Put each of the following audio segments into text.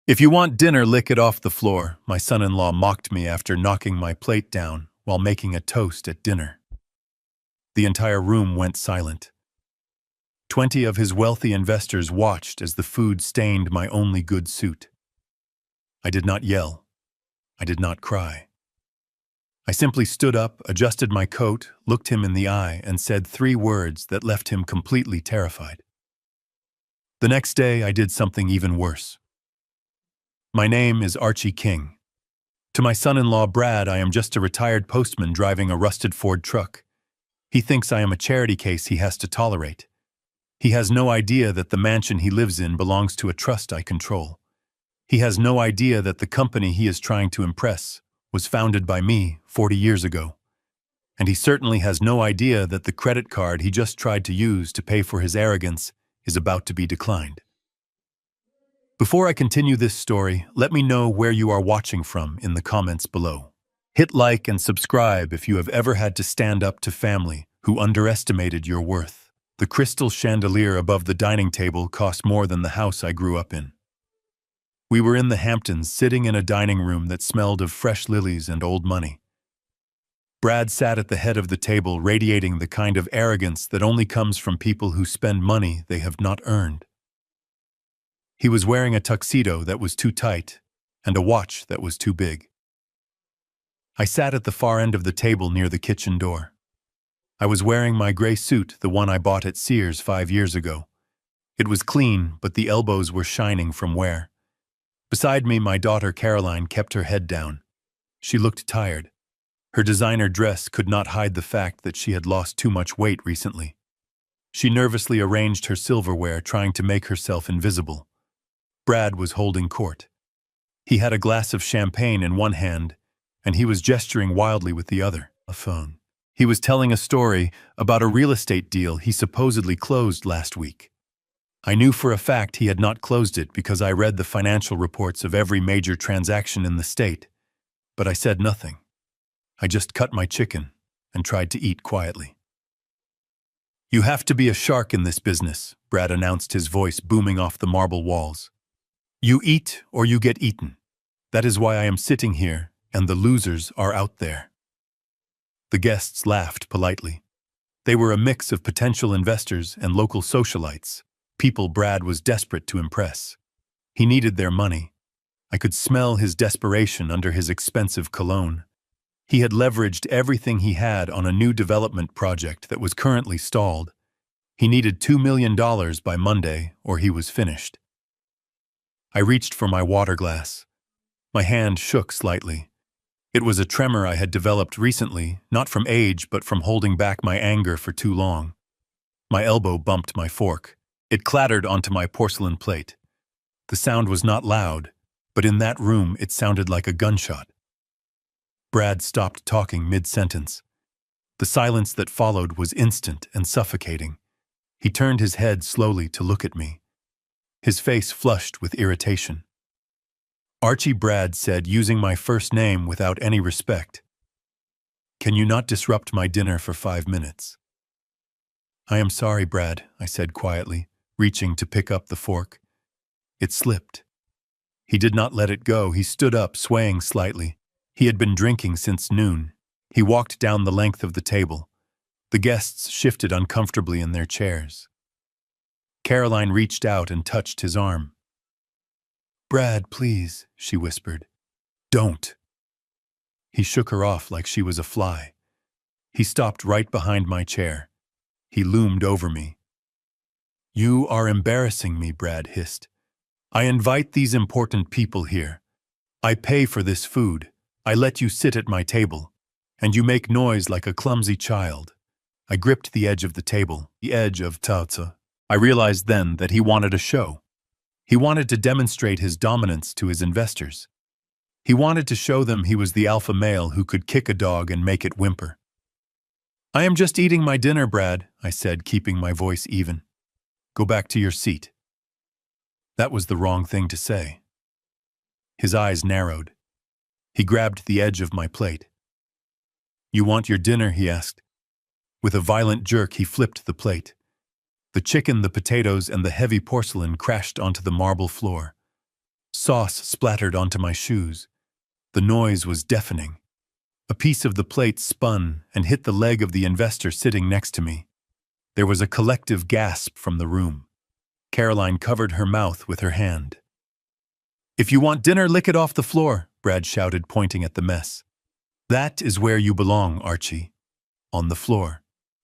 If you want dinner, lick it off the floor, my son-in-law mocked me after knocking my plate down while making a toast at dinner. The entire room went silent. 20 of his wealthy investors watched as the food stained my only good suit. I did not yell. I did not cry. I simply stood up, adjusted my coat, looked him in the eye, and said 3 words that left him completely terrified. The next day, I did something even worse. My name is Archie King. To my son-in-law Brad, I am just a retired postman driving a rusted Ford truck. He thinks I am a charity case he has to tolerate. He has no idea that the mansion he lives in belongs to a trust I control. He has no idea that the company he is trying to impress was founded by me 40 years ago. And he certainly has no idea that the credit card he just tried to use to pay for his arrogance is about to be declined. Before I continue this story, let me know where you are watching from in the comments below. Hit like and subscribe if you have ever had to stand up to family who underestimated your worth. The crystal chandelier above the dining table cost more than the house I grew up in. We were in the Hamptons, sitting in a dining room that smelled of fresh lilies and old money. Brad sat at the head of the table, radiating the kind of arrogance that only comes from people who spend money they have not earned. He was wearing a tuxedo that was too tight and a watch that was too big. I sat at the far end of the table near the kitchen door. I was wearing my gray suit, the one I bought at Sears 5 years ago. It was clean, but the elbows were shining from wear. Beside me, my daughter Caroline kept her head down. She looked tired. Her designer dress could not hide the fact that she had lost too much weight recently. She nervously arranged her silverware, trying to make herself invisible. Brad was holding court. He had a glass of champagne in one hand, and he was gesturing wildly with the other, a phone. He was telling a story about a real estate deal he supposedly closed last week. I knew for a fact he had not closed it because I read the financial reports of every major transaction in the state, but I said nothing. I just cut my chicken and tried to eat quietly. "You have to be a shark in this business," Brad announced, his voice booming off the marble walls. "You eat or you get eaten. That is why I am sitting here, and the losers are out there." The guests laughed politely. They were a mix of potential investors and local socialites, people Brad was desperate to impress. He needed their money. I could smell his desperation under his expensive cologne. He had leveraged everything he had on a new development project that was currently stalled. He needed $2 million by Monday, or he was finished. I reached for my water glass. My hand shook slightly. It was a tremor I had developed recently, not from age, but from holding back my anger for too long. My elbow bumped my fork. It clattered onto my porcelain plate. The sound was not loud, but in that room it sounded like a gunshot. Brad stopped talking mid-sentence. The silence that followed was instant and suffocating. He turned his head slowly to look at me. His face flushed with irritation. "Archie," Brad said, using my first name without any respect. "Can you not disrupt my dinner for 5 minutes?" "I am sorry, Brad," I said quietly, reaching to pick up the fork. It slipped. He did not let it go. He stood up, swaying slightly. He had been drinking since noon. He walked down the length of the table. The guests shifted uncomfortably in their chairs. Caroline reached out and touched his arm. "Brad, please," she whispered. "Don't." He shook her off like she was a fly. He stopped right behind my chair. He loomed over me. "You are embarrassing me," Brad hissed. "I invite these important people here. I pay for this food. I let you sit at my table, and you make noise like a clumsy child." I gripped the edge of the table, the edge of Tauta. I realized then that he wanted a show. He wanted to demonstrate his dominance to his investors. He wanted to show them he was the alpha male who could kick a dog and make it whimper. "I am just eating my dinner, Brad," I said, keeping my voice even. "Go back to your seat." That was the wrong thing to say. His eyes narrowed. He grabbed the edge of my plate. "You want your dinner?" he asked. With a violent jerk, he flipped the plate. The chicken, the potatoes, and the heavy porcelain crashed onto the marble floor. Sauce splattered onto my shoes. The noise was deafening. A piece of the plate spun and hit the leg of the investor sitting next to me. There was a collective gasp from the room. Caroline covered her mouth with her hand. "If you want dinner, lick it off the floor," Brad shouted, pointing at the mess. "That is where you belong, Archie. On the floor.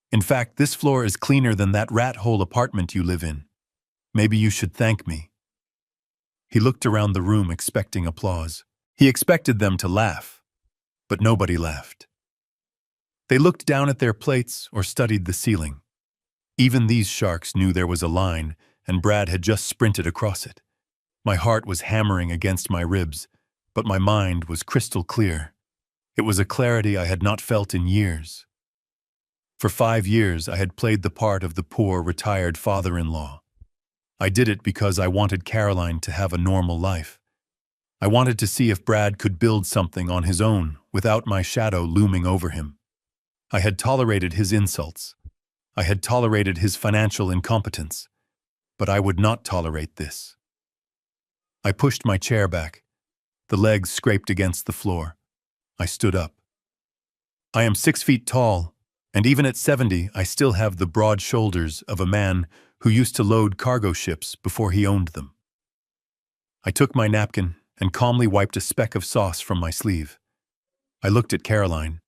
In fact, this floor is cleaner than that rat-hole apartment you live in. Maybe you should thank me." He looked around the room expecting applause. He expected them to laugh, but nobody laughed. They looked down at their plates or studied the ceiling. Even these sharks knew there was a line, and Brad had just sprinted across it. My heart was hammering against my ribs, but my mind was crystal clear. It was a clarity I had not felt in years. For 5 years, I had played the part of the poor, retired father-in-law. I did it because I wanted Caroline to have a normal life. I wanted to see if Brad could build something on his own without my shadow looming over him. I had tolerated his insults. I had tolerated his financial incompetence. But I would not tolerate this. I pushed my chair back. The legs scraped against the floor. I stood up. I am 6 feet tall, and even at 70, I still have the broad shoulders of a man who used to load cargo ships before he owned them. I took my napkin and calmly wiped a speck of sauce from my sleeve. I looked at Caroline.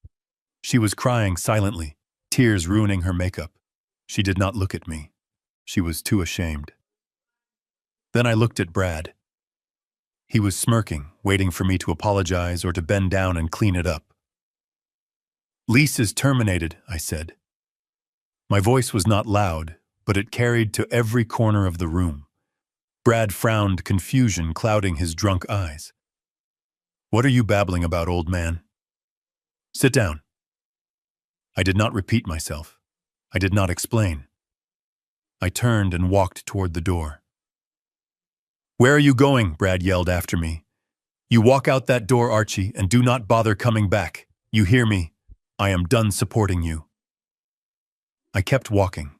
She was crying silently, tears ruining her makeup. She did not look at me. She was too ashamed. Then I looked at Brad. He was smirking, waiting for me to apologize or to bend down and clean it up. "Lease is terminated," I said. My voice was not loud, but it carried to every corner of the room. Brad frowned, confusion clouding his drunk eyes. "What are you babbling about, old man? Sit down." I did not repeat myself. I did not explain. I turned and walked toward the door. "Where are you going?" Brad yelled after me. "You walk out that door, Archie, and do not bother coming back. You hear me? I am done supporting you." I kept walking.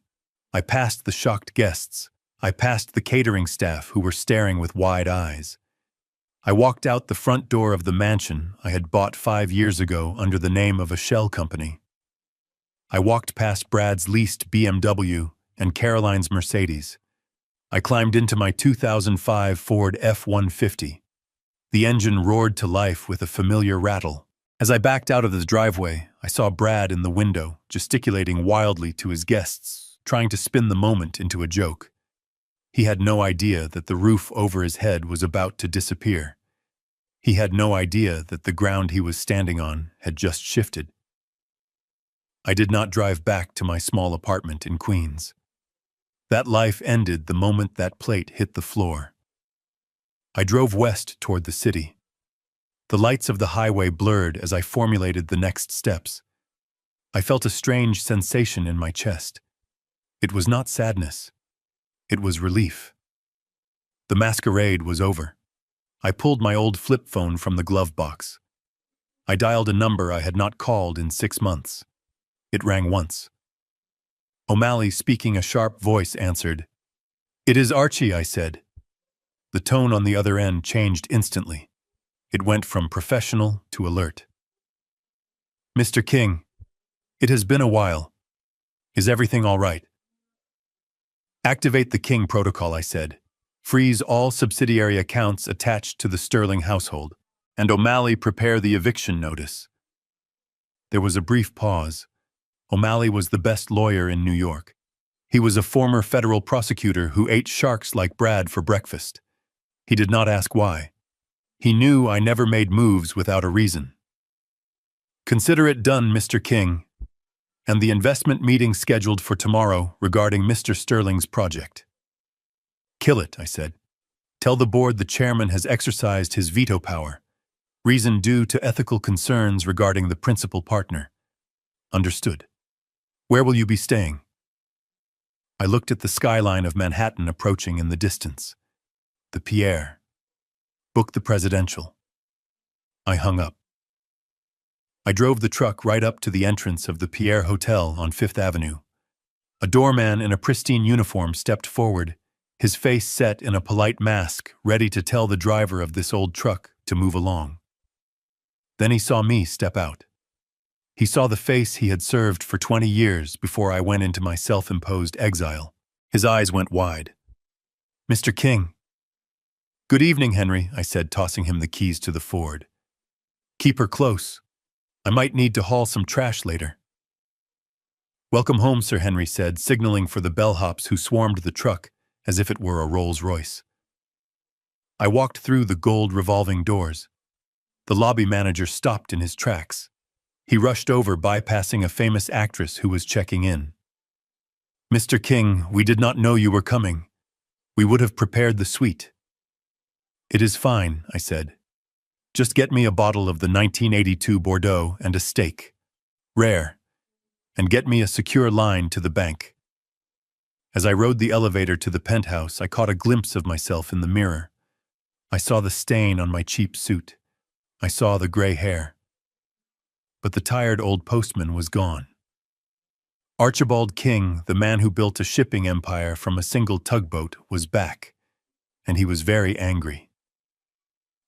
I passed the shocked guests. I passed the catering staff who were staring with wide eyes. I walked out the front door of the mansion I had bought 5 years ago under the name of a shell company. I walked past Brad's leased BMW and Caroline's Mercedes. I climbed into my 2005 Ford F-150. The engine roared to life with a familiar rattle. As I backed out of the driveway, I saw Brad in the window, gesticulating wildly to his guests, trying to spin the moment into a joke. He had no idea that the roof over his head was about to disappear. He had no idea that the ground he was standing on had just shifted. I did not drive back to my small apartment in Queens. That life ended the moment that plate hit the floor. I drove west toward the city. The lights of the highway blurred as I formulated the next steps. I felt a strange sensation in my chest. It was not sadness. It was relief. The masquerade was over. I pulled my old flip phone from the glove box. I dialed a number I had not called in 6 months. It rang once. O'Malley, speaking a sharp voice, answered. "It is Archie," I said. The tone on the other end changed instantly. It went from professional to alert. "Mr. King, it has been a while. Is everything all right?" "Activate the King protocol," I said. "Freeze all subsidiary accounts attached to the Sterling household. And O'Malley, prepare the eviction notice." There was a brief pause. O'Malley was the best lawyer in New York. He was a former federal prosecutor who ate sharks like Brad for breakfast. He did not ask why. He knew I never made moves without a reason. "Consider it done, Mr. King. And the investment meeting scheduled for tomorrow regarding Mr. Sterling's project." "Kill it," I said. "Tell the board the chairman has exercised his veto power. Reason due to ethical concerns regarding the principal partner." "Understood. Where will you be staying?" I looked at the skyline of Manhattan approaching in the distance. The Pierre. Book the presidential. I hung up. I drove the truck right up to the entrance of the Pierre Hotel on 5th Avenue. A doorman in a pristine uniform stepped forward, his face set in a polite mask, ready to tell the driver of this old truck to move along. Then he saw me step out. He saw the face he had served for 20 years before I went into my self-imposed exile. His eyes went wide. "Mr. King." "Good evening, Henry," I said, tossing him the keys to the Ford. "Keep her close. I might need to haul some trash later." "Welcome home," Sir Henry said, signaling for the bellhops who swarmed the truck as if it were a Rolls-Royce. I walked through the gold revolving doors. The lobby manager stopped in his tracks. He rushed over, bypassing a famous actress who was checking in. "Mr. King, we did not know you were coming. We would have prepared the suite." "It is fine," I said. "Just get me a bottle of the 1982 Bordeaux and a steak. Rare. And get me a secure line to the bank." As I rode the elevator to the penthouse, I caught a glimpse of myself in the mirror. I saw the stain on my cheap suit. I saw the gray hair. But the tired old postman was gone. Archibald King, the man who built a shipping empire from a single tugboat, was back, and he was very angry.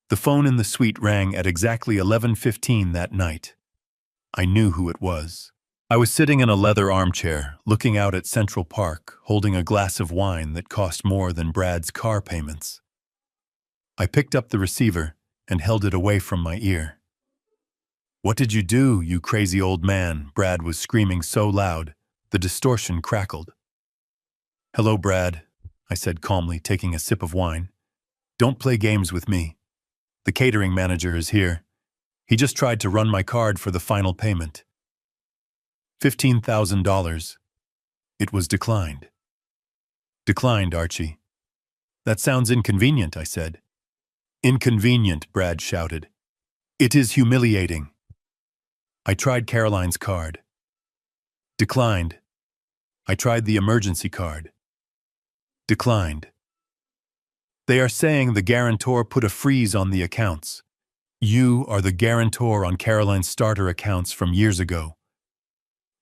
The phone in the suite rang at exactly 11:15 that night. I knew who it was. I was sitting in a leather armchair, looking out at Central Park, holding a glass of wine that cost more than Brad's car payments. I picked up the receiver and held it away from my ear. "What did you do, you crazy old man?" Brad was screaming so loud, the distortion crackled. "Hello, Brad," I said calmly, taking a sip of wine. "Don't play games with me. The catering manager is here. He just tried to run my card for the final payment. $15,000. It was declined." "Declined, Archie." "That sounds inconvenient," I said. "Inconvenient," Brad shouted. "It is humiliating." I tried Caroline's card. Declined. I tried the emergency card. Declined. "They are saying the guarantor put a freeze on the accounts. You are the guarantor on Caroline's starter accounts from years ago.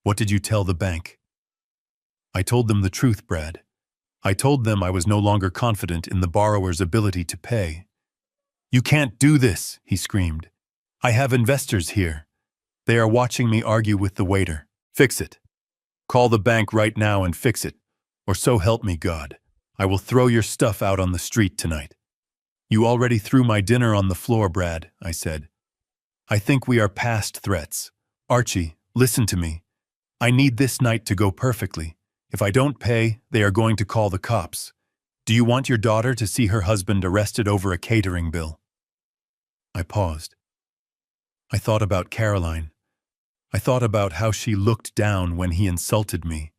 What did you tell the bank?" "I told them the truth, Brad. I told them I was no longer confident in the borrower's ability to pay." "You can't do this," he screamed. "I have investors here. They are watching me argue with the waiter. Fix it. Call the bank right now and fix it, or so help me God. I will throw your stuff out on the street tonight." "You already threw my dinner on the floor, Brad," I said. "I think we are past threats. Archie, listen to me. I need this night to go perfectly. If I don't pay, they are going to call the cops. Do you want your daughter to see her husband arrested over a catering bill?" I paused. I thought about Caroline. I thought about how she looked down when he insulted me.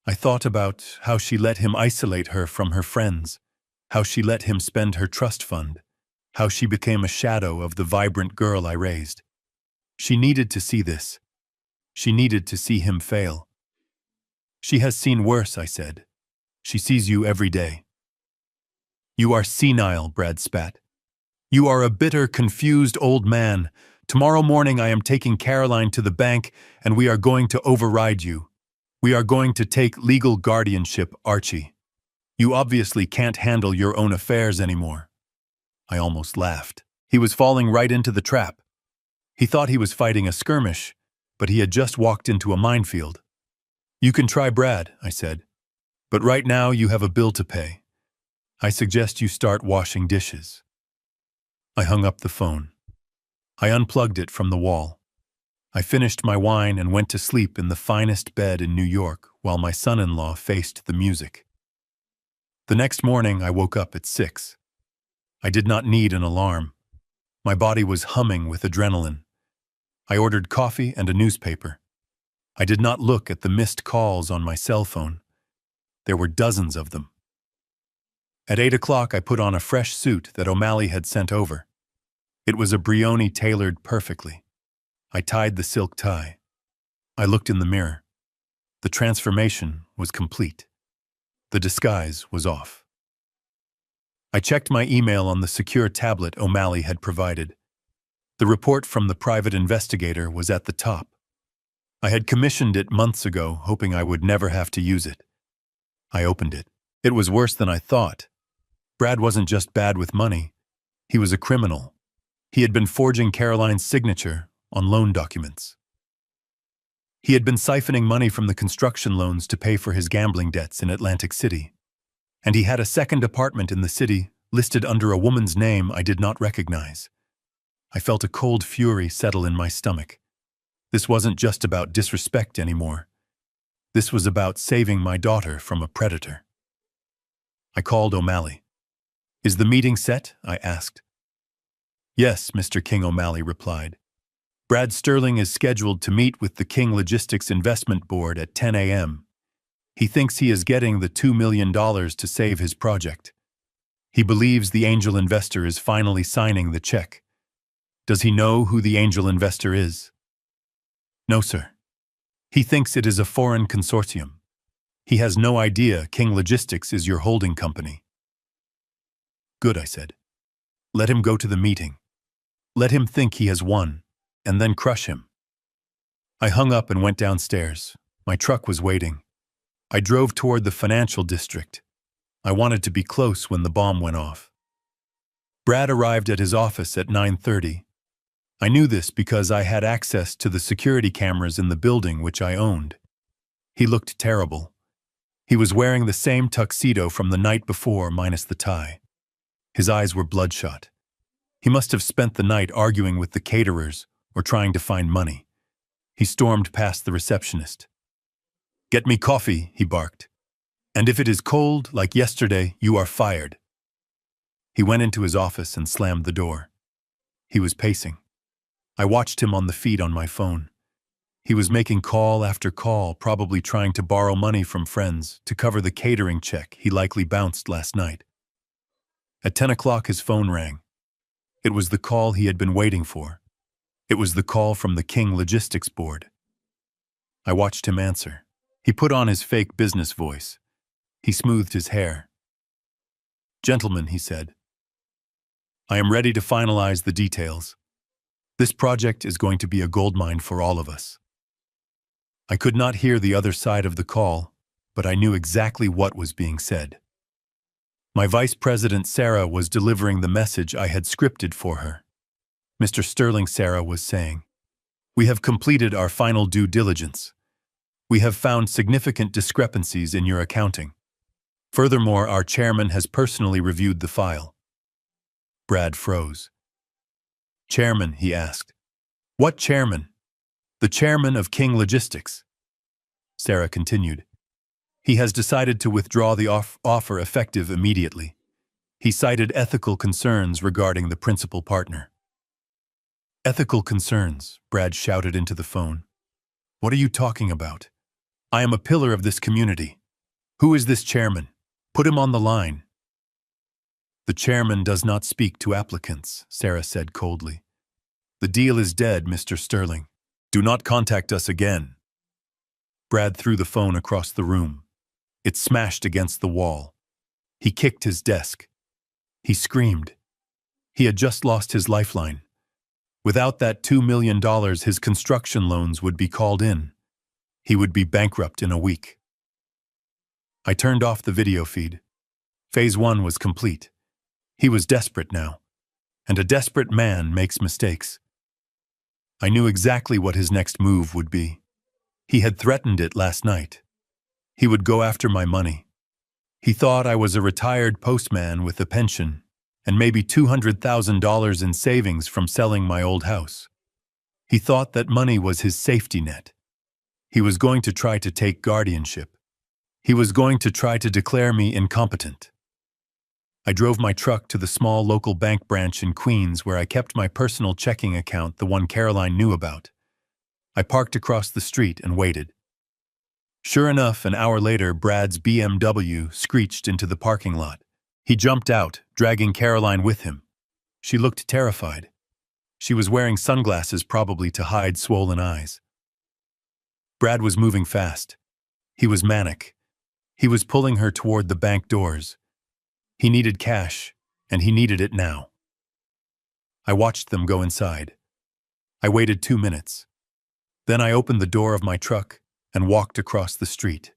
I thought about how she let him isolate her from her friends, how she let him spend her trust fund, how she became a shadow of the vibrant girl I raised. She needed to see this. She needed to see him fail. "She has seen worse," I said. "She sees you every day." "You are senile," Brad spat. "You are a bitter, confused old man. Tomorrow morning I am taking Caroline to the bank and we are going to override you. We are going to take legal guardianship, Archie. You obviously can't handle your own affairs anymore." I almost laughed. He was falling right into the trap. He thought he was fighting a skirmish, but he had just walked into a minefield. "You can try Brad," I said. "But right now you have a bill to pay. I suggest you start washing dishes." I hung up the phone. I unplugged it from the wall. I finished my wine and went to sleep in the finest bed in New York while my son-in-law faced the music. The next morning I woke up at 6. I did not need an alarm. My body was humming with adrenaline. I ordered coffee and a newspaper. I did not look at the missed calls on my cell phone. There were dozens of them. At 8 o'clock I put on a fresh suit that O'Malley had sent over. It was a Brioni tailored perfectly. I tied the silk tie. I looked in the mirror. The transformation was complete. The disguise was off. I checked my email on the secure tablet O'Malley had provided. The report from the private investigator was at the top. I had commissioned it months ago, hoping I would never have to use it. I opened it. It was worse than I thought. Brad wasn't just bad with money. He was a criminal. He had been forging Caroline's signature on loan documents. He had been siphoning money from the construction loans to pay for his gambling debts in Atlantic City. And he had a second apartment in the city listed under a woman's name I did not recognize. I felt a cold fury settle in my stomach. This wasn't just about disrespect anymore. This was about saving my daughter from a predator. I called O'Malley. "Is the meeting set?" I asked. "Yes," Mr. King O'Malley replied. "Brad Sterling is scheduled to meet with the King Logistics Investment Board at 10 a.m. He thinks he is getting the $2 million to save his project. He believes the angel investor is finally signing the check. Does he know who the angel investor is?" "No, sir. He thinks it is a foreign consortium. He has no idea King Logistics is your holding company." "Good," I said. "Let him go to the meeting. Let him think he has won, and then crush him." I hung up and went downstairs. My truck was waiting. I drove toward the financial district. I wanted to be close when the bomb went off. Brad arrived at his office at 9:30. I knew this because I had access to the security cameras in the building which I owned. He looked terrible. He was wearing the same tuxedo from the night before minus the tie. His eyes were bloodshot. He must have spent the night arguing with the caterers or trying to find money. He stormed past the receptionist. "Get me coffee," he barked. "And if it is cold, like yesterday, you are fired." He went into his office and slammed the door. He was pacing. I watched him on the feed on my phone. He was making call after call, probably trying to borrow money from friends to cover the catering check he likely bounced last night. At 10 o'clock his phone rang. It was the call he had been waiting for. It was the call from the King Logistics Board. I watched him answer. He put on his fake business voice. He smoothed his hair. "Gentlemen," he said, "I am ready to finalize the details. This project is going to be a goldmine for all of us." I could not hear the other side of the call, but I knew exactly what was being said. My Vice President Sarah was delivering the message I had scripted for her. Mr. Sterling, Sarah was saying, "We have completed our final due diligence. We have found significant discrepancies in your accounting. Furthermore, our chairman has personally reviewed the file." Brad froze. "Chairman?" he asked. "What chairman?" "The chairman of King Logistics." Sarah continued. "He has decided to withdraw the offer effective immediately. He cited ethical concerns regarding the principal partner." "Ethical concerns," Brad shouted into the phone. "What are you talking about? I am a pillar of this community. Who is this chairman? Put him on the line." "The chairman does not speak to applicants," Sarah said coldly. "The deal is dead, Mr. Sterling. Do not contact us again." Brad threw the phone across the room. It smashed against the wall. He kicked his desk. He screamed. He had just lost his lifeline. Without that $2 million, his construction loans would be called in. He would be bankrupt in a week. I turned off the video feed. Phase 1 was complete. He was desperate now. And a desperate man makes mistakes. I knew exactly what his next move would be. He had threatened it last night. He would go after my money. He thought I was a retired postman with a pension and maybe $200,000 in savings from selling my old house. He thought that money was his safety net. He was going to try to take guardianship. He was going to try to declare me incompetent. I drove my truck to the small local bank branch in Queens where I kept my personal checking account, the one Caroline knew about. I parked across the street and waited. Sure enough, an hour later, Brad's BMW screeched into the parking lot. He jumped out, dragging Caroline with him. She looked terrified. She was wearing sunglasses, probably to hide swollen eyes. Brad was moving fast. He was manic. He was pulling her toward the bank doors. He needed cash, and he needed it now. I watched them go inside. I waited 2 minutes. Then I opened the door of my truck and walked across the street.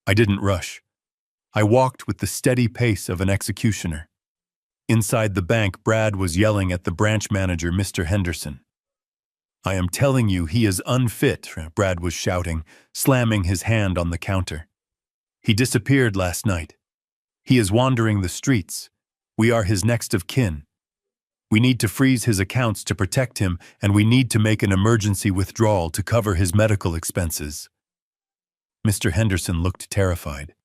I didn't rush. I walked with the steady pace of an executioner. Inside the bank, Brad was yelling at the branch manager, Mr. Henderson. "I am telling you, he is unfit," Brad was shouting, slamming his hand on the counter. "He disappeared last night. He is wandering the streets. We are his next of kin. We need to freeze his accounts to protect him, and we need to make an emergency withdrawal to cover his medical expenses." Mr. Henderson looked terrified.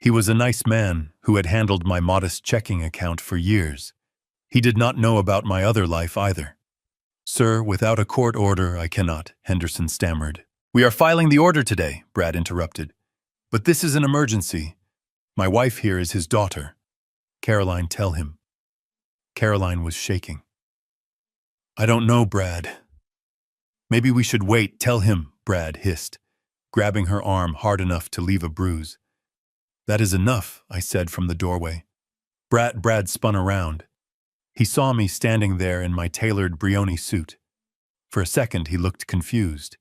He was a nice man who had handled my modest checking account for years. He did not know about my other life either. "Sir, without a court order, I cannot," Henderson stammered. "We are filing the order today," Brad interrupted. "But this is an emergency. My wife here is his daughter. Caroline, tell him." Caroline was shaking. "I don't know, Brad." "Maybe we should wait. Tell him," Brad hissed, grabbing her arm hard enough to leave a bruise. "That is enough," I said from the doorway. Brad spun around. He saw me standing there in my tailored Brioni suit. For a second, he looked confused.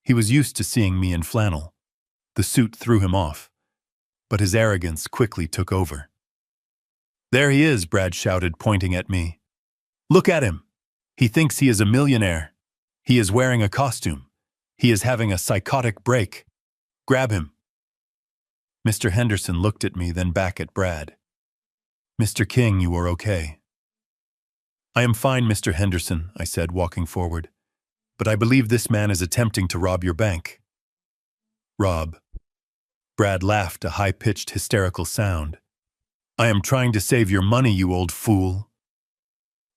He was used to seeing me in flannel. The suit threw him off, but his arrogance quickly took over. "There he is," Brad shouted, pointing at me. "Look at him. He thinks he is a millionaire. He is wearing a costume. He is having a psychotic break. Grab him." Mr. Henderson looked at me, then back at Brad. "Mr. King, you are okay?" "I am fine, Mr. Henderson," I said, walking forward. "But I believe this man is attempting to rob your bank." "Rob?" Brad laughed, a high-pitched, hysterical sound. "I am trying to save your money, you old fool."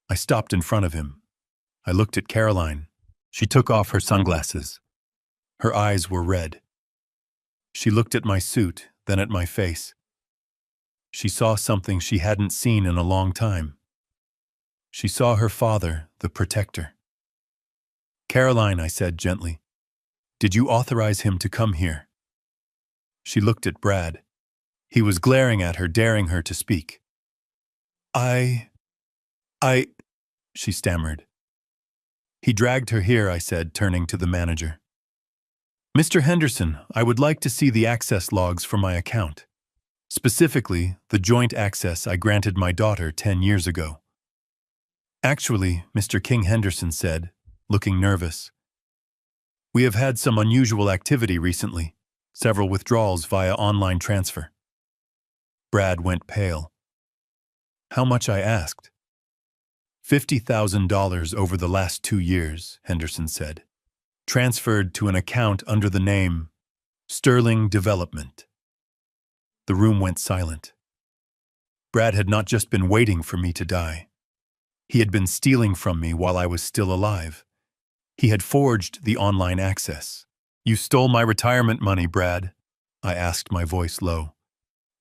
I stopped in front of him. I looked at Caroline. She took off her sunglasses. Her eyes were red. She looked at my suit, then at my face. She saw something she hadn't seen in a long time. She saw her father, the protector. "Caroline," I said gently, "did you authorize him to come here?" She looked at Brad. He was glaring at her, daring her to speak. I, she stammered. "He dragged her here," I said, turning to the manager. "Mr. Henderson, I would like to see the access logs for my account. Specifically, the joint access I granted my daughter 10 years ago." "Actually," Mr. King Henderson said, looking nervous, "we have had some unusual activity recently, several withdrawals via online transfer." Brad went pale. "How much?" I asked. $50,000 over the last 2 years, Henderson said. "Transferred to an account under the name Sterling Development." The room went silent. Brad had not just been waiting for me to die. He had been stealing from me while I was still alive. He had forged the online access. "You stole my retirement money, Brad," I asked, my voice low.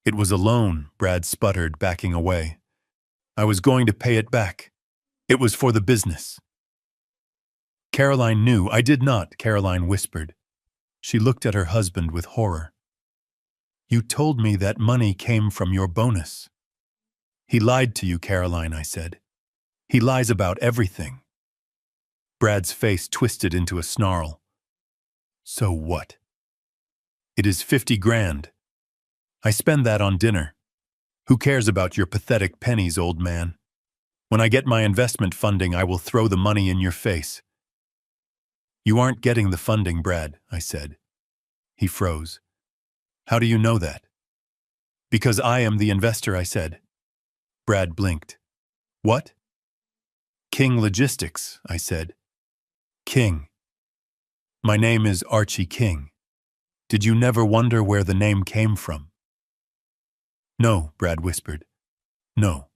"It was a loan," Brad sputtered, backing away. "I was going to pay it back. It was for the business." "Caroline knew." "I did not," Caroline whispered. She looked at her husband with horror. "You told me that money came from your bonus." "He lied to you, Caroline," I said. "He lies about everything." Brad's face twisted into a snarl. "So what?" "It is 50 grand. I spend that on dinner. Who cares about your pathetic pennies, old man? When I get my investment funding, I will throw the money in your face." "You aren't getting the funding, Brad," I said. He froze. "How do you know that?" "Because I am the investor," I said. Brad blinked. "What?" "King Logistics," I said. "King. My name is Archie King. Did you never wonder where the name came from?" "No," Brad whispered. "No.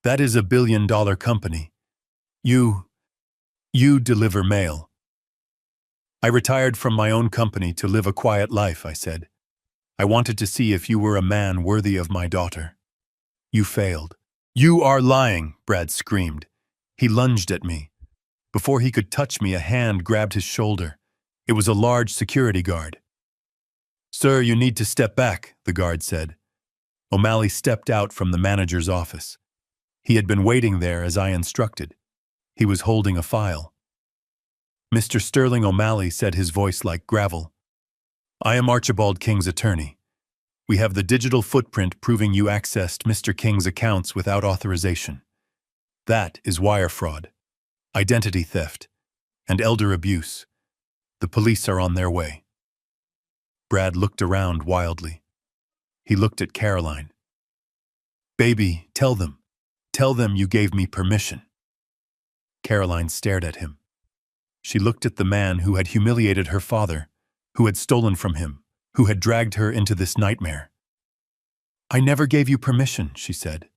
That is a billion-dollar company. You deliver mail." "I retired from my own company to live a quiet life," I said. "I wanted to see if you were a man worthy of my daughter. You failed." "You are lying," Brad screamed. He lunged at me. Before he could touch me, a hand grabbed his shoulder. It was a large security guard. "Sir, you need to step back," the guard said. O'Malley stepped out from the manager's office. He had been waiting there as I instructed. He was holding a file. "Mr. Sterling O'Malley," said his voice like gravel. "I am Archibald King's attorney. We have the digital footprint proving you accessed Mr. King's accounts without authorization. That is wire fraud, identity theft, and elder abuse. The police are on their way." Brad looked around wildly. He looked at Caroline. "Baby, tell them. Tell them you gave me permission." Caroline stared at him. She looked at the man who had humiliated her father, who had stolen from him, who had dragged her into this nightmare. "I never gave you permission," she said.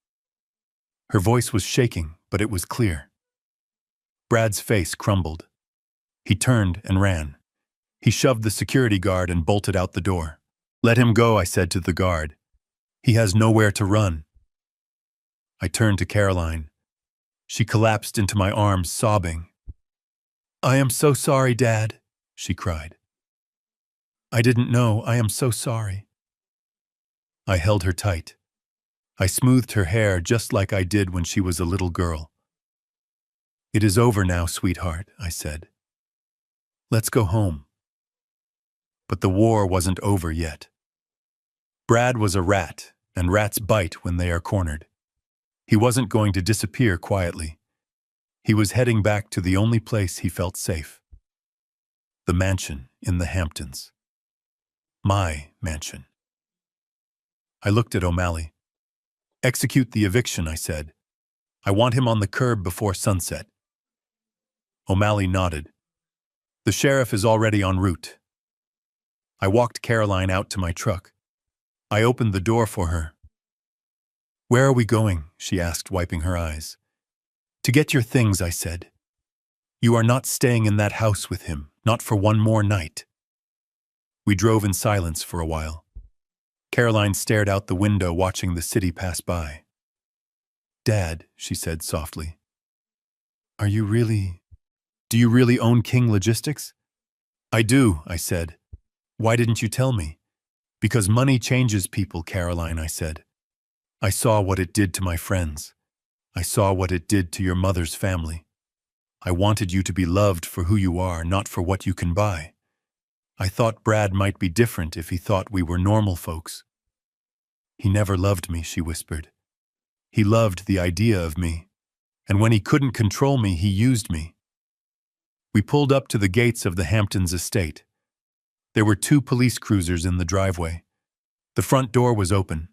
Her voice was shaking, but it was clear. Brad's face crumbled. He turned and ran. He shoved the security guard and bolted out the door. "Let him go," I said to the guard. "He has nowhere to run." I turned to Caroline. She collapsed into my arms, sobbing. "I am so sorry, Dad," she cried. "I didn't know. I am so sorry." I held her tight. I smoothed her hair just like I did when she was a little girl. "It is over now, sweetheart," I said. "Let's go home." But the war wasn't over yet. Brad was a rat, and rats bite when they are cornered. He wasn't going to disappear quietly. He was heading back to the only place he felt safe. The mansion in the Hamptons. My mansion. I looked at O'Malley. "Execute the eviction," I said. "I want him on the curb before sunset." O'Malley nodded. "The sheriff is already en route." I walked Caroline out to my truck. I opened the door for her. "Where are we going?" she asked, wiping her eyes. "To get your things," I said. "You are not staying in that house with him, not for one more night." We drove in silence for a while. Caroline stared out the window, watching the city pass by. "Dad," she said softly, do you really own King Logistics?" "I do," I said. "Why didn't you tell me?" "Because money changes people, Caroline," I said. "I saw what it did to my friends. I saw what it did to your mother's family. I wanted you to be loved for who you are, not for what you can buy. I thought Brad might be different if he thought we were normal folks." "He never loved me," she whispered. "He loved the idea of me, and when he couldn't control me, he used me." We pulled up to the gates of the Hamptons estate. There were 2 police cruisers in the driveway. The front door was open.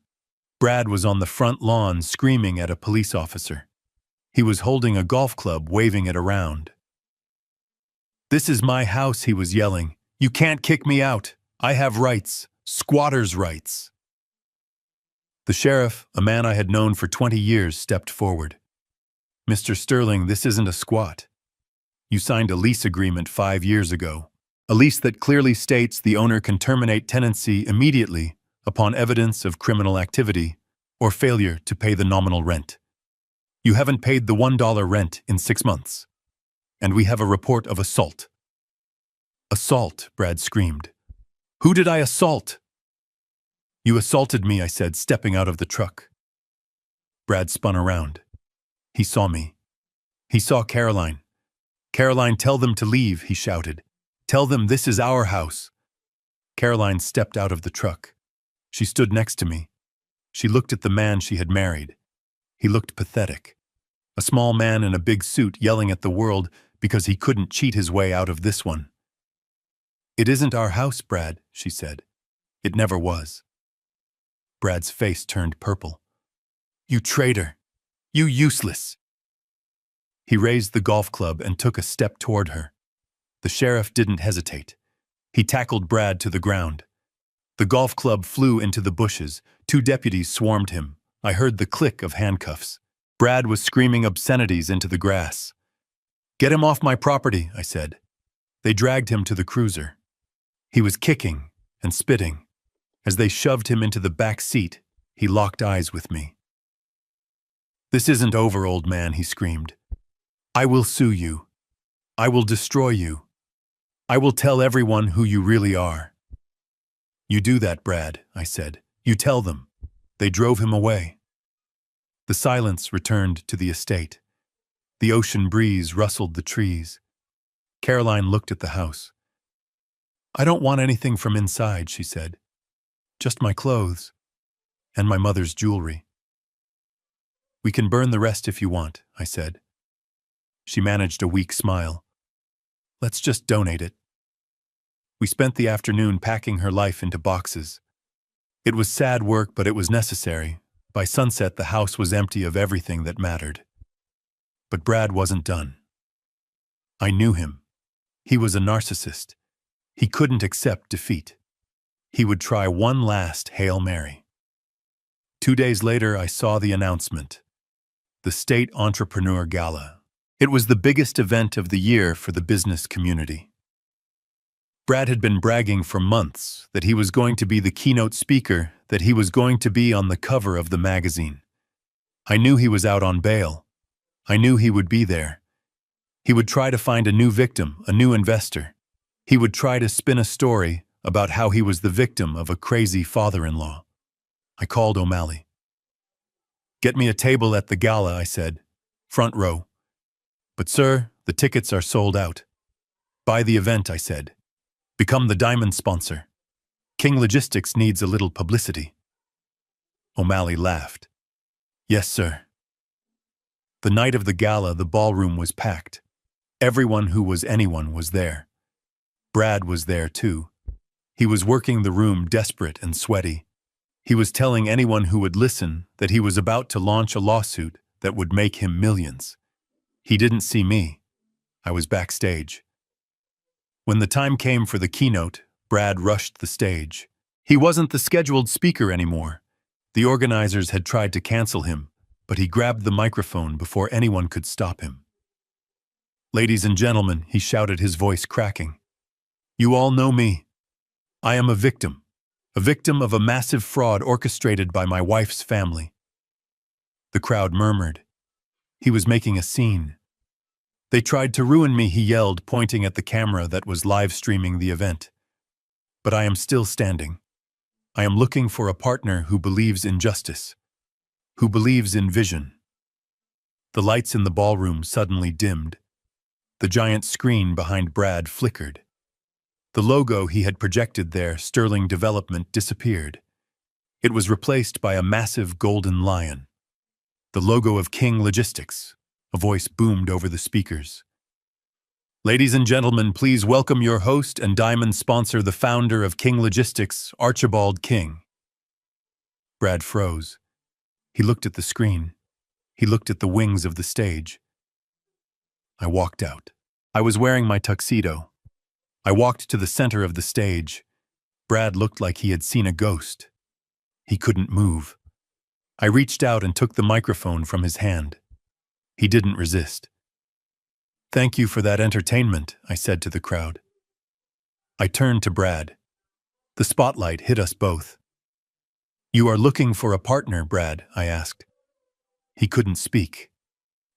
Brad was on the front lawn screaming at a police officer. He was holding a golf club, waving it around. "This is my house," he was yelling. "You can't kick me out. I have rights, squatters' rights." The sheriff, a man I had known for 20 years, stepped forward. "Mr. Sterling, this isn't a squat. You signed a lease agreement 5 years ago. A lease that clearly states the owner can terminate tenancy immediately upon evidence of criminal activity or failure to pay the nominal rent. You haven't paid the $1 rent in 6 months. And we have a report of assault." "Assault," Brad screamed. "Who did I assault?" "You assaulted me," I said, stepping out of the truck. Brad spun around. He saw me. He saw Caroline. "Caroline, tell them to leave," he shouted. "Tell them this is our house." Caroline stepped out of the truck. She stood next to me. She looked at the man she had married. He looked pathetic. A small man in a big suit yelling at the world because he couldn't cheat his way out of this one. "It isn't our house, Brad," she said. "It never was." Brad's face turned purple. "You traitor! You useless!" He raised the golf club and took a step toward her. The sheriff didn't hesitate. He tackled Brad to the ground. The golf club flew into the bushes. 2 deputies swarmed him. I heard the click of handcuffs. Brad was screaming obscenities into the grass. "Get him off my property," I said. They dragged him to the cruiser. He was kicking and spitting. As they shoved him into the back seat, he locked eyes with me. "This isn't over, old man," he screamed. "I will sue you. I will destroy you. I will tell everyone who you really are." "You do that, Brad," I said. "You tell them." They drove him away. The silence returned to the estate. The ocean breeze rustled the trees. Caroline looked at the house. "I don't want anything from inside," she said. just my clothes and my mother's jewelry. We can burn the rest if you want, I said. She managed a weak smile. Let's just donate it. We spent the afternoon packing her life into boxes. It was sad work, but it was necessary. By sunset, the house was empty of everything that mattered. But Brad wasn't done. I knew him. He was a narcissist. He couldn't accept defeat. He would try one last Hail Mary. 2 days later, I saw the announcement. The State Entrepreneur Gala. It was the biggest event of the year for the business community. Brad had been bragging for months that he was going to be the keynote speaker, that he was going to be on the cover of the magazine. I knew he was out on bail. I knew he would be there. He would try to find a new victim, a new investor. He would try to spin a story about how he was the victim of a crazy father-in-law. I called O'Malley. Get me a table at the gala, I said. Front row. But sir, the tickets are sold out. Buy the event, I said. Become the diamond sponsor. King Logistics needs a little publicity. O'Malley laughed. Yes, sir. The night of the gala, the ballroom was packed. Everyone who was anyone was there. Brad was there too. He was working the room, desperate and sweaty. He was telling anyone who would listen that he was about to launch a lawsuit that would make him millions. He didn't see me. I was backstage. When the time came for the keynote, Brad rushed the stage. He wasn't the scheduled speaker anymore. The organizers had tried to cancel him, but he grabbed the microphone before anyone could stop him. Ladies and gentlemen, he shouted, his voice cracking. You all know me. I am a victim of a massive fraud orchestrated by my wife's family. The crowd murmured. He was making a scene. They tried to ruin me, he yelled, pointing at the camera that was live streaming the event. But I am still standing. I am looking for a partner who believes in justice, who believes in vision. The lights in the ballroom suddenly dimmed. The giant screen behind Brad flickered. The logo he had projected there, Sterling Development, disappeared. It was replaced by a massive golden lion. The logo of King Logistics. A voice boomed over the speakers. Ladies and gentlemen, please welcome your host and diamond sponsor, the founder of King Logistics, Archibald King. Brad froze. He looked at the screen. He looked at the wings of the stage. I walked out. I was wearing my tuxedo. I walked to the center of the stage. Brad looked like he had seen a ghost. He couldn't move. I reached out and took the microphone from his hand. He didn't resist. Thank you for that entertainment, I said to the crowd. I turned to Brad. The spotlight hit us both. You are looking for a partner, Brad, I asked. He couldn't speak.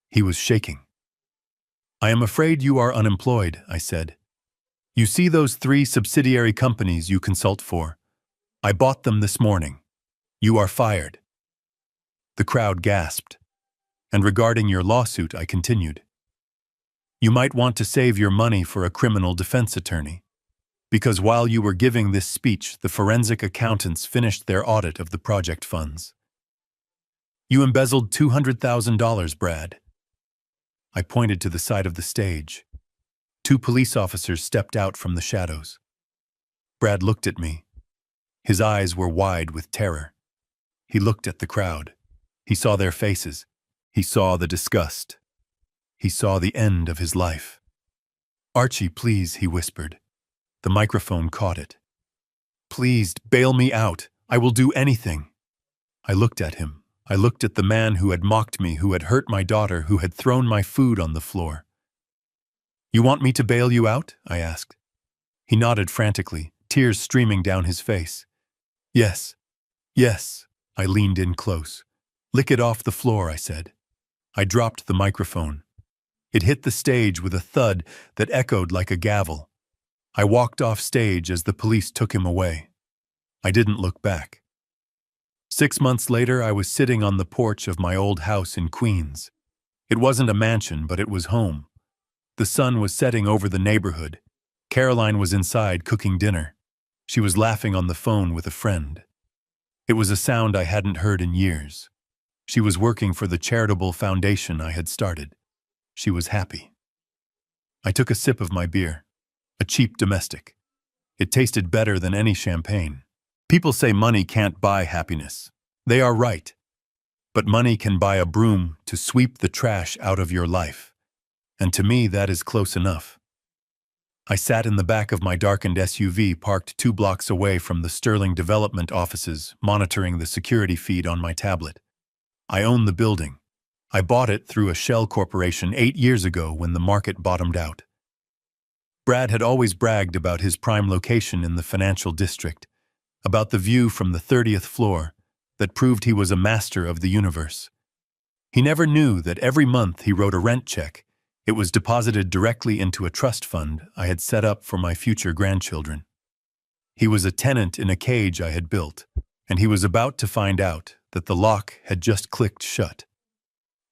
He was shaking. I am afraid you are unemployed, I said. You see those 3 subsidiary companies you consult for? I bought them this morning. You are fired. The crowd gasped. And regarding your lawsuit, I continued. You might want to save your money for a criminal defense attorney. Because while you were giving this speech, the forensic accountants finished their audit of the project funds. You embezzled $200,000, Brad. I pointed to the side of the stage. 2 police officers stepped out from the shadows. Brad looked at me. His eyes were wide with terror. He looked at the crowd. He saw their faces. He saw the disgust. He saw the end of his life. Archie, please, he whispered. The microphone caught it. Please, bail me out. I will do anything. I looked at him. I looked at the man who had mocked me, who had hurt my daughter, who had thrown my food on the floor. You want me to bail you out? I asked. He nodded frantically, tears streaming down his face. Yes, yes. I leaned in close. Lick it off the floor, I said. I dropped the microphone. It hit the stage with a thud that echoed like a gavel. I walked off stage as the police took him away. I didn't look back. 6 months later, I was sitting on the porch of my old house in Queens. It wasn't a mansion, but it was home. The sun was setting over the neighborhood. Caroline was inside cooking dinner. She was laughing on the phone with a friend. It was a sound I hadn't heard in years. She was working for the charitable foundation I had started. She was happy. I took a sip of my beer, a cheap domestic. It tasted better than any champagne. People say money can't buy happiness. They are right. But money can buy a broom to sweep the trash out of your life. And to me, that is close enough. I sat in the back of my darkened SUV parked 2 blocks away from the Sterling Development offices, monitoring the security feed on my tablet. I own the building. I bought it through a shell corporation 8 years ago when the market bottomed out. Brad had always bragged about his prime location in the financial district, about the view from the 30th floor that proved he was a master of the universe. He never knew that every month he wrote a rent check. It was deposited directly into a trust fund I had set up for my future grandchildren. He was a tenant in a cage I had built, and he was about to find out that the lock had just clicked shut.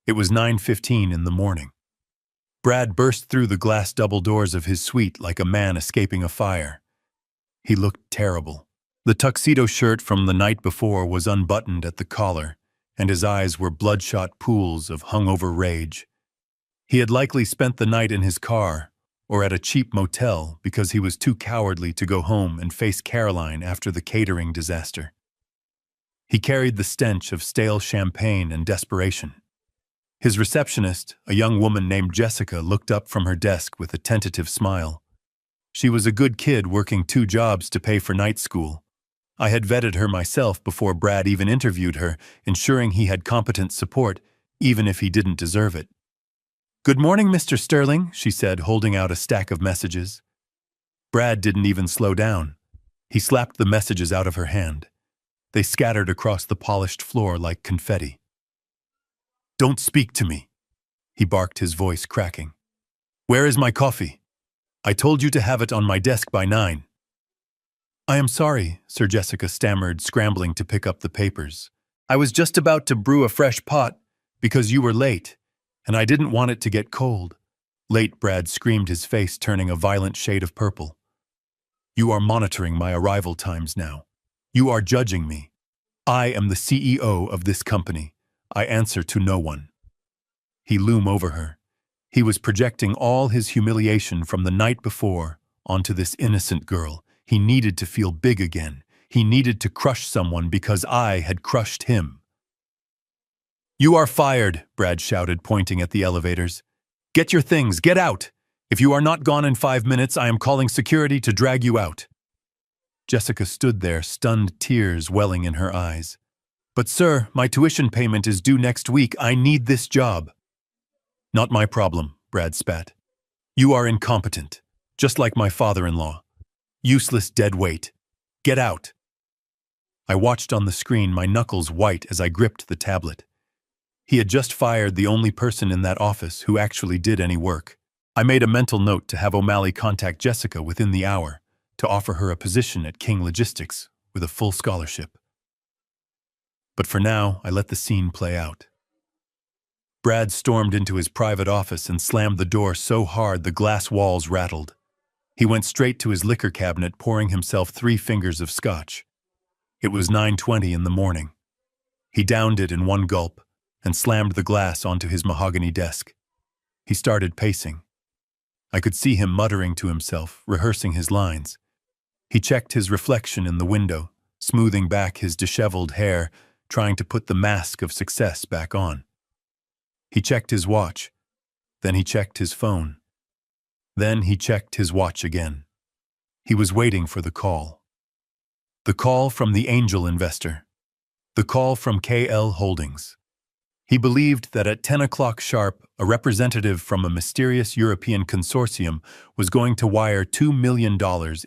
It was 9:15 in the morning. Brad burst through the glass double doors of his suite like a man escaping a fire. He looked terrible. The tuxedo shirt from the night before was unbuttoned at the collar, and his eyes were bloodshot pools of hungover rage. He had likely spent the night in his car or at a cheap motel because he was too cowardly to go home and face Caroline after the catering disaster. He carried the stench of stale champagne and desperation. His receptionist, a young woman named Jessica, looked up from her desk with a tentative smile. She was a good kid working 2 jobs to pay for night school. I had vetted her myself before Brad even interviewed her, ensuring he had competent support, even if he didn't deserve it. "Good morning, Mr. Sterling," she said, holding out a stack of messages. Brad didn't even slow down. He slapped the messages out of her hand. They scattered across the polished floor like confetti. "Don't speak to me," he barked, his voice cracking. "Where is my coffee? I told you to have it on my desk by 9. "I am sorry," Sir Jessica stammered, scrambling to pick up the papers. "I was just about to brew a fresh pot because you were late, and I didn't want it to get cold." "Late," Brad screamed, his face turning a violent shade of purple. "You are monitoring my arrival times now. You are judging me. I am the CEO of this company. I answer to no one." He loomed over her. He was projecting all his humiliation from the night before onto this innocent girl. He needed to feel big again. He needed to crush someone because I had crushed him. "You are fired," Brad shouted, pointing at the elevators. "Get your things, get out! If you are not gone in 5 minutes, I am calling security to drag you out." Jessica stood there, stunned, tears welling in her eyes. "But sir, my tuition payment is due next week. I need this job." "Not my problem," Brad spat. "You are incompetent, just like my father-in-law. Useless dead weight. Get out." I watched on the screen, my knuckles white as I gripped the tablet. He had just fired the only person in that office who actually did any work. I made a mental note to have O'Malley contact Jessica within the hour, to offer her a position at King Logistics with a full scholarship. But for now, I let the scene play out. Brad stormed into his private office and slammed the door so hard the glass walls rattled. He went straight to his liquor cabinet, pouring himself 3 fingers of scotch. It was 9:20 in the morning. He downed it in one gulp and slammed the glass onto his mahogany desk. He started pacing. I could see him muttering to himself, rehearsing his lines. He checked his reflection in the window, smoothing back his disheveled hair, trying to put the mask of success back on. He checked his watch. Then he checked his phone. Then he checked his watch again. He was waiting for the call. The call from the angel investor. The call from KL Holdings. He believed that at 10 o'clock sharp, a representative from a mysterious European consortium was going to wire $2 million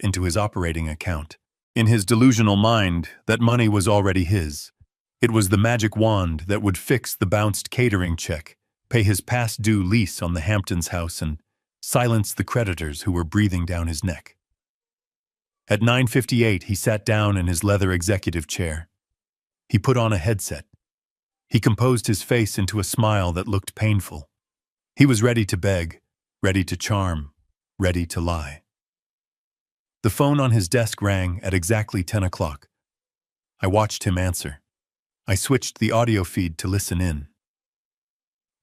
into his operating account. In his delusional mind, that money was already his. It was the magic wand that would fix the bounced catering check, pay his past due lease on the Hamptons house, and silence the creditors who were breathing down his neck. At 9:58, he sat down in his leather executive chair. He put on a headset. He composed his face into a smile that looked painful. He was ready to beg, ready to charm, ready to lie. The phone on his desk rang at exactly 10 o'clock. I watched him answer. I switched the audio feed to listen in.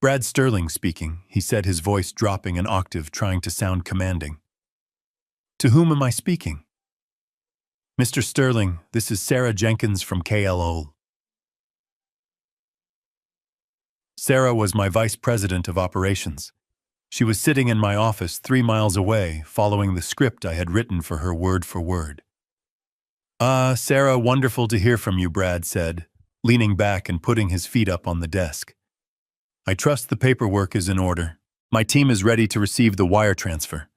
Brad Sterling speaking, he said, his voice dropping an octave, trying to sound commanding. To whom am I speaking? Mr. Sterling, this is Sarah Jenkins from KLO. Sarah was my vice president of operations. She was sitting in my office 3 miles away, following the script I had written for her word for word. Sarah, wonderful to hear from you, Brad said, leaning back and putting his feet up on the desk. I trust the paperwork is in order. My team is ready to receive the wire transfer.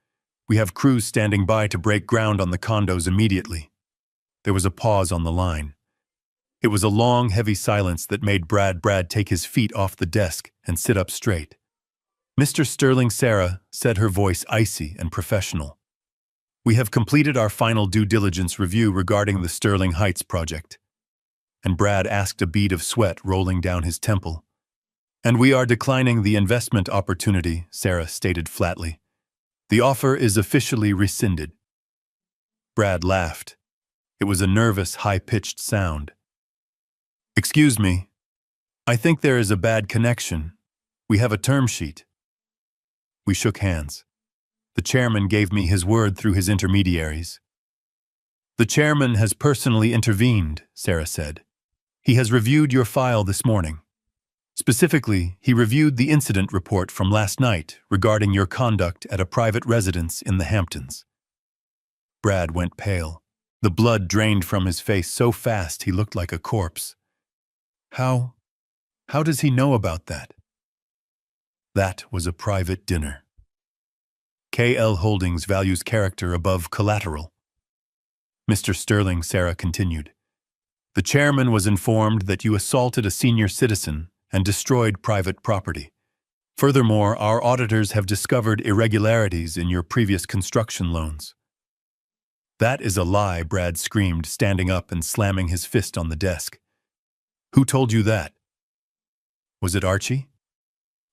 We have crews standing by to break ground on the condos immediately. There was a pause on the line. It was a long, heavy silence that made Brad take his feet off the desk and sit up straight. Mr. Sterling, Sarah, said, her voice icy and professional. We have completed our final due diligence review regarding the Sterling Heights project. And Brad asked, a bead of sweat rolling down his temple. And we are declining the investment opportunity, Sarah stated flatly. The offer is officially rescinded. Brad laughed. It was a nervous, high-pitched sound. Excuse me. I think there is a bad connection. We have a term sheet. We shook hands. The chairman gave me his word through his intermediaries. The chairman has personally intervened, Sarah said. He has reviewed your file this morning. Specifically, he reviewed the incident report from last night regarding your conduct at a private residence in the Hamptons. Brad went pale. The blood drained from his face so fast he looked like a corpse. How does he know about that? That was a private dinner. KL Holdings values character above collateral. Mr. Sterling, Sarah continued. The chairman was informed that you assaulted a senior citizen and destroyed private property. Furthermore, our auditors have discovered irregularities in your previous construction loans. That is a lie, Brad screamed, standing up and slamming his fist on the desk. Who told you that? Was it Archie?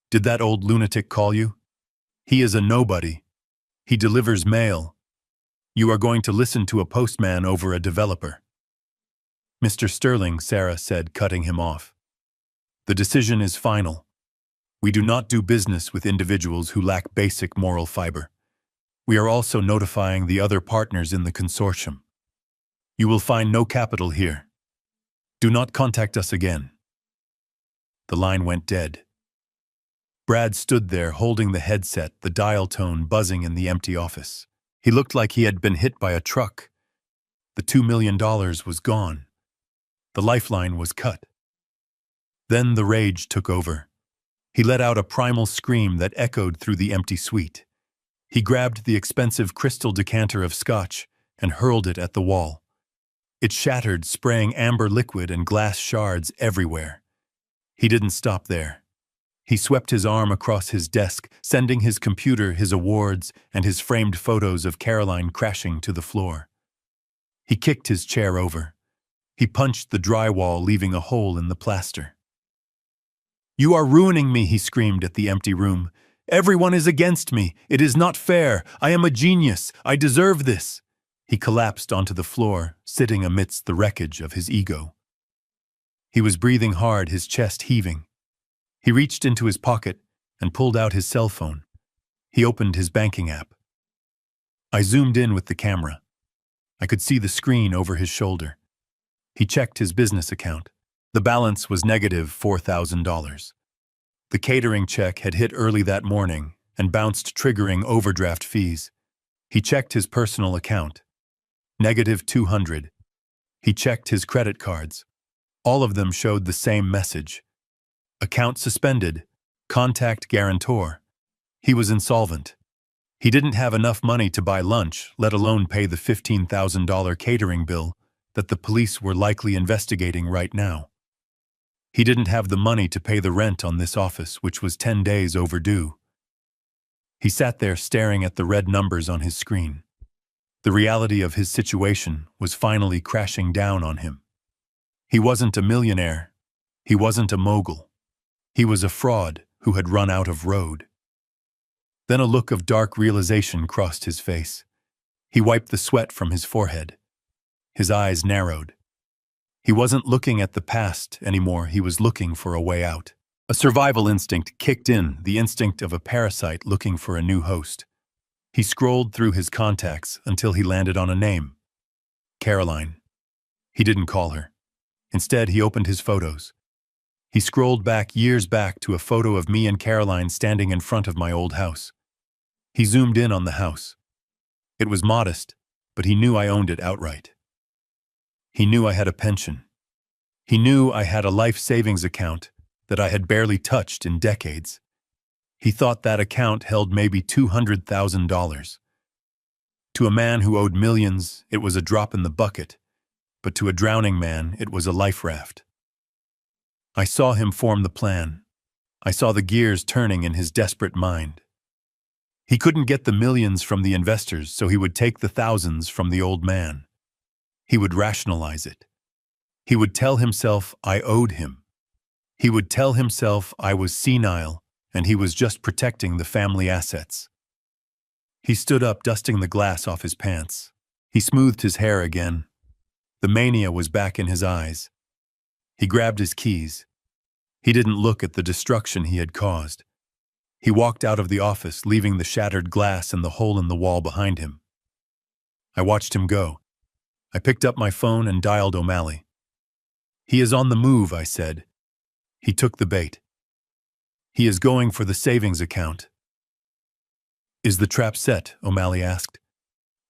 Did that old lunatic call you? He is a nobody. He delivers mail. You are going to listen to a postman over a developer. Mr. Sterling, Sarah said, cutting him off. The decision is final. We do not do business with individuals who lack basic moral fiber. We are also notifying the other partners in the consortium. You will find no capital here. Do not contact us again. The line went dead. Brad stood there holding the headset, the dial tone buzzing in the empty office. He looked like he had been hit by a truck. The $2 million was gone. The lifeline was cut. Then the rage took over. He let out a primal scream that echoed through the empty suite. He grabbed the expensive crystal decanter of scotch and hurled it at the wall. It shattered, spraying amber liquid and glass shards everywhere. He didn't stop there. He swept his arm across his desk, sending his computer, his awards, and his framed photos of Caroline crashing to the floor. He kicked his chair over. He punched the drywall, leaving a hole in the plaster. You are ruining me, he screamed at the empty room. Everyone is against me. It is not fair. I am a genius. I deserve this. He collapsed onto the floor, sitting amidst the wreckage of his ego. He was breathing hard, his chest heaving. He reached into his pocket and pulled out his cell phone. He opened his banking app. I zoomed in with the camera. I could see the screen over his shoulder. He checked his business account. The balance was negative $4,000. The catering check had hit early that morning and bounced, triggering overdraft fees. He checked his personal account. Negative $200. He checked his credit cards. All of them showed the same message. Account suspended. Contact guarantor. He was insolvent. He didn't have enough money to buy lunch, let alone pay the $15,000 catering bill that the police were likely investigating right now. He didn't have the money to pay the rent on this office, which was 10 days overdue. He sat there staring at the red numbers on his screen. The reality of his situation was finally crashing down on him. He wasn't a millionaire. He wasn't a mogul. He was a fraud who had run out of road. Then a look of dark realization crossed his face. He wiped the sweat from his forehead. His eyes narrowed. He wasn't looking at the past anymore, he was looking for a way out. A survival instinct kicked in, the instinct of a parasite looking for a new host. He scrolled through his contacts until he landed on a name. Caroline. He didn't call her. Instead, he opened his photos. He scrolled back years back to a photo of me and Caroline standing in front of my old house. He zoomed in on the house. It was modest, but he knew I owned it outright. He knew I had a pension. He knew I had a life savings account that I had barely touched in decades. He thought that account held maybe $200,000. To a man who owed millions, it was a drop in the bucket, but to a drowning man, it was a life raft. I saw him form the plan. I saw the gears turning in his desperate mind. He couldn't get the millions from the investors, so he would take the thousands from the old man. He would rationalize it. He would tell himself I owed him. He would tell himself I was senile and he was just protecting the family assets. He stood up, dusting the glass off his pants. He smoothed his hair again. The mania was back in his eyes. He grabbed his keys. He didn't look at the destruction he had caused. He walked out of the office, leaving the shattered glass and the hole in the wall behind him. I watched him go. I picked up my phone and dialed O'Malley. "He is on the move," I said. He took the bait. "He is going for the savings account." "Is the trap set?" O'Malley asked.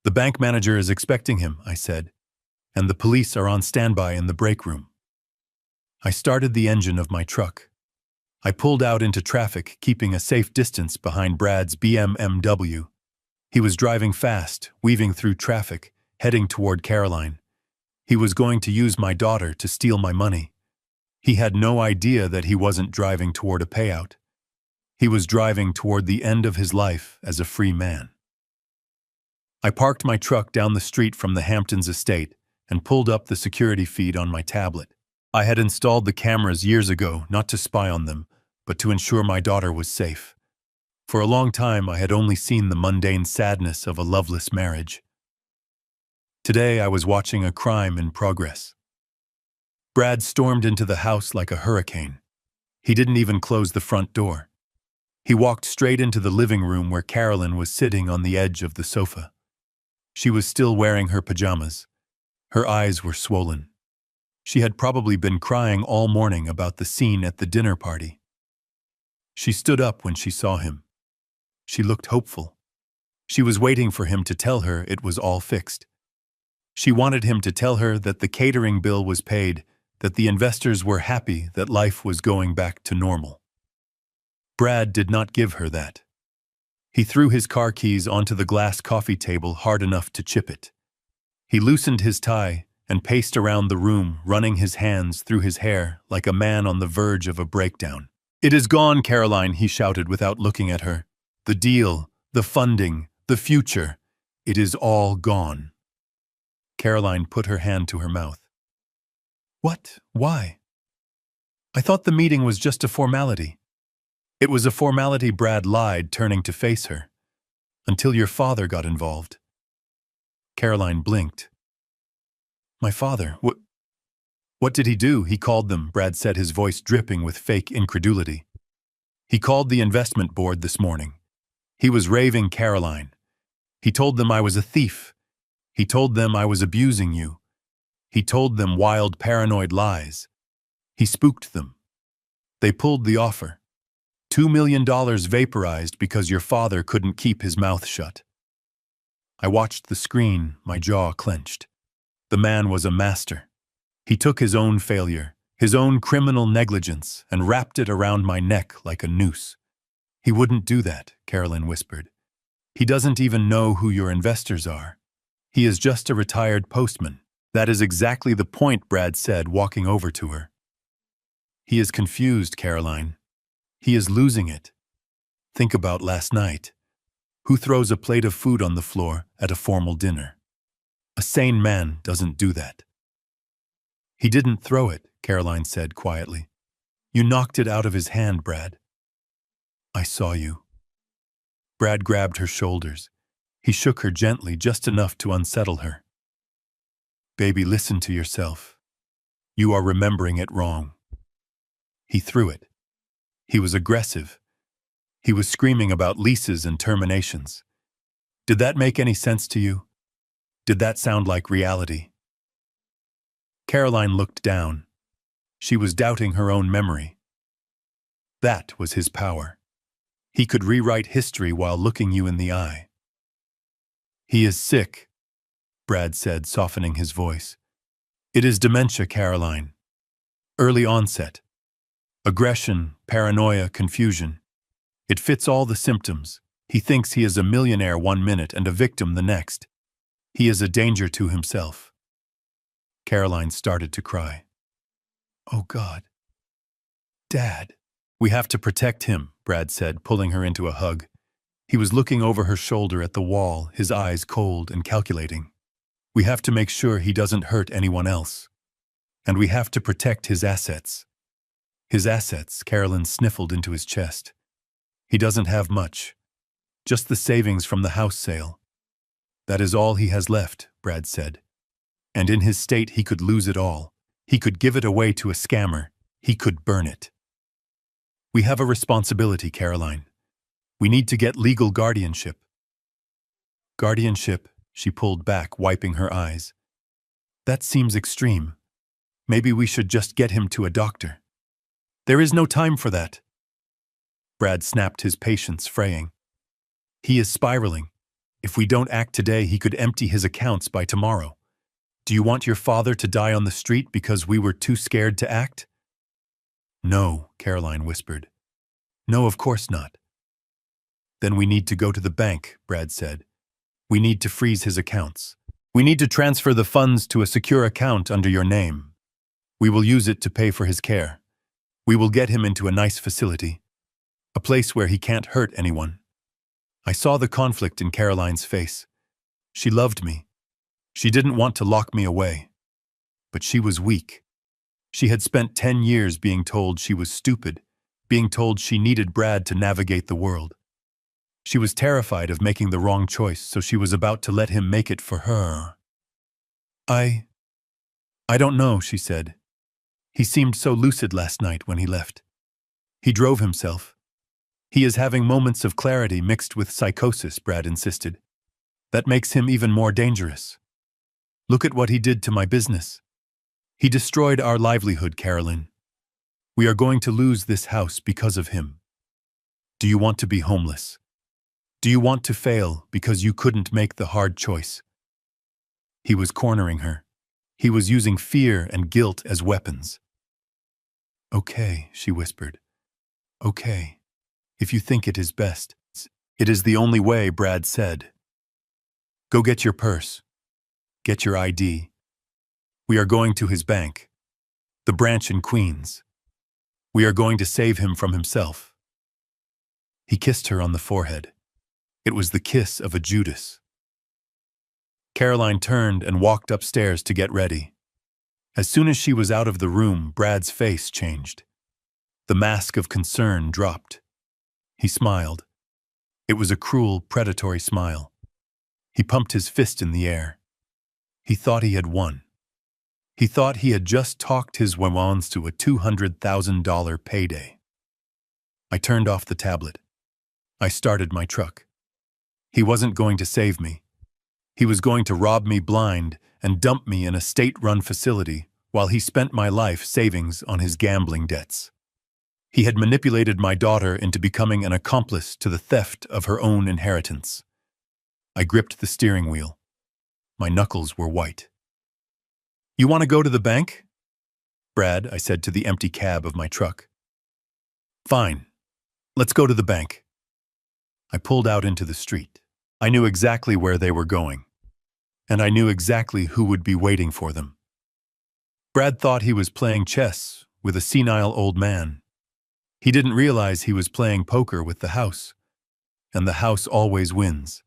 "The bank manager is expecting him," I said, "and the police are on standby in the break room." I started the engine of my truck. I pulled out into traffic, keeping a safe distance behind Brad's BMW. He was driving fast, weaving through traffic, heading toward Caroline. He was going to use my daughter to steal my money. He had no idea that he wasn't driving toward a payout. He was driving toward the end of his life as a free man. I parked my truck down the street from the Hamptons estate and pulled up the security feed on my tablet. I had installed the cameras years ago, not to spy on them, but to ensure my daughter was safe. For a long time, I had only seen the mundane sadness of a loveless marriage. Today, I was watching a crime in progress. Brad stormed into the house like a hurricane. He didn't even close the front door. He walked straight into the living room where Carolyn was sitting on the edge of the sofa. She was still wearing her pajamas. Her eyes were swollen. She had probably been crying all morning about the scene at the dinner party. She stood up when she saw him. She looked hopeful. She was waiting for him to tell her it was all fixed. She wanted him to tell her that the catering bill was paid, that the investors were happy, that life was going back to normal. Brad did not give her that. He threw his car keys onto the glass coffee table hard enough to chip it. He loosened his tie and paced around the room, running his hands through his hair like a man on the verge of a breakdown. "It is gone, Caroline," he shouted without looking at her. "The deal, the funding, the future, it is all gone." Caroline put her hand to her mouth. "What? Why?" "I thought the meeting was just a formality." "It was a formality," Brad lied, turning to face her. "Until your father got involved." Caroline blinked. "My father? What did he do?" "He called them," Brad said, his voice dripping with fake incredulity. "He called the investment board this morning. He was raving Caroline. He told them I was a thief. He told them I was abusing you. He told them wild, paranoid lies. He spooked them. They pulled the offer. $2 million vaporized because your father couldn't keep his mouth shut." I watched the screen, my jaw clenched. The man was a master. He took his own failure, his own criminal negligence, and wrapped it around my neck like a noose. "He wouldn't do that," Caroline whispered. "He doesn't even know who your investors are. He is just a retired postman." "That is exactly the point," Brad said, walking over to her. "He is confused, Caroline. He is losing it. Think about last night. Who throws a plate of food on the floor at a formal dinner? A sane man doesn't do that." "He didn't throw it," Caroline said quietly. "You knocked it out of his hand, Brad." "I saw you." Brad grabbed her shoulders. He shook her gently, just enough to unsettle her. "Baby, listen to yourself. You are remembering it wrong. He threw it. He was aggressive. He was screaming about leases and terminations. Did that make any sense to you? Did that sound like reality? Caroline looked down. She was doubting her own memory. That was his power. He could rewrite history while looking you in the eye. He is sick, Brad said, softening his voice. It is dementia, Caroline. Early onset. Aggression, paranoia, confusion. It fits all the symptoms. He thinks he is a millionaire one minute and a victim the next. He is a danger to himself. Caroline started to cry. Oh, God. Dad. We have to protect him, Brad said, pulling her into a hug. He was looking over her shoulder at the wall, his eyes cold and calculating. We have to make sure he doesn't hurt anyone else. And we have to protect his assets. His assets, Caroline sniffled into his chest. He doesn't have much. Just the savings from the house sale. That is all he has left, Brad said. And in his state he could lose it all. He could give it away to a scammer. He could burn it. We have a responsibility, Caroline. We need to get legal guardianship. Guardianship, she pulled back, wiping her eyes. That seems extreme. Maybe we should just get him to a doctor. There is no time for that. Brad snapped, his patience fraying. He is spiraling. If we don't act today, he could empty his accounts by tomorrow. Do you want your father to die on the street because we were too scared to act? No, Caroline whispered. No, of course not. Then we need to go to the bank, Brad said. We need to freeze his accounts. We need to transfer the funds to a secure account under your name. We will use it to pay for his care. We will get him into a nice facility. A place where he can't hurt anyone. I saw the conflict in Caroline's face. She loved me. She didn't want to lock me away. But she was weak. She had spent 10 years being told she was stupid, being told she needed Brad to navigate the world. She was terrified of making the wrong choice, so she was about to let him make it for her. I don't know, she said. He seemed so lucid last night when he left. He drove himself. He is having moments of clarity mixed with psychosis, Brad insisted. That makes him even more dangerous. Look at what he did to my business. He destroyed our livelihood, Caroline. We are going to lose this house because of him. Do you want to be homeless? Do you want to fail because you couldn't make the hard choice? He was cornering her. He was using fear and guilt as weapons. Okay, she whispered. Okay, if you think it is best. It is the only way, Brad said. Go get your purse. Get your ID. We are going to his bank, the branch in Queens. We are going to save him from himself. He kissed her on the forehead. It was the kiss of a Judas. Caroline turned and walked upstairs to get ready. As soon as she was out of the room, Brad's face changed. The mask of concern dropped. He smiled. It was a cruel, predatory smile. He pumped his fist in the air. He thought he had won. He thought he had just talked his wawans to a $200,000 payday. I turned off the tablet. I started my truck. He wasn't going to save me. He was going to rob me blind and dump me in a state-run facility while he spent my life savings on his gambling debts. He had manipulated my daughter into becoming an accomplice to the theft of her own inheritance. I gripped the steering wheel. My knuckles were white. You want to go to the bank? Brad, I said to the empty cab of my truck. Fine. Let's go to the bank. I pulled out into the street. I knew exactly where they were going. And I knew exactly who would be waiting for them. Brad thought he was playing chess with a senile old man. He didn't realize he was playing poker with the house. And the house always wins.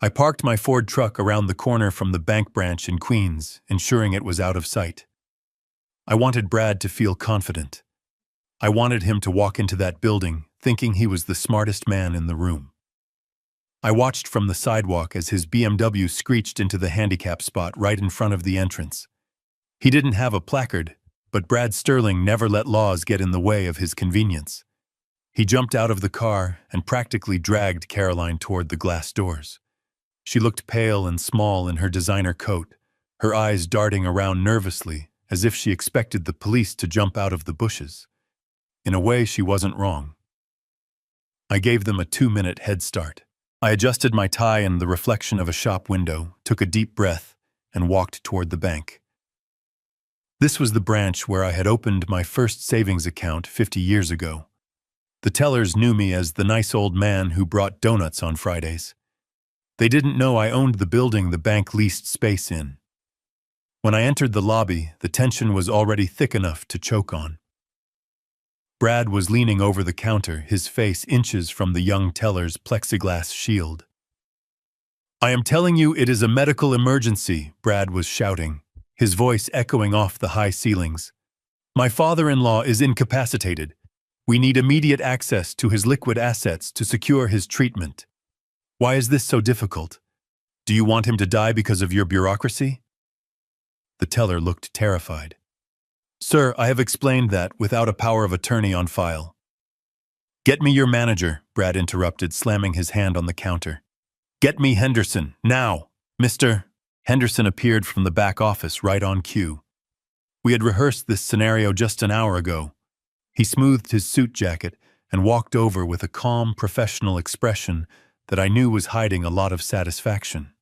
I parked my Ford truck around the corner from the bank branch in Queens, ensuring it was out of sight. I wanted Brad to feel confident. I wanted him to walk into that building thinking he was the smartest man in the room. I watched from the sidewalk as his BMW screeched into the handicap spot right in front of the entrance. He didn't have a placard, but Brad Sterling never let laws get in the way of his convenience. He jumped out of the car and practically dragged Caroline toward the glass doors. She looked pale and small in her designer coat, her eyes darting around nervously as if she expected the police to jump out of the bushes. In a way, she wasn't wrong. I gave them a 2-minute head start. I adjusted my tie in the reflection of a shop window, took a deep breath, and walked toward the bank. This was the branch where I had opened my first savings account 50 years ago. The tellers knew me as the nice old man who brought donuts on Fridays. They didn't know I owned the building the bank leased space in. When I entered the lobby, the tension was already thick enough to choke on. Brad was leaning over the counter, his face inches from the young teller's plexiglass shield. "I am telling you it is a medical emergency," Brad was shouting, his voice echoing off the high ceilings. "My father-in-law is incapacitated. We need immediate access to his liquid assets to secure his treatment. Why is this so difficult? Do you want him to die because of your bureaucracy?" The teller looked terrified. "Sir, I have explained that without a power of attorney on file." "Get me your manager," Brad interrupted, slamming his hand on the counter. "Get me Henderson, now, Mr. Henderson appeared from the back office right on cue. We had rehearsed this scenario just an hour ago. He smoothed his suit jacket and walked over with a calm, professional expression that I knew was hiding a lot of satisfaction.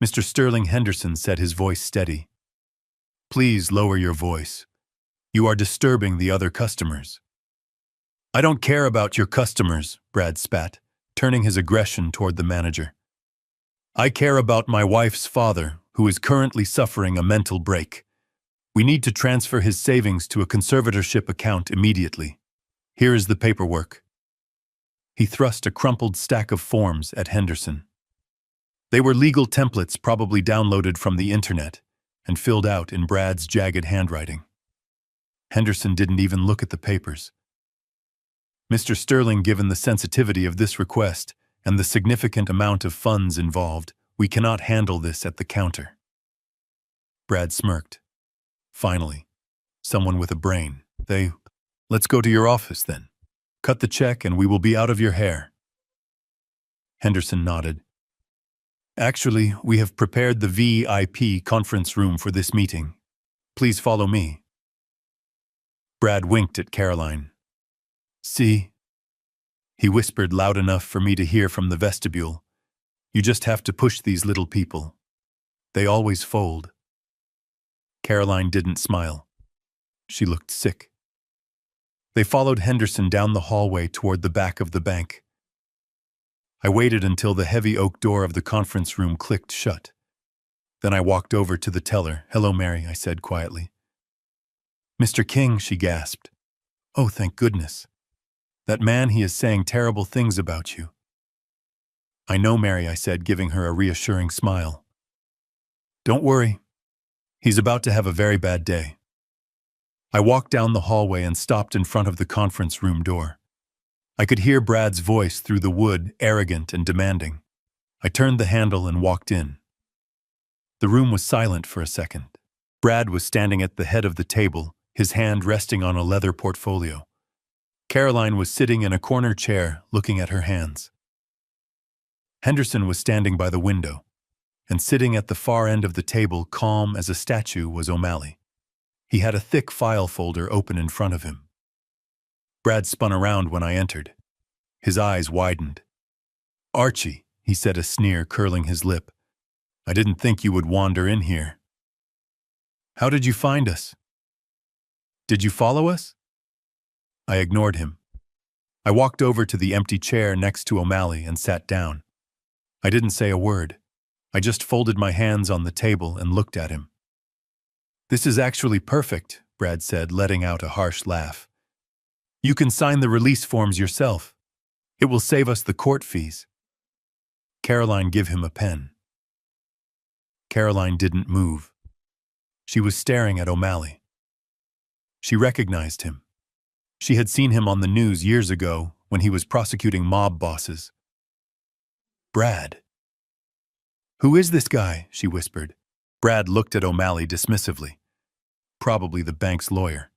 "Mr. Sterling Henderson," said, his voice steady. "Please lower your voice. You are disturbing the other customers." "I don't care about your customers," Brad spat, turning his aggression toward the manager. "I care about my wife's father, who is currently suffering a mental break. We need to transfer his savings to a conservatorship account immediately. Here is the paperwork." He thrust a crumpled stack of forms at Henderson. They were legal templates probably downloaded from the internet and filled out in Brad's jagged handwriting. Henderson didn't even look at the papers. "Mr. Sterling, given the sensitivity of this request and the significant amount of funds involved, we cannot handle this at the counter." Brad smirked. "Finally, someone with a brain. Let's go to your office then. Cut the check and we will be out of your hair." Henderson nodded. "Actually, we have prepared the VIP conference room for this meeting. Please follow me." Brad winked at Caroline. "See?" He whispered loud enough for me to hear from the vestibule. "You just have to push these little people. They always fold." Caroline didn't smile. She looked sick. They followed Henderson down the hallway toward the back of the bank. I waited until the heavy oak door of the conference room clicked shut. Then I walked over to the teller. "Hello, Mary," I said quietly. "Mr. King," she gasped. "Oh, thank goodness. That man, he is saying terrible things about you." "I know, Mary," I said, giving her a reassuring smile. "Don't worry. He's about to have a very bad day." I walked down the hallway and stopped in front of the conference room door. I could hear Brad's voice through the wood, arrogant and demanding. I turned the handle and walked in. The room was silent for a second. Brad was standing at the head of the table, his hand resting on a leather portfolio. Caroline was sitting in a corner chair, looking at her hands. Henderson was standing by the window, and sitting at the far end of the table, calm as a statue, was O'Malley. He had a thick file folder open in front of him. Brad spun around when I entered. His eyes widened. "Archie," he said, a sneer curling his lip. "I didn't think you would wander in here." "How did you find us?" "Did you follow us?" I ignored him. I walked over to the empty chair next to O'Malley and sat down. I didn't say a word. I just folded my hands on the table and looked at him. "This is actually perfect," Brad said, letting out a harsh laugh. "You can sign the release forms yourself. It will save us the court fees." "Caroline, give him a pen." Caroline didn't move. She was staring at O'Malley. She recognized him. She had seen him on the news years ago when he was prosecuting mob bosses. "Brad." "Who is this guy?" she whispered. Brad looked at O'Malley dismissively. probably the bank's lawyer.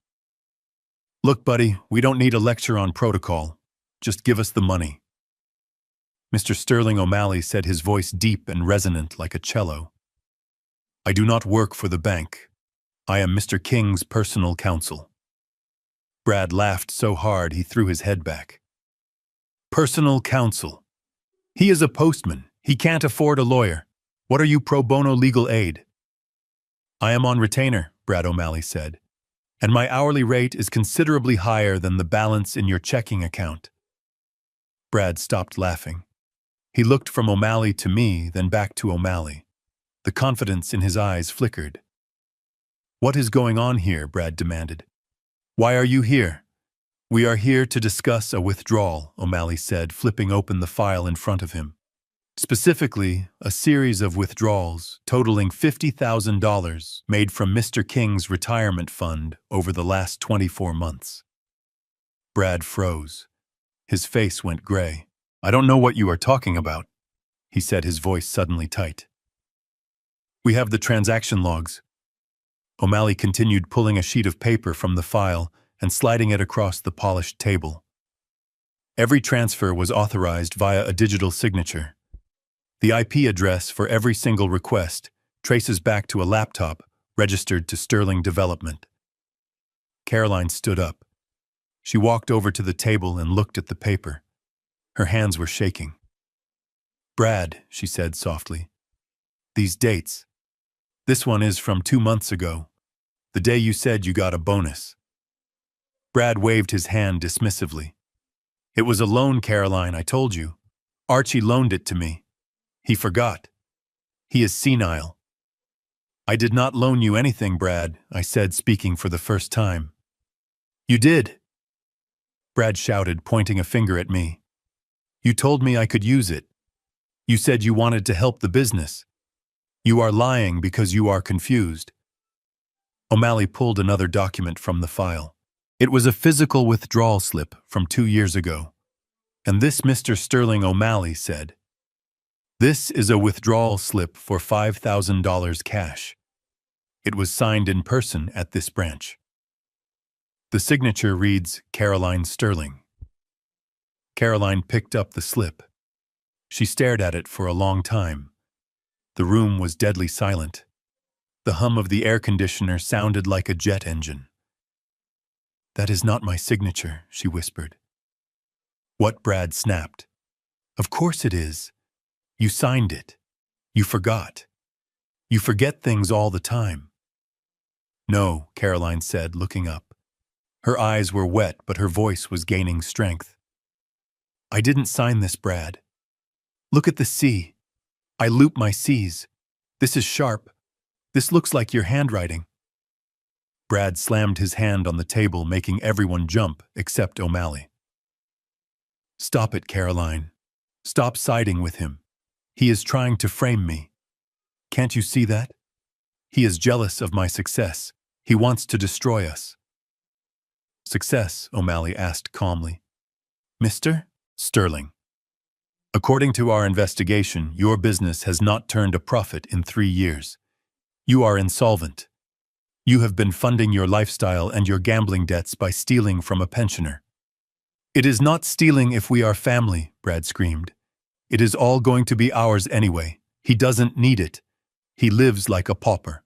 Look, buddy, we don't need a lecture on protocol. Just give us the money. Mr. Sterling O'Malley said, his voice deep and resonant like a cello. I do not work for the bank. I am Mr. King's personal counsel. Brad laughed so hard he threw his head back. Personal counsel. He is a postman. He can't afford a lawyer. What are you, pro bono legal aid? I am on retainer, Brad O'Malley said, and my hourly rate is considerably higher than the balance in your checking account. Brad stopped laughing. He looked from O'Malley to me, then back to O'Malley. The confidence in his eyes flickered. What is going on here? Brad demanded. Why are you here? We are here to discuss a withdrawal, O'Malley said, flipping open the file in front of him. Specifically, a series of withdrawals totaling $50,000 made from Mr. King's retirement fund over the last 24 months. Brad froze. His face went gray. I don't know what you are talking about, he said, his voice suddenly tight. We have the transaction logs. O'Malley continued, pulling a sheet of paper from the file and sliding it across the polished table. Every transfer was authorized via a digital signature. The IP address for every single request traces back to a laptop registered to Sterling Development. Caroline stood up. She walked over to the table and looked at the paper. Her hands were shaking. Brad, she said softly, these dates. This one is from 2 months ago, the day you said you got a bonus. Brad waved his hand dismissively. It was a loan, Caroline, I told you. Archie loaned it to me. He forgot. He is senile. I did not loan you anything, Brad, I said, speaking for the first time. You did. Brad shouted, pointing a finger at me. You told me I could use it. You said you wanted to help the business. You are lying because you are confused. O'Malley pulled another document from the file. It was a physical withdrawal slip from 2 years ago. And this Mr. Sterling O'Malley said, this is a withdrawal slip for $5,000 cash. It was signed in person at this branch. The signature reads, Caroline Sterling. Caroline picked up the slip. She stared at it for a long time. The room was deadly silent. The hum of the air conditioner sounded like a jet engine. That is not my signature, she whispered. What? Brad snapped. Of course it is. You signed it. You forgot. You forget things all the time. No, Caroline said, looking up. Her eyes were wet, but her voice was gaining strength. I didn't sign this, Brad. Look at the C. I loop my C's. This is sharp. This looks like your handwriting. Brad slammed his hand on the table, making everyone jump except O'Malley. Stop it, Caroline. Stop siding with him. He is trying to frame me. Can't you see that? He is jealous of my success. He wants to destroy us. Success? O'Malley asked calmly. Mr. Sterling. According to our investigation, your business has not turned a profit in 3 years. You are insolvent. You have been funding your lifestyle and your gambling debts by stealing from a pensioner. It is not stealing if we are family, Brad screamed. It is all going to be ours anyway. He doesn't need it. He lives like a pauper.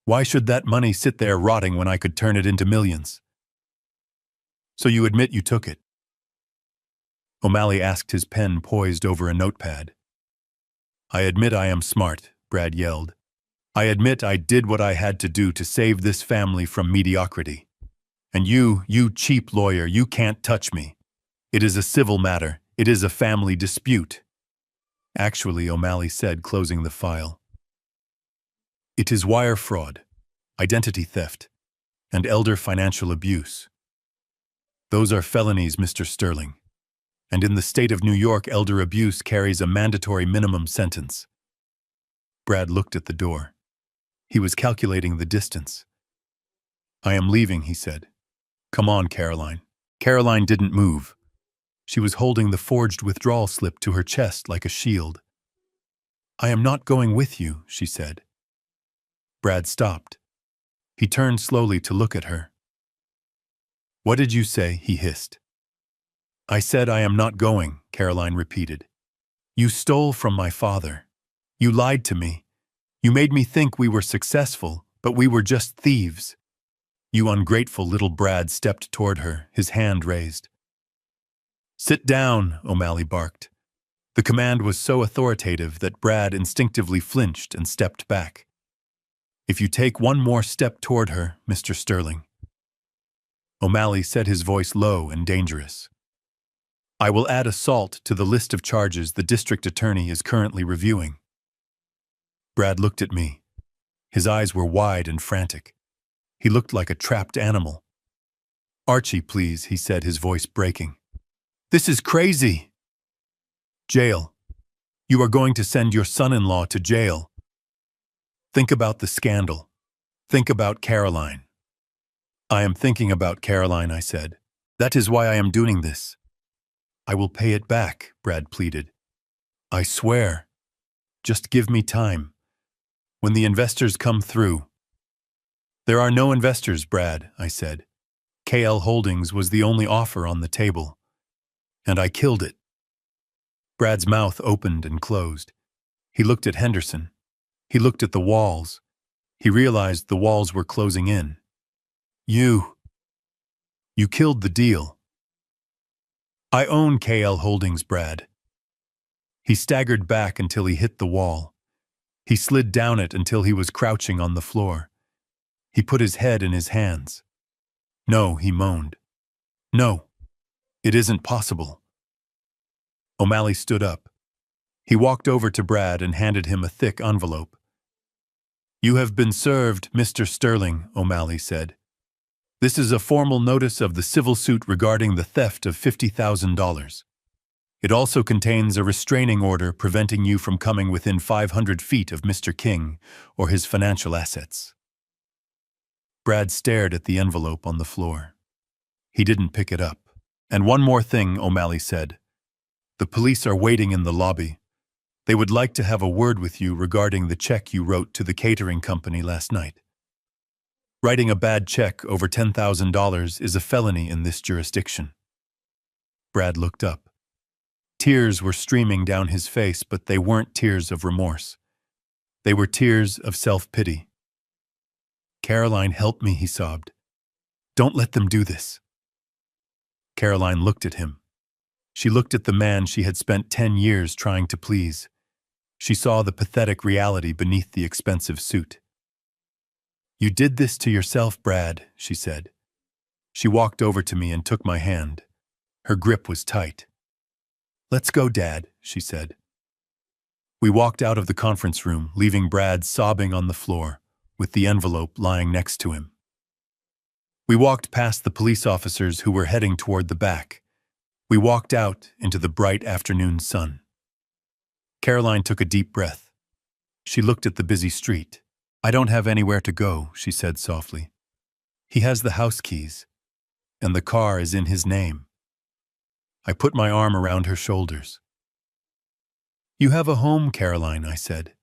Why should that money sit there rotting when I could turn it into millions? So you admit you took it? O'Malley asked, his pen poised over a notepad. I admit I am smart, Brad yelled. I admit I did what I had to do to save this family from mediocrity. And you cheap lawyer, you can't touch me. It is a civil matter. It is a family dispute. Actually, O'Malley said, closing the file. It is wire fraud, identity theft, and elder financial abuse. Those are felonies, Mr. Sterling. And in the state of New York, elder abuse carries a mandatory minimum sentence. Brad looked at the door. He was calculating the distance. I am leaving, he said. Come on, Caroline. Caroline didn't move. She was holding the forged withdrawal slip to her chest like a shield. I am not going with you, she said. Brad stopped. He turned slowly to look at her. "What did you say?" he hissed. "I said I am not going," Caroline repeated. "You stole from my father. You lied to me. You made me think we were successful, but we were just thieves." "You ungrateful little." Brad stepped toward her, his hand raised. "Sit down," O'Malley barked. The command was so authoritative that Brad instinctively flinched and stepped back. "If you take one more step toward her, Mr. Sterling." O'Malley said, his voice low and dangerous. "I will add assault to the list of charges the district attorney is currently reviewing." Brad looked at me. His eyes were wide and frantic. He looked like a trapped animal. "Archie, please," he said, his voice breaking. "This is crazy." "Jail. You are going to send your son-in-law to jail. Think about the scandal. Think about Caroline." "I am thinking about Caroline," I said. "That is why I am doing this." "I will pay it back," Brad pleaded. "I swear. Just give me time. When the investors come through." "There are no investors, Brad," I said. KL Holdings was the only offer on the table. And I killed it. Brad's mouth opened and closed. He looked at Henderson. He looked at the walls. He realized the walls were closing in. You killed the deal." "I own KL Holdings, Brad." He staggered back until he hit the wall. He slid down it until he was crouching on the floor. He put his head in his hands. "No," he moaned. "No, it isn't possible." O'Malley stood up. He walked over to Brad and handed him a thick envelope. "You have been served, Mr. Sterling," O'Malley said. "This is a formal notice of the civil suit regarding the theft of $50,000. It also contains a restraining order preventing you from coming within 500 feet of Mr. King or his financial assets." Brad stared at the envelope on the floor. He didn't pick it up. "And one more thing," O'Malley said. "The police are waiting in the lobby. They would like to have a word with you regarding the check you wrote to the catering company last night. Writing a bad check over $10,000 is a felony in this jurisdiction." Brad looked up. Tears were streaming down his face, but they weren't tears of remorse. They were tears of self-pity. "Caroline, help me," he sobbed. "Don't let them do this." Caroline looked at him. She looked at the man she had spent 10 years trying to please. She saw the pathetic reality beneath the expensive suit. "You did this to yourself, Brad," she said. She walked over to me and took my hand. Her grip was tight. "Let's go, Dad," she said. We walked out of the conference room, leaving Brad sobbing on the floor, with the envelope lying next to him. We walked past the police officers who were heading toward the back. We walked out into the bright afternoon sun. Caroline took a deep breath. She looked at the busy street. "I don't have anywhere to go," she said softly. "He has the house keys, and the car is in his name." I put my arm around her shoulders. "You have a home, Caroline," I said.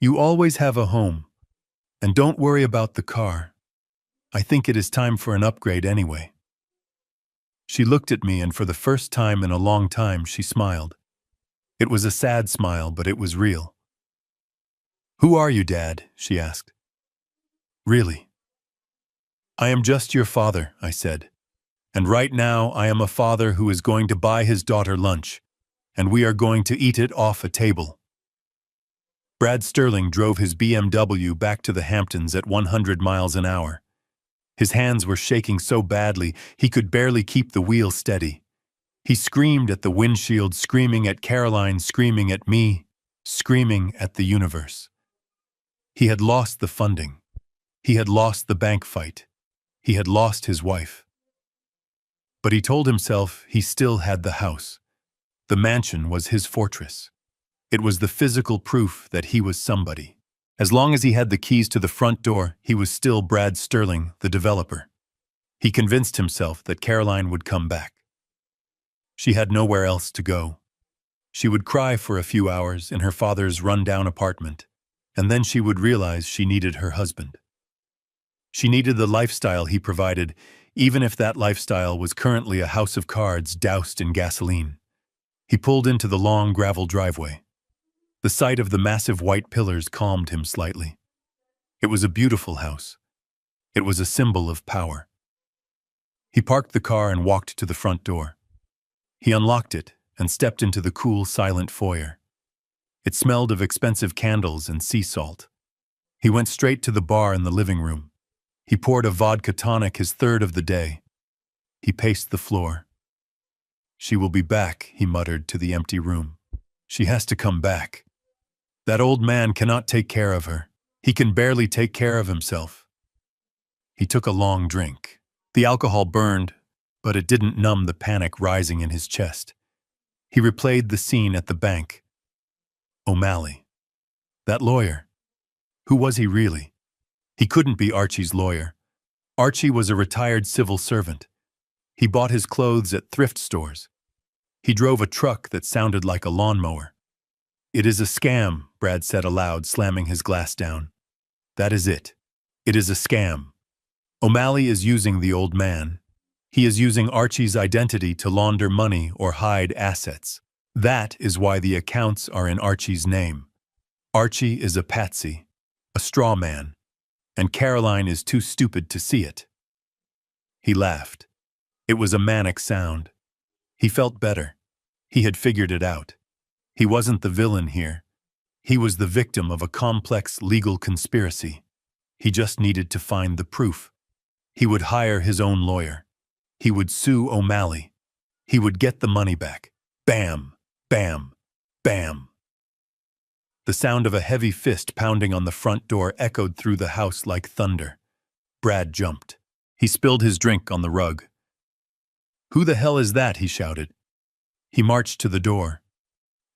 "You always have a home. And don't worry about the car. I think it is time for an upgrade anyway." She looked at me, and for the first time in a long time she smiled. It was a sad smile, but it was real. "Who are you, Dad?" she asked. "Really?" "I am just your father," I said. "And right now I am a father who is going to buy his daughter lunch, and we are going to eat it off a table." Brad Sterling drove his BMW back to the Hamptons at 100 miles an hour. His hands were shaking so badly he could barely keep the wheel steady. He screamed at the windshield, screaming at Caroline, screaming at me, screaming at the universe. He had lost the funding. He had lost the bank fight. He had lost his wife. But he told himself he still had the house. The mansion was his fortress. It was the physical proof that he was somebody. As long as he had the keys to the front door, he was still Brad Sterling, the developer. He convinced himself that Caroline would come back. She had nowhere else to go. She would cry for a few hours in her father's run-down apartment, and then she would realize she needed her husband. She needed the lifestyle he provided, even if that lifestyle was currently a house of cards doused in gasoline. He pulled into the long gravel driveway. The sight of the massive white pillars calmed him slightly. It was a beautiful house. It was a symbol of power. He parked the car and walked to the front door. He unlocked it and stepped into the cool, silent foyer. It smelled of expensive candles and sea salt. He went straight to the bar in the living room. He poured a vodka tonic, his third of the day. He paced the floor. "She will be back," he muttered to the empty room. "She has to come back. That old man cannot take care of her. He can barely take care of himself." He took a long drink. The alcohol burned, but it didn't numb the panic rising in his chest. He replayed the scene at the bank. O'Malley. That lawyer. Who was he really? He couldn't be Archie's lawyer. Archie was a retired civil servant. He bought his clothes at thrift stores. He drove a truck that sounded like a lawnmower. "It is a scam," Brad said aloud, slamming his glass down. "That is it. It is a scam. O'Malley is using the old man. He is using Archie's identity to launder money or hide assets. That is why the accounts are in Archie's name. Archie is a patsy, a straw man, and Caroline is too stupid to see it." He laughed. It was a manic sound. He felt better. He had figured it out. He wasn't the villain here. He was the victim of a complex legal conspiracy. He just needed to find the proof. He would hire his own lawyer. He would sue O'Malley. He would get the money back. Bam, bam, bam. The sound of a heavy fist pounding on the front door echoed through the house like thunder. Brad jumped. He spilled his drink on the rug. "Who the hell is that?" he shouted. He marched to the door.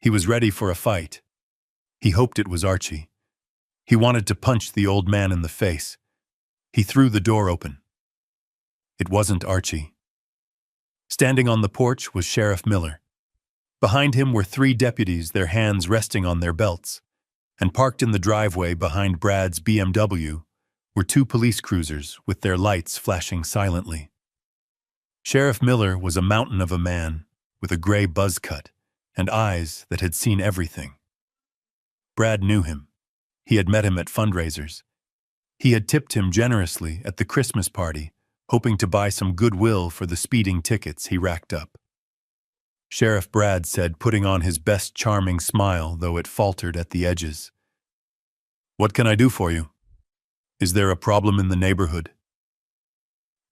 He was ready for a fight. He hoped it was Archie. He wanted to punch the old man in the face. He threw the door open. It wasn't Archie. Standing on the porch was Sheriff Miller. Behind him were 3 deputies, their hands resting on their belts. And parked in the driveway behind Brad's BMW were 2 police cruisers with their lights flashing silently. Sheriff Miller was a mountain of a man with a gray buzz cut and eyes that had seen everything. Brad knew him. He had met him at fundraisers. He had tipped him generously at the Christmas party, hoping to buy some goodwill for the speeding tickets he racked up. Sheriff Brad said, putting on his best charming smile, though it faltered at the edges. "What can I do for you? Is there a problem in the neighborhood?"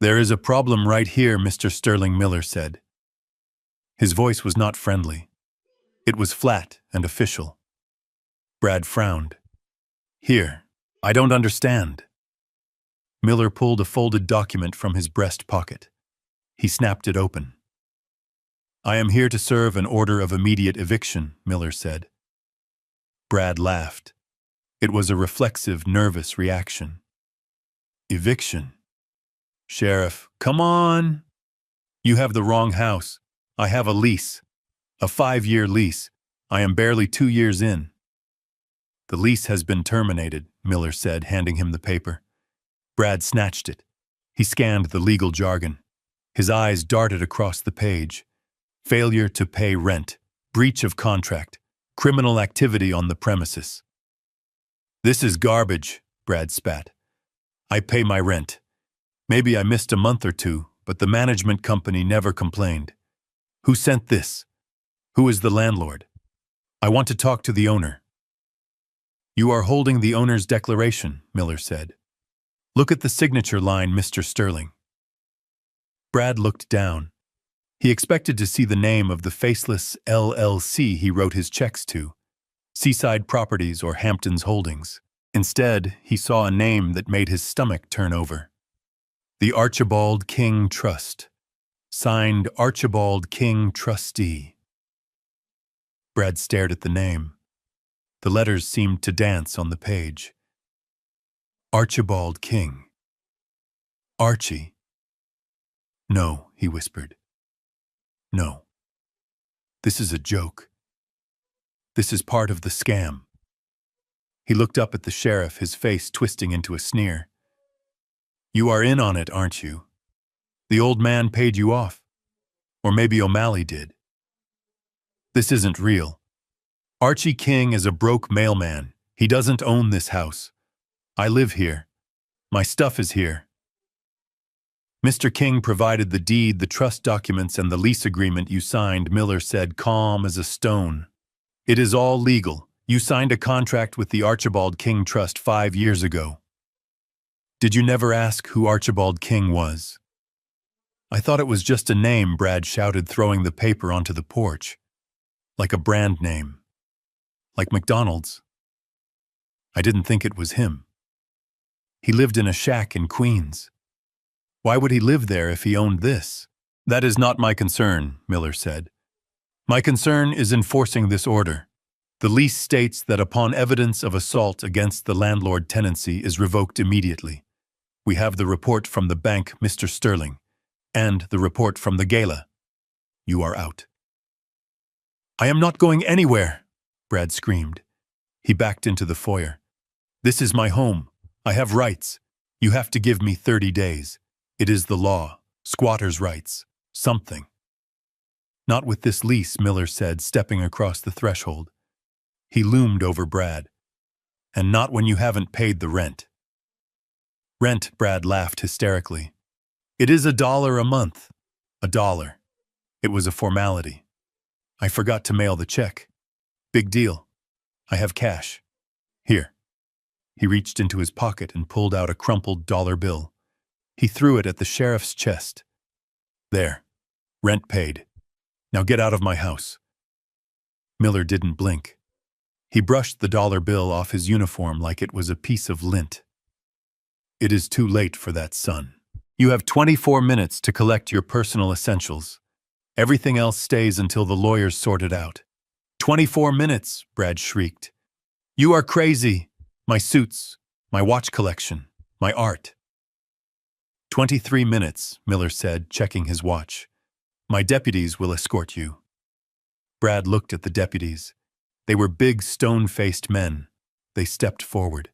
"There is a problem right here," Mr. Sterling Miller said. His voice was not friendly. It was flat and official. Brad frowned. "Here, I don't understand." Miller pulled a folded document from his breast pocket. He snapped it open. "I am here to serve an order of immediate eviction," Miller said. Brad laughed. It was a reflexive, nervous reaction. "Eviction? Sheriff, come on! You have the wrong house. I have a lease. A 5-year lease. I am barely 2 years in." "The lease has been terminated," Miller said, handing him the paper. Brad snatched it. He scanned the legal jargon. His eyes darted across the page. Failure to pay rent, breach of contract, criminal activity on the premises. "This is garbage," Brad spat. "I pay my rent. Maybe I missed a month or 2, but the management company never complained. Who sent this? Who is the landlord? I want to talk to the owner." "You are holding the owner's declaration," Miller said. "Look at the signature line, Mr. Sterling." Brad looked down. He expected to see the name of the faceless LLC he wrote his checks to, Seaside Properties or Hampton's Holdings. Instead, he saw a name that made his stomach turn over. The Archibald King Trust. Signed Archibald King Trustee. Brad stared at the name. The letters seemed to dance on the page. Archibald King. Archie. "No," he whispered. "No. This is a joke. This is part of the scam." He looked up at the sheriff, his face twisting into a sneer. You are in on it, aren't you? The old man paid you off. Or maybe O'Malley did. This isn't real. Archie King is a broke mailman. He doesn't own this house. I live here. My stuff is here. Mr. King provided the deed, the trust documents, and the lease agreement you signed, Miller said, calm as a stone. It is all legal. You signed a contract with the Archibald King Trust 5 years ago. Did you never ask who Archibald King was? I thought it was just a name, Brad shouted, throwing the paper onto the porch. Like a brand name. Like McDonald's. I didn't think it was him. He lived in a shack in Queens. Why would he live there if he owned this? That is not my concern, Miller said. My concern is enforcing this order. The lease states that upon evidence of assault against the landlord, tenancy is revoked immediately. We have the report from the bank, Mr. Sterling, and the report from the gala. You are out. I am not going anywhere, Brad screamed. He backed into the foyer. This is my home. I have rights. You have to give me 30 days. It is the law. Squatters' rights. Something. Not with this lease, Miller said, stepping across the threshold. He loomed over Brad. And not when you haven't paid the rent. Rent, Brad laughed hysterically. It is $1 a month. $1. It was a formality. I forgot to mail the check. Big deal. I have cash. Here. He reached into his pocket and pulled out a crumpled dollar bill. He threw it at the sheriff's chest. There. Rent paid. Now get out of my house. Miller didn't blink. He brushed the dollar bill off his uniform like it was a piece of lint. It is too late for that, son. You have 24 minutes to collect your personal essentials. Everything else stays until the lawyers sort it out. 24 minutes, Brad shrieked. You are crazy. My suits, my watch collection, my art. 23 minutes, Miller said, checking his watch. My deputies will escort you. Brad looked at the deputies. They were big, stone-faced men. They stepped forward.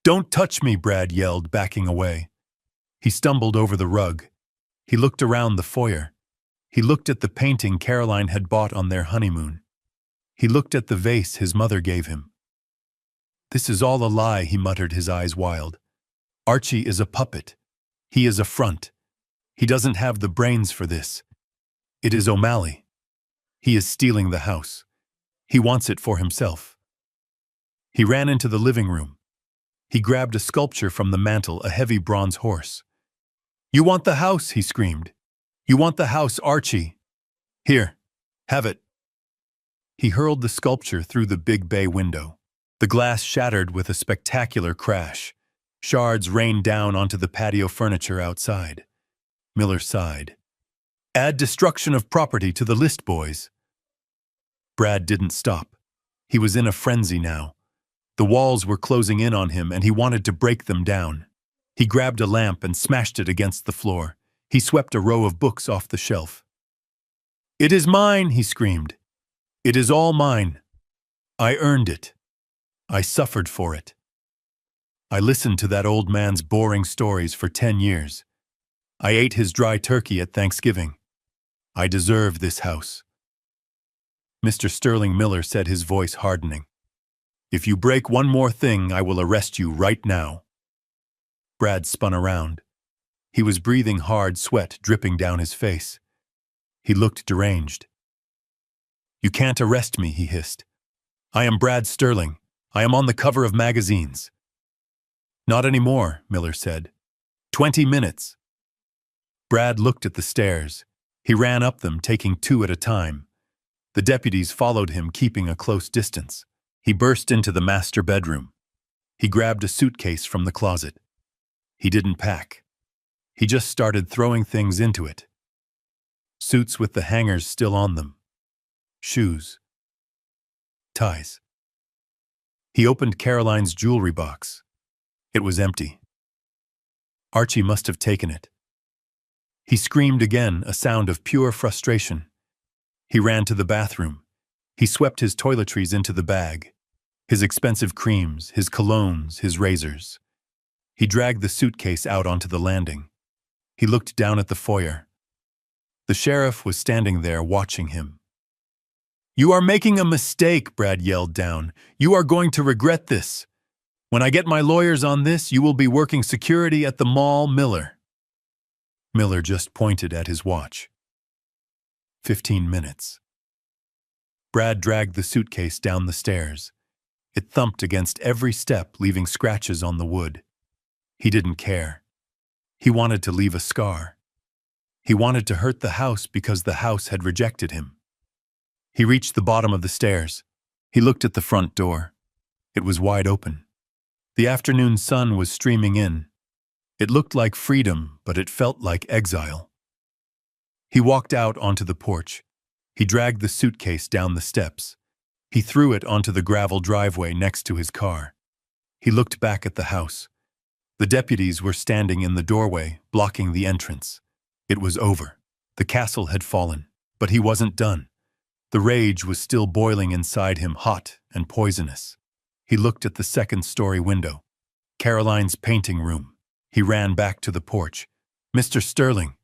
Don't touch me, Brad yelled, backing away. He stumbled over the rug. He looked around the foyer. He looked at the painting Caroline had bought on their honeymoon. He looked at the vase his mother gave him. This is all a lie, he muttered, his eyes wild. Archie is a puppet. He is a front. He doesn't have the brains for this. It is O'Malley. He is stealing the house. He wants it for himself. He ran into the living room. He grabbed a sculpture from the mantel, a heavy bronze horse. You want the house, he screamed. You want the house, Archie. Here, have it. He hurled the sculpture through the big bay window. The glass shattered with a spectacular crash. Shards rained down onto the patio furniture outside. Miller sighed. Add destruction of property to the list, boys. Brad didn't stop. He was in a frenzy now. The walls were closing in on him and he wanted to break them down. He grabbed a lamp and smashed it against the floor. He swept a row of books off the shelf. It is mine, he screamed. It is all mine. I earned it. I suffered for it. I listened to that old man's boring stories for 10 years. I ate his dry turkey at Thanksgiving. I deserve this house. Mr. Sterling, Miller said, his voice hardening. If you break one more thing, I will arrest you right now. Brad spun around. He was breathing hard, sweat dripping down his face. He looked deranged. You can't arrest me, he hissed. I am Brad Sterling. I am on the cover of magazines. Not anymore, Miller said. 20 minutes. Brad looked at the stairs. He ran up them, taking 2 at a time. The deputies followed him, keeping a close distance. He burst into the master bedroom. He grabbed a suitcase from the closet. He didn't pack. He just started throwing things into it. Suits with the hangers still on them. Shoes. Ties. He opened Caroline's jewelry box. It was empty. Archie must have taken it. He screamed again, a sound of pure frustration. He ran to the bathroom. He swept his toiletries into the bag. His expensive creams, his colognes, his razors. He dragged the suitcase out onto the landing. He looked down at the foyer. The sheriff was standing there watching him. "You are making a mistake," Brad yelled down. "You are going to regret this. When I get my lawyers on this, you will be working security at the mall, Miller." Miller just pointed at his watch. 15 minutes. Brad dragged the suitcase down the stairs. It thumped against every step, leaving scratches on the wood. He didn't care. He wanted to leave a scar. He wanted to hurt the house because the house had rejected him. He reached the bottom of the stairs. He looked at the front door. It was wide open. The afternoon sun was streaming in. It looked like freedom, but it felt like exile. He walked out onto the porch. He dragged the suitcase down the steps. He threw it onto the gravel driveway next to his car. He looked back at the house. The deputies were standing in the doorway, blocking the entrance. It was over. The castle had fallen, but he wasn't done. The rage was still boiling inside him, hot and poisonous. He looked at the second-story window. Caroline's painting room. He ran back to the porch. "Mr. Sterling."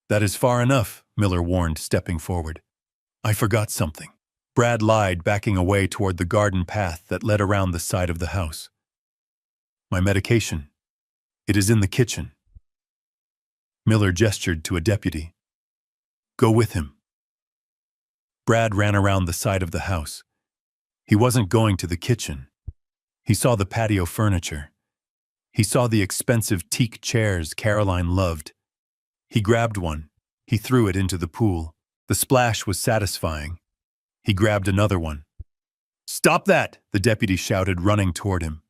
"That is far enough," Miller warned, stepping forward. "I forgot something." Brad lied, backing away toward the garden path that led around the side of the house. "My medication. It is in the kitchen." Miller gestured to a deputy. "Go with him." Brad ran around the side of the house. He wasn't going to the kitchen. He saw the patio furniture. He saw the expensive teak chairs Caroline loved. He grabbed one. He threw it into the pool. The splash was satisfying. He grabbed another one. "Stop that!" the deputy shouted, running toward him.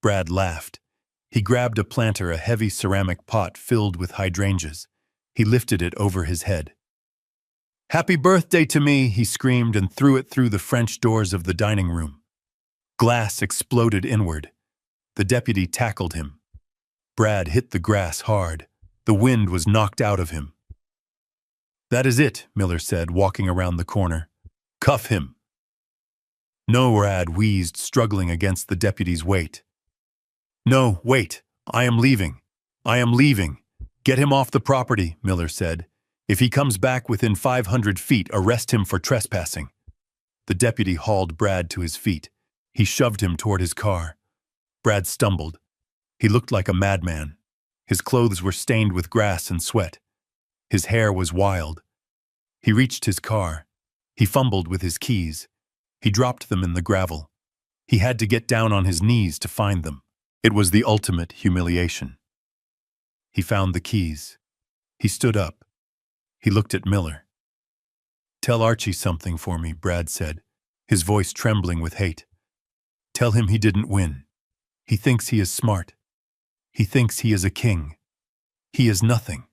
Brad laughed. He grabbed a planter, a heavy ceramic pot filled with hydrangeas. He lifted it over his head. "Happy birthday to me!" he screamed and threw it through the French doors of the dining room. Glass exploded inward. The deputy tackled him. Brad hit the grass hard. The wind was knocked out of him. "That is it," Miller said, walking around the corner. "Cuff him." "No," Brad wheezed, struggling against the deputy's weight. "No, wait. I am leaving. I am leaving. Get him off the property," Miller said. "If he comes back within 500 feet, arrest him for trespassing." The deputy hauled Brad to his feet. He shoved him toward his car. Brad stumbled. He looked like a madman. His clothes were stained with grass and sweat. His hair was wild. He reached his car. He fumbled with his keys. He dropped them in the gravel. He had to get down on his knees to find them. It was the ultimate humiliation. He found the keys. He stood up. He looked at Miller. "Tell Archie something for me," Brad said, his voice trembling with hate. "Tell him he didn't win. He thinks he is smart. He thinks he is a king. He is nothing.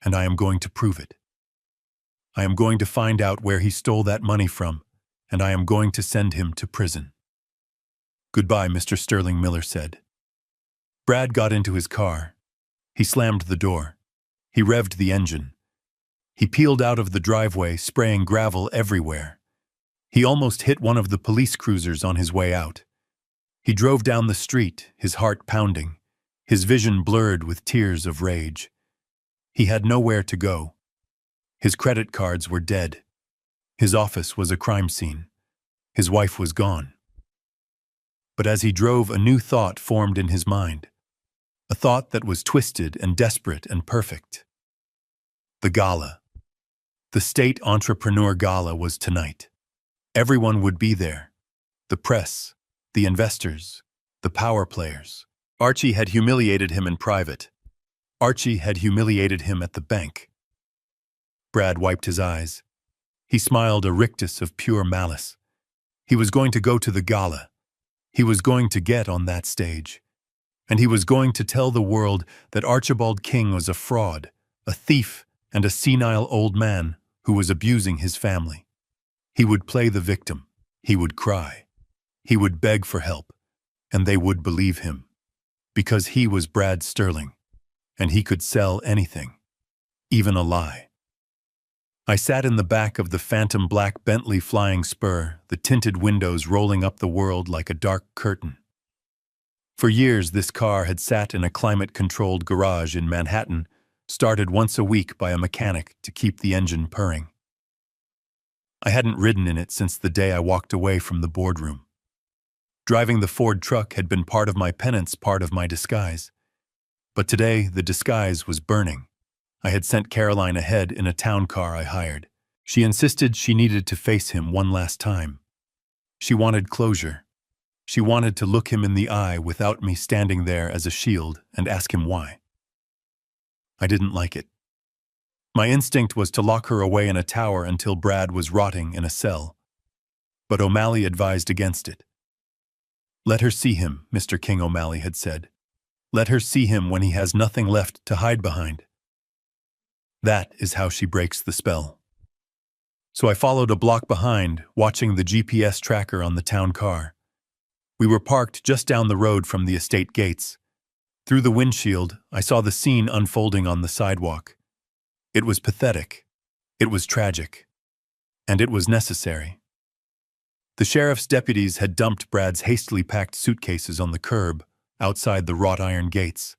And I am going to prove it. I am going to find out where he stole that money from, and I am going to send him to prison." "Goodbye, Mr. Sterling," Miller said. Brad got into his car. He slammed the door. He revved the engine. He peeled out of the driveway, spraying gravel everywhere. He almost hit one of the police cruisers on his way out. He drove down the street, his heart pounding, his vision blurred with tears of rage. He had nowhere to go. His credit cards were dead. His office was a crime scene. His wife was gone. But as he drove, a new thought formed in his mind. A thought that was twisted and desperate and perfect. The gala. The State Entrepreneur Gala was tonight. Everyone would be there. The press, the investors, the power players. Archie had humiliated him in private. Archie had humiliated him at the bank. Brad wiped his eyes. He smiled, a rictus of pure malice. He was going to go to the gala. He was going to get on that stage. And he was going to tell the world that Archibald King was a fraud, a thief, and a senile old man who was abusing his family. He would play the victim. He would cry. He would beg for help. And they would believe him. Because he was Brad Sterling. And he could sell anything. Even a lie. I sat in the back of the phantom black Bentley Flying Spur, the tinted windows rolling up the world like a dark curtain. For years, this car had sat in a climate-controlled garage in Manhattan, started once a week by a mechanic to keep the engine purring. I hadn't ridden in it since the day I walked away from the boardroom. Driving the Ford truck had been part of my penance, part of my disguise. But today, the disguise was burning. I had sent Caroline ahead in a town car I hired. She insisted she needed to face him one last time. She wanted closure. She wanted to look him in the eye without me standing there as a shield and ask him why. I didn't like it. My instinct was to lock her away in a tower until Brad was rotting in a cell. But O'Malley advised against it. "Let her see him," Mr. King O'Malley had said. "Let her see him when he has nothing left to hide behind. That is how she breaks the spell." So I followed a block behind, watching the GPS tracker on the town car. We were parked just down the road from the estate gates. Through the windshield, I saw the scene unfolding on the sidewalk. It was pathetic. It was tragic. And it was necessary. The sheriff's deputies had dumped Brad's hastily packed suitcases on the curb, outside the wrought iron gates.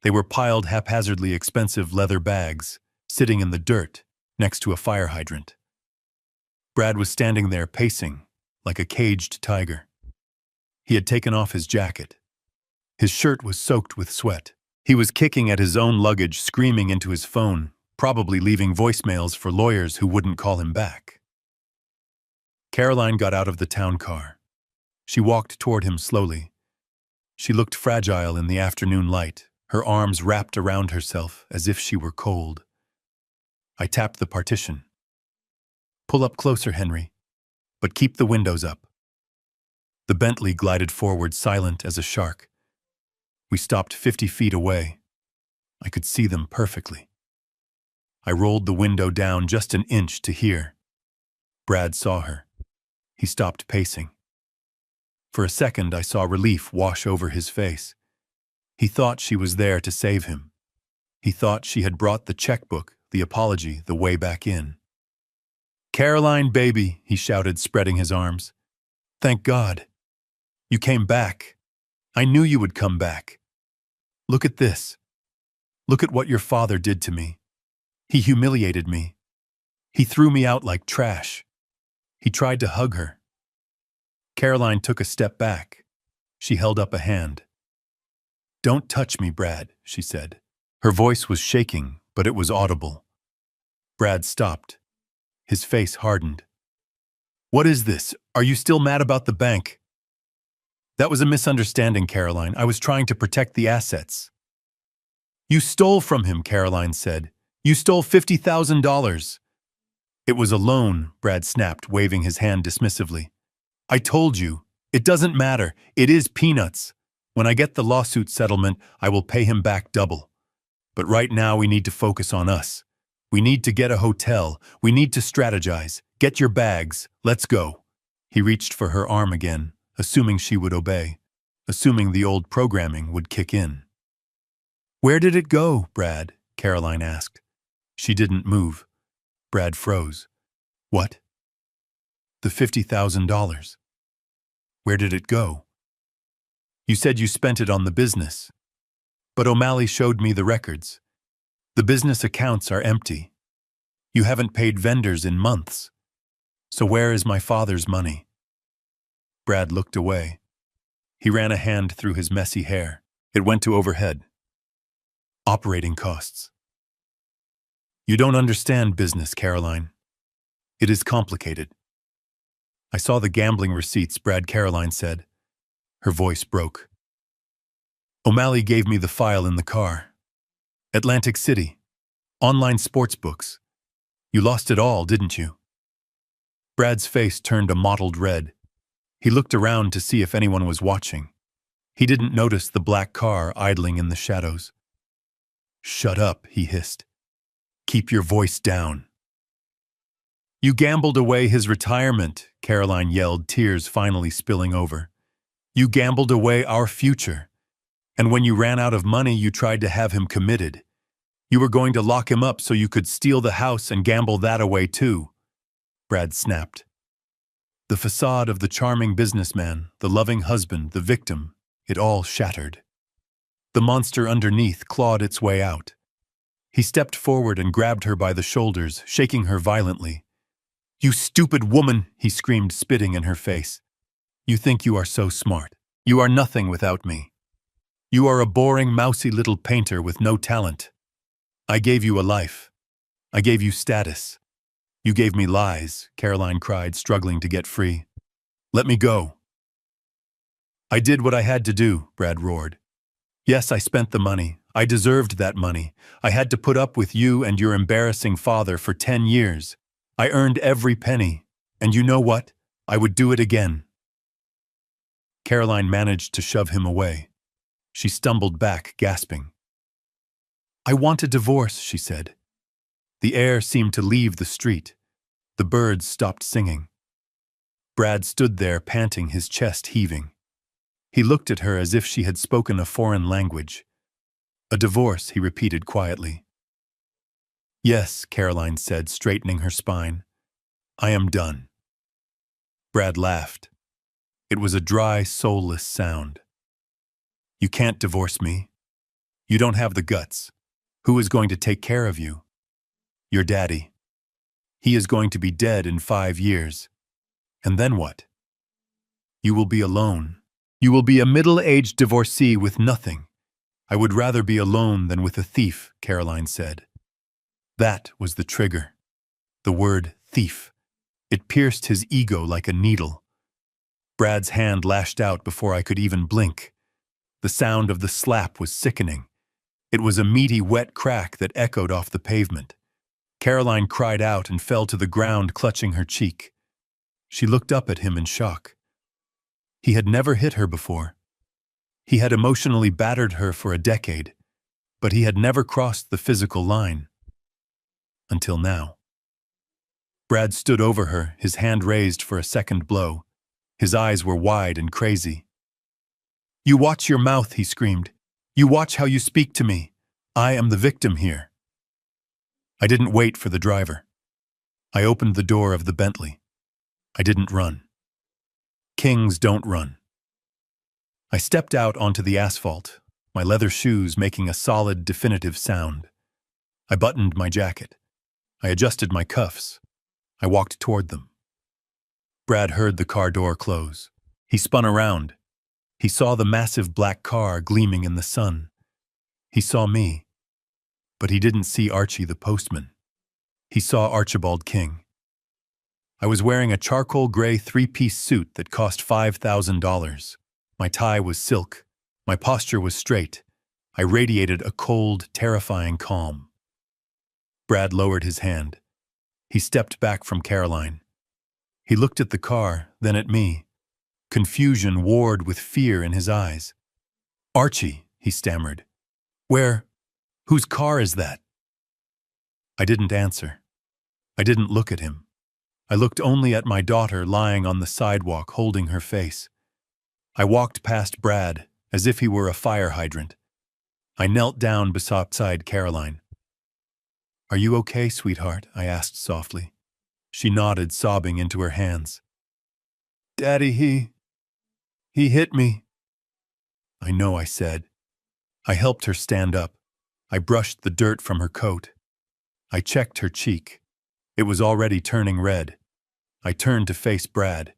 They were piled haphazardly expensive leather bags, sitting in the dirt, next to a fire hydrant. Brad was standing there pacing, like a caged tiger. He had taken off his jacket. His shirt was soaked with sweat. He was kicking at his own luggage, screaming into his phone, probably leaving voicemails for lawyers who wouldn't call him back. Caroline got out of the town car. She walked toward him slowly. She looked fragile in the afternoon light, her arms wrapped around herself as if she were cold. I tapped the partition. "Pull up closer, Henry, but keep the windows up." The Bentley glided forward, silent as a shark. We stopped 50 feet away. I could see them perfectly. I rolled the window down just an inch to hear. Brad saw her. He stopped pacing. For a second, I saw relief wash over his face. He thought she was there to save him. He thought she had brought the checkbook, the apology, the way back in. "Caroline, baby," he shouted, spreading his arms. "Thank God. You came back. I knew you would come back. Look at this. Look at what your father did to me. He humiliated me. He threw me out like trash." He tried to hug her. Caroline took a step back. She held up a hand. "Don't touch me, Brad," she said. Her voice was shaking, but it was audible. Brad stopped. His face hardened. "What is this? Are you still mad about the bank?" "That was a misunderstanding, Caroline. I was trying to protect the assets." "You stole from him," Caroline said. "You stole $50,000. "It was a loan," Brad snapped, waving his hand dismissively. "I told you. It doesn't matter. It is peanuts. When I get the lawsuit settlement, I will pay him back double. But right now we need to focus on us. We need to get a hotel. We need to strategize. Get your bags. Let's go." He reached for her arm again, assuming she would obey, assuming the old programming would kick in. "Where did it go, Brad?" Caroline asked. She didn't move. Brad froze. "What?" "The $50,000. Where did it go?" "You said you spent it on the business. But O'Malley showed me the records. The business accounts are empty. You haven't paid vendors in months. So where is my father's money?" Brad looked away. He ran a hand through his messy hair. It went to overhead. "Operating costs." "You don't understand business, Caroline. It is complicated." "I saw the gambling receipts," Caroline said. Her voice broke. "O'Malley gave me the file in the car. Atlantic City. Online sports books. You lost it all, didn't you?" Brad's face turned a mottled red. He looked around to see if anyone was watching. He didn't notice the black car idling in the shadows. "Shut up," he hissed. "Keep your voice down." "You gambled away his retirement," Caroline yelled, tears finally spilling over. "You gambled away our future. And when you ran out of money, you tried to have him committed. You were going to lock him up so you could steal the house and gamble that away too." Brad snapped. The facade of the charming businessman, the loving husband, the victim, It all shattered. The monster underneath clawed its way out. He stepped forward and grabbed her by the shoulders, shaking her violently. "You stupid woman!" he screamed, spitting in her face. "You think you are so smart. You are nothing without me. You are a boring, mousy little painter with no talent. I gave you a life. I gave you status. You gave me lies," Caroline cried, struggling to get free. "Let me go." "I did what I had to do," Brad roared. "Yes, I spent the money. I deserved that money. I had to put up with you and your embarrassing father for 10 years. I earned every penny. And you know what? I would do it again." Caroline managed to shove him away. She stumbled back, gasping. "I want a divorce," she said. The air seemed to leave the street. The birds stopped singing. Brad stood there, panting, his chest heaving. He looked at her as if she had spoken a foreign language. "A divorce," he repeated quietly. "Yes," Caroline said, straightening her spine. "I am done." Brad laughed. It was a dry, soulless sound. "You can't divorce me. You don't have the guts. Who is going to take care of you?" "Your daddy. He is going to be dead in 5 years. And then what? You will be alone. You will be a middle-aged divorcee with nothing. I would rather be alone than with a thief," Caroline said. That was the trigger. The word thief. It pierced his ego like a needle. Brad's hand lashed out before I could even blink. The sound of the slap was sickening. It was a meaty, wet crack that echoed off the pavement. Caroline cried out and fell to the ground, clutching her cheek. She looked up at him in shock. He had never hit her before. He had emotionally battered her for a decade, but he had never crossed the physical line. Until now. Brad stood over her, his hand raised for a second blow. His eyes were wide and crazy. "You watch your mouth," he screamed. "You watch how you speak to me. I am the victim here." I didn't wait for the driver. I opened the door of the Bentley. I didn't run. Kings don't run. I stepped out onto the asphalt, my leather shoes making a solid, definitive sound. I buttoned my jacket. I adjusted my cuffs. I walked toward them. Brad heard the car door close. He spun around. He saw the massive black car gleaming in the sun. He saw me. But he didn't see Archie the postman. He saw Archibald King. I was wearing a charcoal gray 3-piece suit that cost $5,000. My tie was silk. My posture was straight. I radiated a cold, terrifying calm. Brad lowered his hand. He stepped back from Caroline. He looked at the car, then at me. Confusion warred with fear in his eyes. "Archie," he stammered. "Where? Whose car is that?" I didn't answer. I didn't look at him. I looked only at my daughter lying on the sidewalk, holding her face. I walked past Brad, as if he were a fire hydrant. I knelt down beside Caroline. "Are you okay, sweetheart?" I asked softly. She nodded, sobbing into her hands. "Daddy, he hit me." "I know," I said. I helped her stand up. I brushed the dirt from her coat. I checked her cheek. It was already turning red. I turned to face Brad.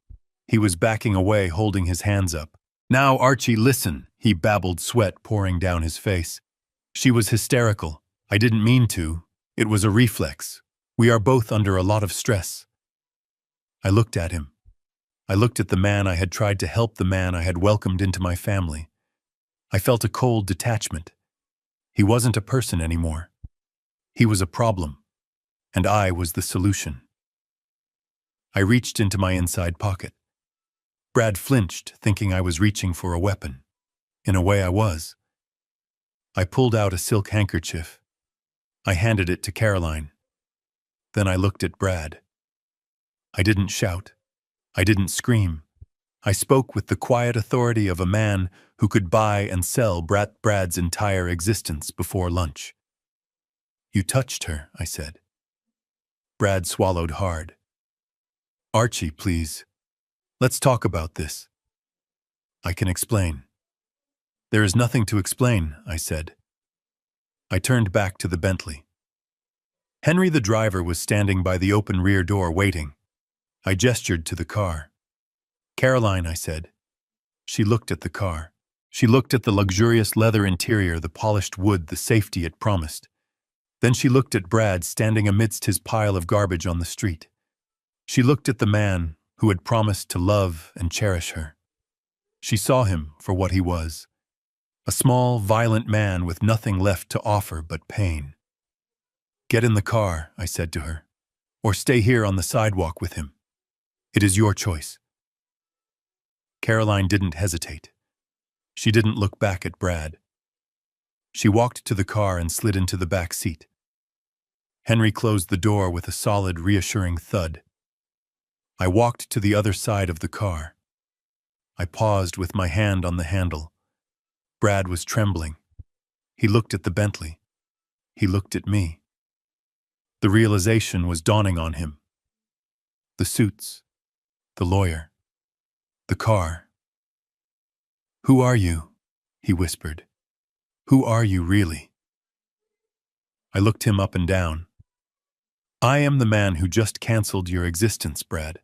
He was backing away, holding his hands up. "Now, Archie, listen," he babbled, sweat pouring down his face. "She was hysterical. I didn't mean to. It was a reflex. We are both under a lot of stress." I looked at him. I looked at the man I had tried to help, the man I had welcomed into my family. I felt a cold detachment. He wasn't a person anymore. He was a problem, and I was the solution. I reached into my inside pocket. Brad flinched, thinking I was reaching for a weapon. In a way, I was. I pulled out a silk handkerchief. I handed it to Caroline. Then I looked at Brad. I didn't shout. I didn't scream. I spoke with the quiet authority of a man who could buy and sell Brad's entire existence before lunch. "You touched her," I said. Brad swallowed hard. "Archie, please. Let's talk about this." "I can explain." There is nothing to explain, I said. I turned back to the Bentley. Henry the driver was standing by the open rear door waiting. I gestured to the car. Caroline, I said. She looked at the car. She looked at the luxurious leather interior, the polished wood, the safety it promised. Then she looked at Brad standing amidst his pile of garbage on the street. She looked at the man who had promised to love and cherish her. She saw him for what he was, a small, violent man with nothing left to offer but pain. Get in the car, I said to her, or stay here on the sidewalk with him. It is your choice. Caroline didn't hesitate. She didn't look back at Brad. She walked to the car and slid into the back seat. Henry closed the door with a solid, reassuring thud. I walked to the other side of the car. I paused with my hand on the handle. Brad was trembling. He looked at the Bentley. He looked at me. The realization was dawning on him. The suits, the lawyer, the car. Who are you? He whispered. Who are you really? I looked him up and down. I am the man who just canceled your existence, Brad.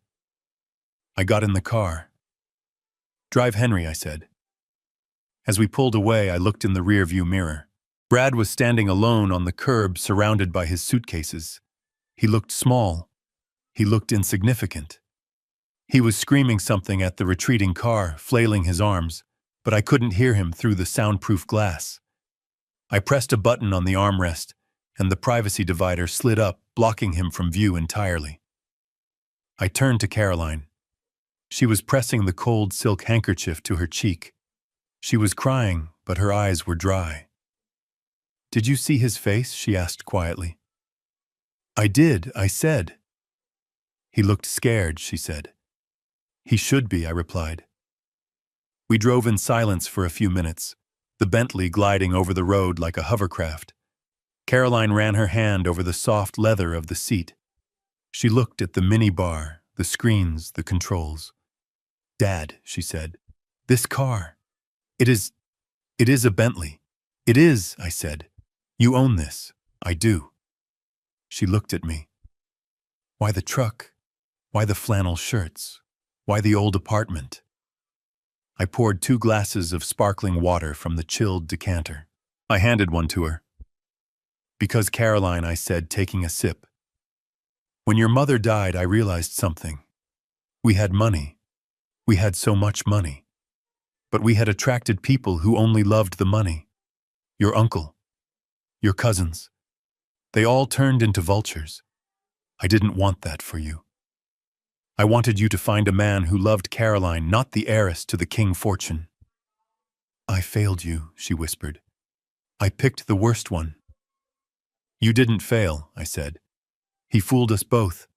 I got in the car. Drive Henry, I said. As we pulled away, I looked in the rearview mirror. Brad was standing alone on the curb, surrounded by his suitcases. He looked small. He looked insignificant. He was screaming something at the retreating car, flailing his arms, but I couldn't hear him through the soundproof glass. I pressed a button on the armrest, and the privacy divider slid up, blocking him from view entirely. I turned to Caroline. She was pressing the cold silk handkerchief to her cheek. She was crying, but her eyes were dry. Did you see his face? She asked quietly. I did, I said. He looked scared, she said. He should be, I replied. We drove in silence for a few minutes, the Bentley gliding over the road like a hovercraft. Caroline ran her hand over the soft leather of the seat. She looked at the minibar, the screens, the controls. Dad, she said, this car. It is a Bentley. It is, I said. You own this. I do. She looked at me. Why the truck? Why the flannel shirts? Why the old apartment? I poured 2 glasses of sparkling water from the chilled decanter. I handed one to her. Because Caroline, I said, taking a sip. When your mother died, I realized something. We had money. We had so much money. But we had attracted people who only loved the money. Your uncle. Your cousins. They all turned into vultures. I didn't want that for you. I wanted you to find a man who loved Caroline, not the heiress to the king fortune. I failed you, she whispered. I picked the worst one. You didn't fail, I said. He fooled us both.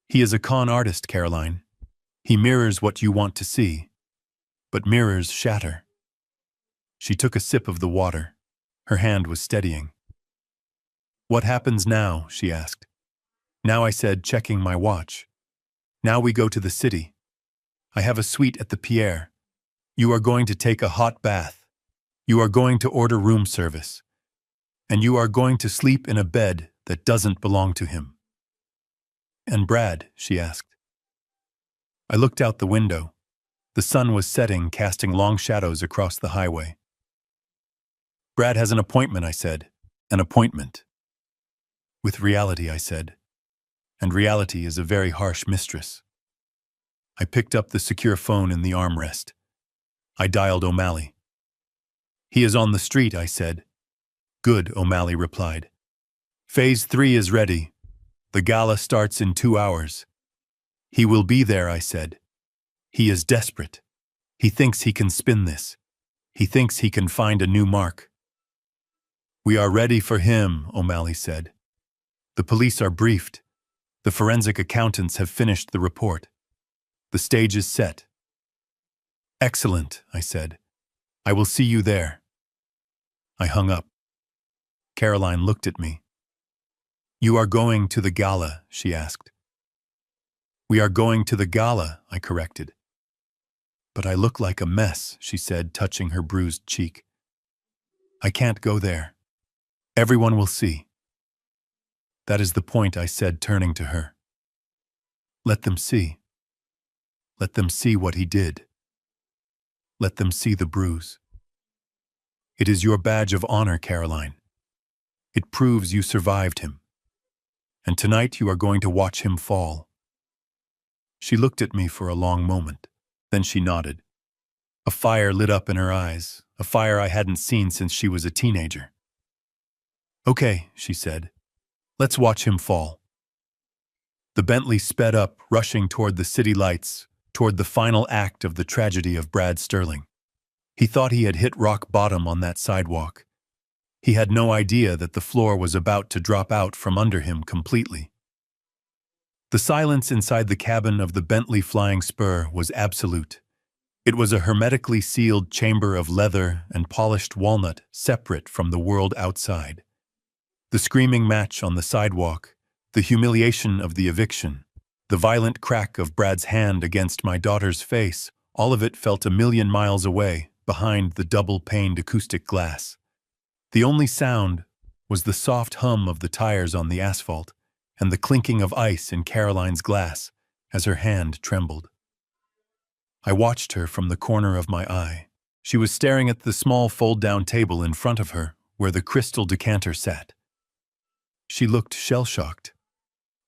He is a con artist, Caroline. He mirrors what you want to see. But mirrors shatter. She took a sip of the water. Her hand was steadying. What happens now? She asked. Now, I said, checking my watch. Now we go to the city. I have a suite at the Pierre. You are going to take a hot bath. You are going to order room service. And you are going to sleep in a bed that doesn't belong to him. And Brad? She asked. I looked out the window. The sun was setting, casting long shadows across the highway. Brad has an appointment, I said. An appointment. With reality, I said. And reality is a very harsh mistress. I picked up the secure phone in the armrest. I dialed O'Malley. He is on the street, I said. Good, O'Malley replied. Phase 3 is ready. The gala starts in 2 hours. He will be there, I said. He is desperate. He thinks he can spin this. He thinks he can find a new mark. We are ready for him, O'Malley said. The police are briefed. The forensic accountants have finished the report. The stage is set. Excellent, I said. I will see you there. I hung up. Caroline looked at me. You are going to the gala, she asked. We are going to the gala, I corrected. But I look like a mess, she said, touching her bruised cheek. I can't go there. Everyone will see. That is the point, I said, turning to her. Let them see. Let them see what he did. Let them see the bruise. It is your badge of honor, Caroline. It proves you survived him. And tonight you are going to watch him fall. She looked at me for a long moment. Then she nodded. A fire lit up in her eyes, a fire I hadn't seen since she was a teenager. Okay, she said. Let's watch him fall. The Bentley sped up, rushing toward the city lights, toward the final act of the tragedy of Brad Sterling. He thought he had hit rock bottom on that sidewalk. He had no idea that the floor was about to drop out from under him completely. The silence inside the cabin of the Bentley Flying Spur was absolute. It was a hermetically sealed chamber of leather and polished walnut, separate from the world outside. The screaming match on the sidewalk, the humiliation of the eviction, the violent crack of Brad's hand against my daughter's face, all of it felt a million miles away, behind the double-paned acoustic glass. The only sound was the soft hum of the tires on the asphalt and the clinking of ice in Caroline's glass as her hand trembled. I watched her from the corner of my eye. She was staring at the small fold-down table in front of her, where the crystal decanter sat. She looked shell-shocked.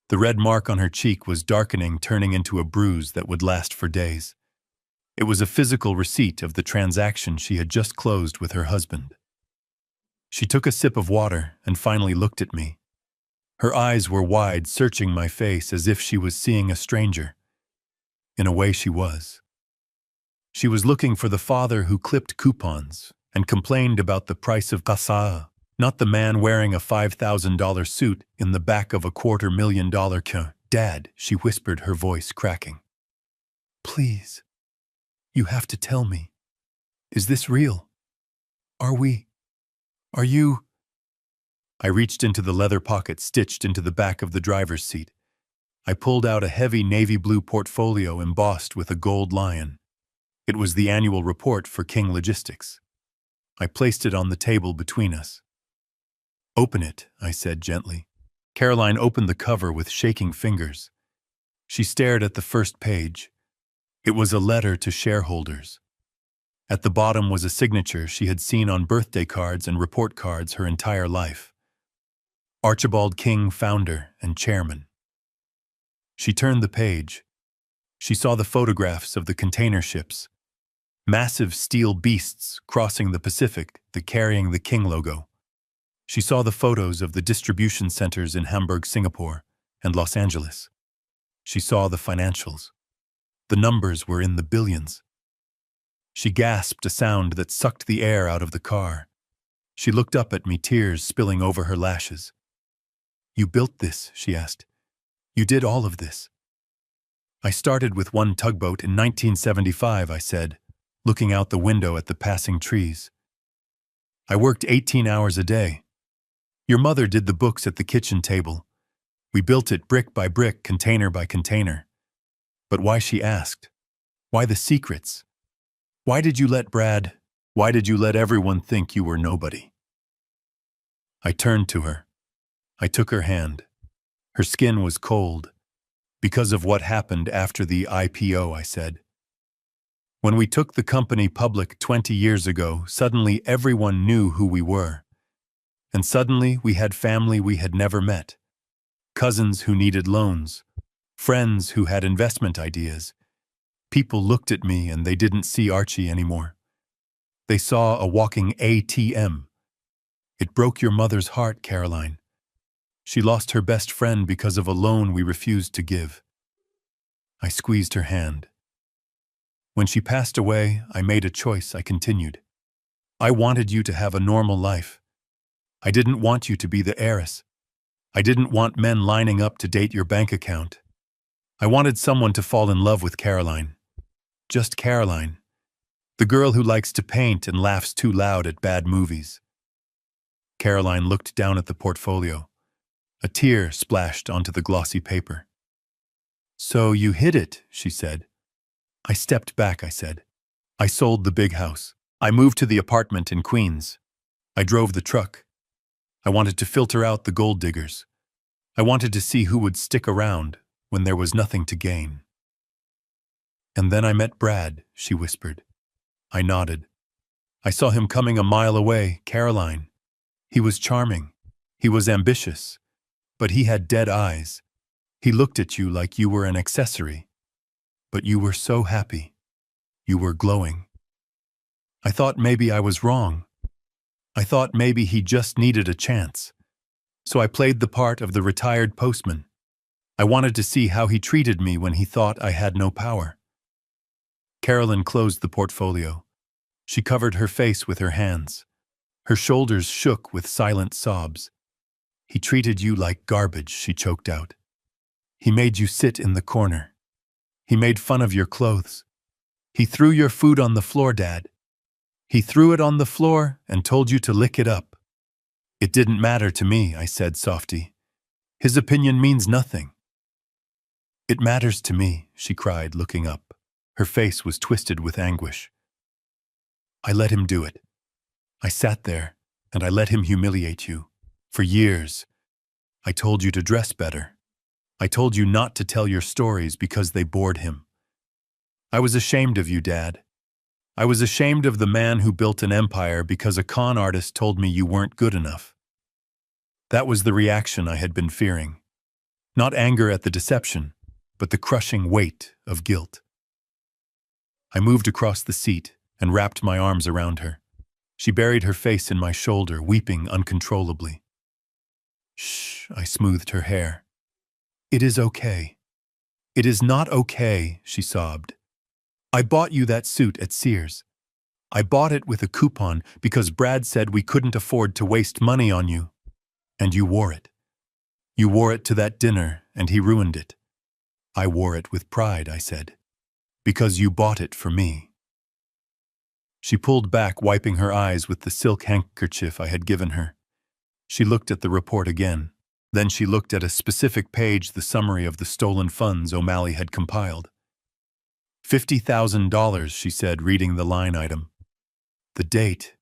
The red mark on her cheek was darkening, turning into a bruise that would last for days. It was a physical receipt of the transaction she had just closed with her husband. She took a sip of water and finally looked at me. Her eyes were wide, searching my face as if she was seeing a stranger. In a way, she was. She was looking for the father who clipped coupons and complained about the price of casa, not the man wearing a $5,000 suit in the back of a $250,000 car. Dad, she whispered, her voice cracking. Please, you have to tell me. Is this real? Are you? I reached into the leather pocket stitched into the back of the driver's seat. I pulled out a heavy navy blue portfolio embossed with a gold lion. It was the annual report for King Logistics. I placed it on the table between us. Open it, I said gently. Caroline opened the cover with shaking fingers. She stared at the first page. It was a letter to shareholders. At the bottom was a signature she had seen on birthday cards and report cards her entire life. Archibald King, founder and chairman. She turned the page. She saw the photographs of the container ships, massive steel beasts crossing the Pacific that carrying the King logo. She saw the photos of the distribution centers in Hamburg, Singapore, and Los Angeles. She saw the financials. The numbers were in the billions. She gasped, a sound that sucked the air out of the car. She looked up at me, tears spilling over her lashes. You built this, she asked. You did all of this. I started with one tugboat in 1975, I said, looking out the window at the passing trees. I worked 18 hours a day. Your mother did the books at the kitchen table. We built it brick by brick, container by container. But why, she asked? Why the secrets? Why did you let everyone think you were nobody? I turned to her. I took her hand. Her skin was cold. Because of what happened after the IPO, I said. When we took the company public 20 years ago, suddenly everyone knew who we were. And suddenly we had family we had never met. Cousins who needed loans. Friends who had investment ideas. People looked at me and they didn't see Archie anymore. They saw a walking ATM. It broke your mother's heart, Caroline. She lost her best friend because of a loan we refused to give. I squeezed her hand. When she passed away, I made a choice, I continued. I wanted you to have a normal life. I didn't want you to be the heiress. I didn't want men lining up to date your bank account. I wanted someone to fall in love with Caroline. Just Caroline. The girl who likes to paint and laughs too loud at bad movies. Caroline looked down at the portfolio. A tear splashed onto the glossy paper. So you hid it, she said. I stepped back, I said. I sold the big house. I moved to the apartment in Queens. I drove the truck. I wanted to filter out the gold diggers. I wanted to see who would stick around when there was nothing to gain. And then I met Brad, she whispered. I nodded. I saw him coming a mile away, Caroline. He was charming. He was ambitious. But he had dead eyes. He looked at you like you were an accessory. But you were so happy. You were glowing. I thought maybe I was wrong. I thought maybe he just needed a chance. So I played the part of the retired postman. I wanted to see how he treated me when he thought I had no power. Carolyn closed the portfolio. She covered her face with her hands. Her shoulders shook with silent sobs. He treated you like garbage, she choked out. He made you sit in the corner. He made fun of your clothes. He threw your food on the floor, Dad. He threw it on the floor and told you to lick it up. It didn't matter to me, I said softly. His opinion means nothing. It matters to me, she cried, looking up. Her face was twisted with anguish. I let him do it. I sat there, and I let him humiliate you. For years, I told you to dress better. I told you not to tell your stories because they bored him. I was ashamed of you, Dad. I was ashamed of the man who built an empire because a con artist told me you weren't good enough. That was the reaction I had been fearing. Not anger at the deception, but the crushing weight of guilt. I moved across the seat and wrapped my arms around her. She buried her face in my shoulder, weeping uncontrollably. Shh, I smoothed her hair. It is okay. It is not okay, she sobbed. I bought you that suit at Sears. I bought it with a coupon because Brad said we couldn't afford to waste money on you. And you wore it. You wore it to that dinner, and he ruined it. I wore it with pride, I said. Because you bought it for me. She pulled back, wiping her eyes with the silk handkerchief I had given her. She looked at the report again. Then she looked at a specific page, the summary of the stolen funds O'Malley had compiled. $50,000, she said, reading the line item. The date.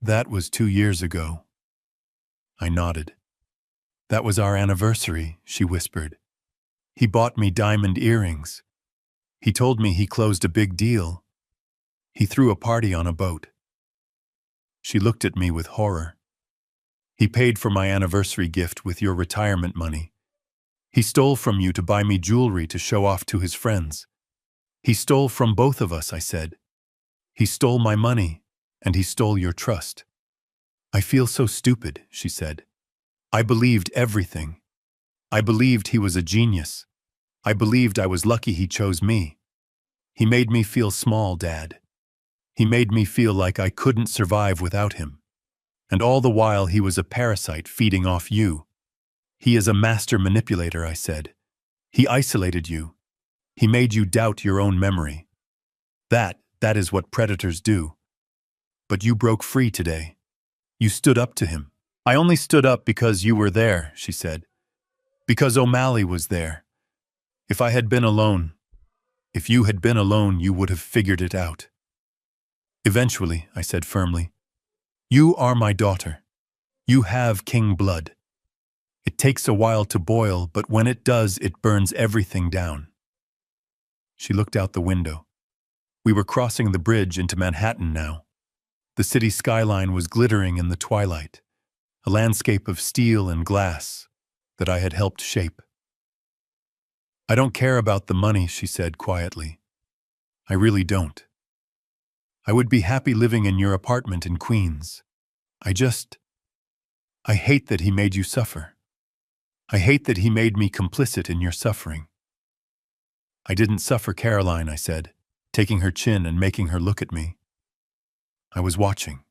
That was 2 years ago. I nodded. That was our anniversary, she whispered. He bought me diamond earrings. He told me he closed a big deal. He threw a party on a boat. She looked at me with horror. He paid for my anniversary gift with your retirement money. He stole from you to buy me jewelry to show off to his friends. He stole from both of us, I said. He stole my money, and he stole your trust. I feel so stupid, she said. I believed everything. I believed he was a genius. I believed I was lucky he chose me. He made me feel small, Dad. He made me feel like I couldn't survive without him. And all the while he was a parasite feeding off you. He is a master manipulator, I said. He isolated you. He made you doubt your own memory. That is what predators do. But you broke free today. You stood up to him. I only stood up because you were there, she said. Because O'Malley was there. If I had been alone, if you had been alone, you would have figured it out. Eventually, I said firmly, you are my daughter. You have king blood. It takes a while to boil, but when it does, it burns everything down. She looked out the window. We were crossing the bridge into Manhattan now. The city skyline was glittering in the twilight, a landscape of steel and glass that I had helped shape. I don't care about the money, she said quietly. I really don't. I would be happy living in your apartment in Queens. I hate that he made you suffer. I hate that he made me complicit in your suffering. I didn't suffer, Caroline, I said, taking her chin and making her look at me. I was watching.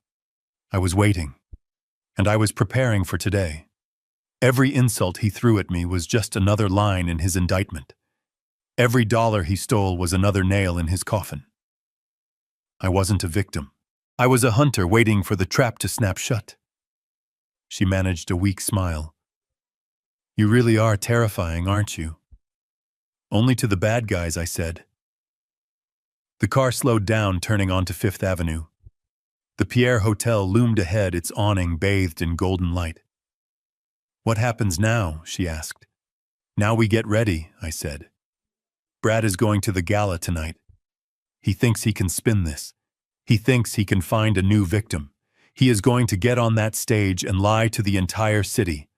I was waiting. And I was preparing for today. Every insult he threw at me was just another line in his indictment. Every dollar he stole was another nail in his coffin. I wasn't a victim. I was a hunter waiting for the trap to snap shut. She managed a weak smile. You really are terrifying, aren't you? Only to the bad guys, I said. The car slowed down, turning onto Fifth Avenue. The Pierre Hotel loomed ahead, its awning bathed in golden light. "What happens now?" she asked. "Now we get ready," I said. "Brad is going to the gala tonight. He thinks he can spin this. He thinks he can find a new victim. He is going to get on that stage and lie to the entire city.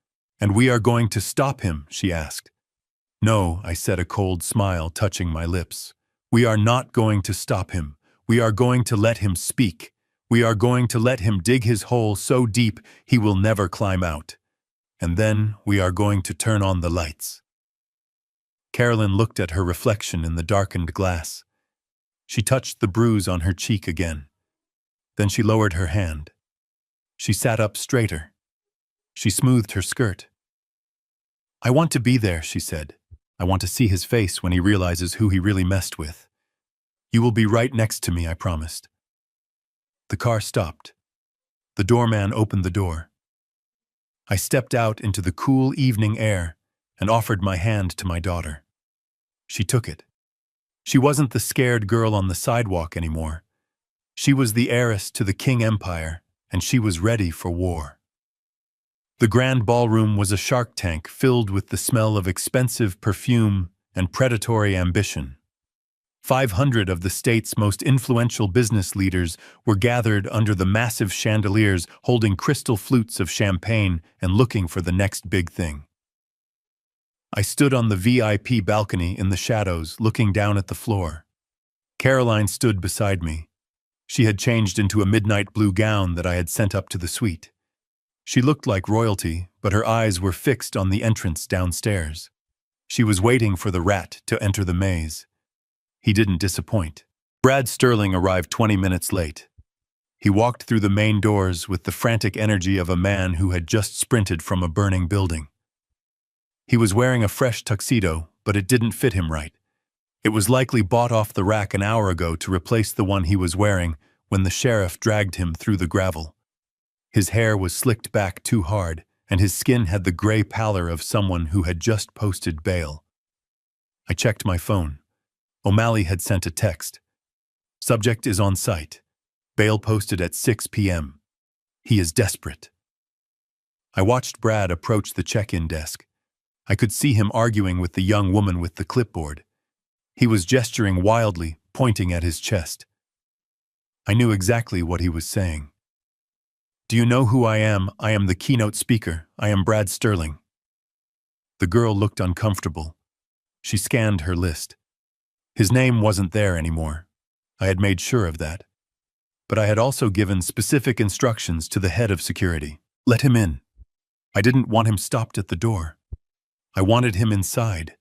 And we are going to stop him," she asked. "No," I said, a cold smile touching my lips. "We are not going to stop him. We are going to let him speak. We are going to let him dig his hole so deep he will never climb out. And then we are going to turn on the lights." Carolyn looked at her reflection in the darkened glass. She touched the bruise on her cheek again. Then she lowered her hand. She sat up straighter. She smoothed her skirt. "I want to be there," she said. "I want to see his face when he realizes who he really messed with. You will be right next to me," I promised. The car stopped. The doorman opened the door. I stepped out into the cool evening air and offered my hand to my daughter. She took it. She wasn't the scared girl on the sidewalk anymore. She was the heiress to the King Empire, and she was ready for war. The grand ballroom was a shark tank filled with the smell of expensive perfume and predatory ambition. 500 of the state's most influential business leaders were gathered under the massive chandeliers, holding crystal flutes of champagne and looking for the next big thing. I stood on the VIP balcony in the shadows, looking down at the floor. Caroline stood beside me. She had changed into a midnight blue gown that I had sent up to the suite. She looked like royalty, but her eyes were fixed on the entrance downstairs. She was waiting for the rat to enter the maze. He didn't disappoint. Brad Sterling arrived 20 minutes late. He walked through the main doors with the frantic energy of a man who had just sprinted from a burning building. He was wearing a fresh tuxedo, but it didn't fit him right. It was likely bought off the rack an hour ago to replace the one he was wearing when the sheriff dragged him through the gravel. His hair was slicked back too hard, and his skin had the gray pallor of someone who had just posted bail. I checked my phone. O'Malley had sent a text. "Subject is on site. Bail posted at 6 p.m. He is desperate." I watched Brad approach the check-in desk. I could see him arguing with the young woman with the clipboard. He was gesturing wildly, pointing at his chest. I knew exactly what he was saying. "Do you know who I am? I am the keynote speaker. I am Brad Sterling." The girl looked uncomfortable. She scanned her list. His name wasn't there anymore. I had made sure of that. But I had also given specific instructions to the head of security. Let him in. I didn't want him stopped at the door. I wanted him inside.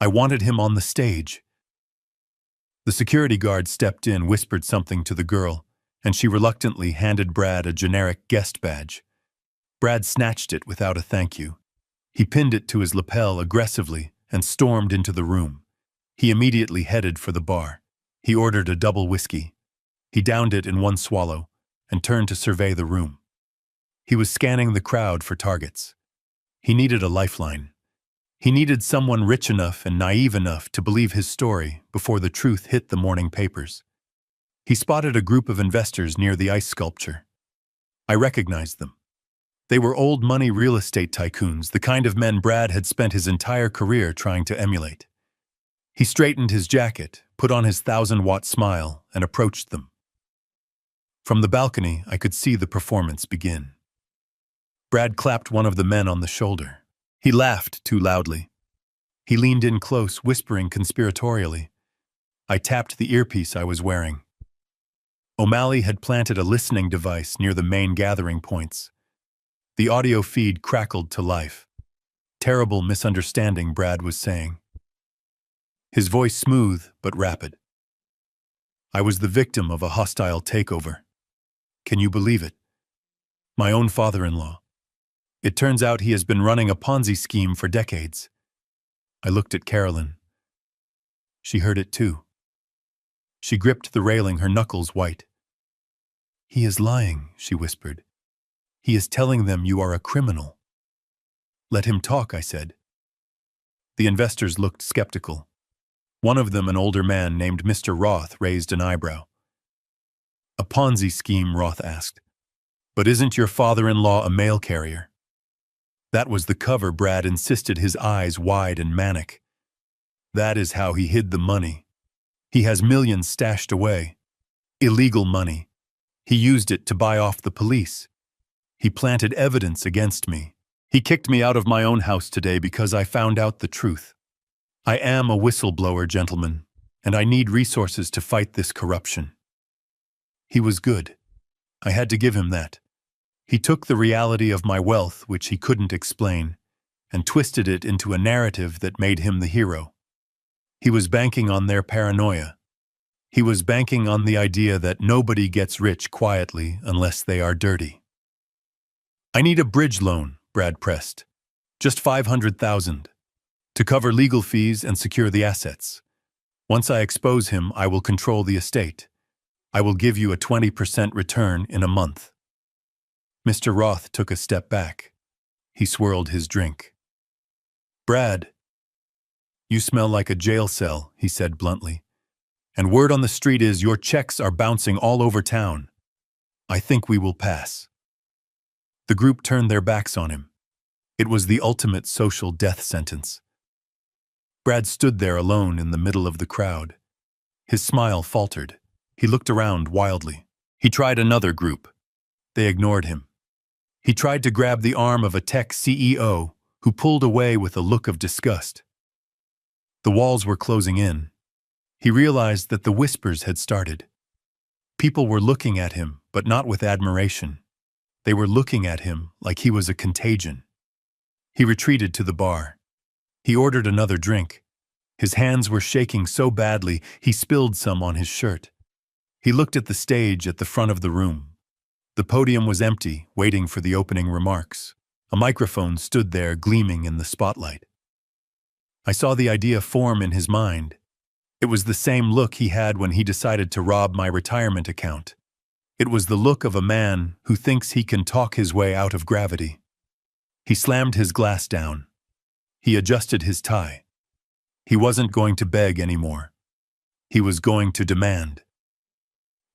I wanted him on the stage. The security guard stepped in, whispered something to the girl, and she reluctantly handed Brad a generic guest badge. Brad snatched it without a thank you. He pinned it to his lapel aggressively and stormed into the room. He immediately headed for the bar. He ordered a double whiskey. He downed it in one swallow and turned to survey the room. He was scanning the crowd for targets. He needed a lifeline. He needed someone rich enough and naive enough to believe his story before the truth hit the morning papers. He spotted a group of investors near the ice sculpture. I recognized them. They were old money real estate tycoons, the kind of men Brad had spent his entire career trying to emulate. He straightened his jacket, put on his 1,000-watt smile, and approached them. From the balcony, I could see the performance begin. Brad clapped one of the men on the shoulder. He laughed too loudly. He leaned in close, whispering conspiratorially. I tapped the earpiece I was wearing. O'Malley had planted a listening device near the main gathering points. The audio feed crackled to life. "Terrible misunderstanding," Brad was saying. His voice smooth but rapid. "I was the victim of a hostile takeover. Can you believe it? My own father-in-law. It turns out he has been running a Ponzi scheme for decades." I looked at Carolyn. She heard it too. She gripped the railing, her knuckles white. "He is lying," she whispered. "He is telling them you are a criminal." "Let him talk," I said. The investors looked skeptical. One of them, an older man named Mr. Roth, raised an eyebrow. A Ponzi scheme, Roth asked. But isn't your father-in-law a mail carrier? That was the cover, Brad insisted, his eyes wide and manic. That is how he hid the money. He has millions stashed away. Illegal money. He used it to buy off the police. He planted evidence against me. He kicked me out of my own house today because I found out the truth. I am a whistleblower, gentlemen, and I need resources to fight this corruption. He was good. I had to give him that. He took the reality of my wealth, which he couldn't explain, and twisted it into a narrative that made him the hero. He was banking on their paranoia. He was banking on the idea that nobody gets rich quietly unless they are dirty. I need a bridge loan, Brad pressed. Just $500,000 to cover legal fees and secure the assets. Once I expose him, I will control the estate. I will give you a 20% return in a month. Mr. Roth took a step back. He swirled his drink. Brad, you smell like a jail cell, he said bluntly. And word on the street is your checks are bouncing all over town. I think we will pass. The group turned their backs on him. It was the ultimate social death sentence. Brad stood there alone in the middle of the crowd. His smile faltered. He looked around wildly. He tried another group. They ignored him. He tried to grab the arm of a tech CEO who pulled away with a look of disgust. The walls were closing in. He realized that the whispers had started. People were looking at him, but not with admiration. They were looking at him like he was a contagion. He retreated to the bar. He ordered another drink. His hands were shaking so badly, he spilled some on his shirt. He looked at the stage at the front of the room. The podium was empty, waiting for the opening remarks. A microphone stood there, gleaming in the spotlight. I saw the idea form in his mind. It was the same look he had when he decided to rob my retirement account. It was the look of a man who thinks he can talk his way out of gravity. He slammed his glass down. He adjusted his tie. He wasn't going to beg anymore. He was going to demand.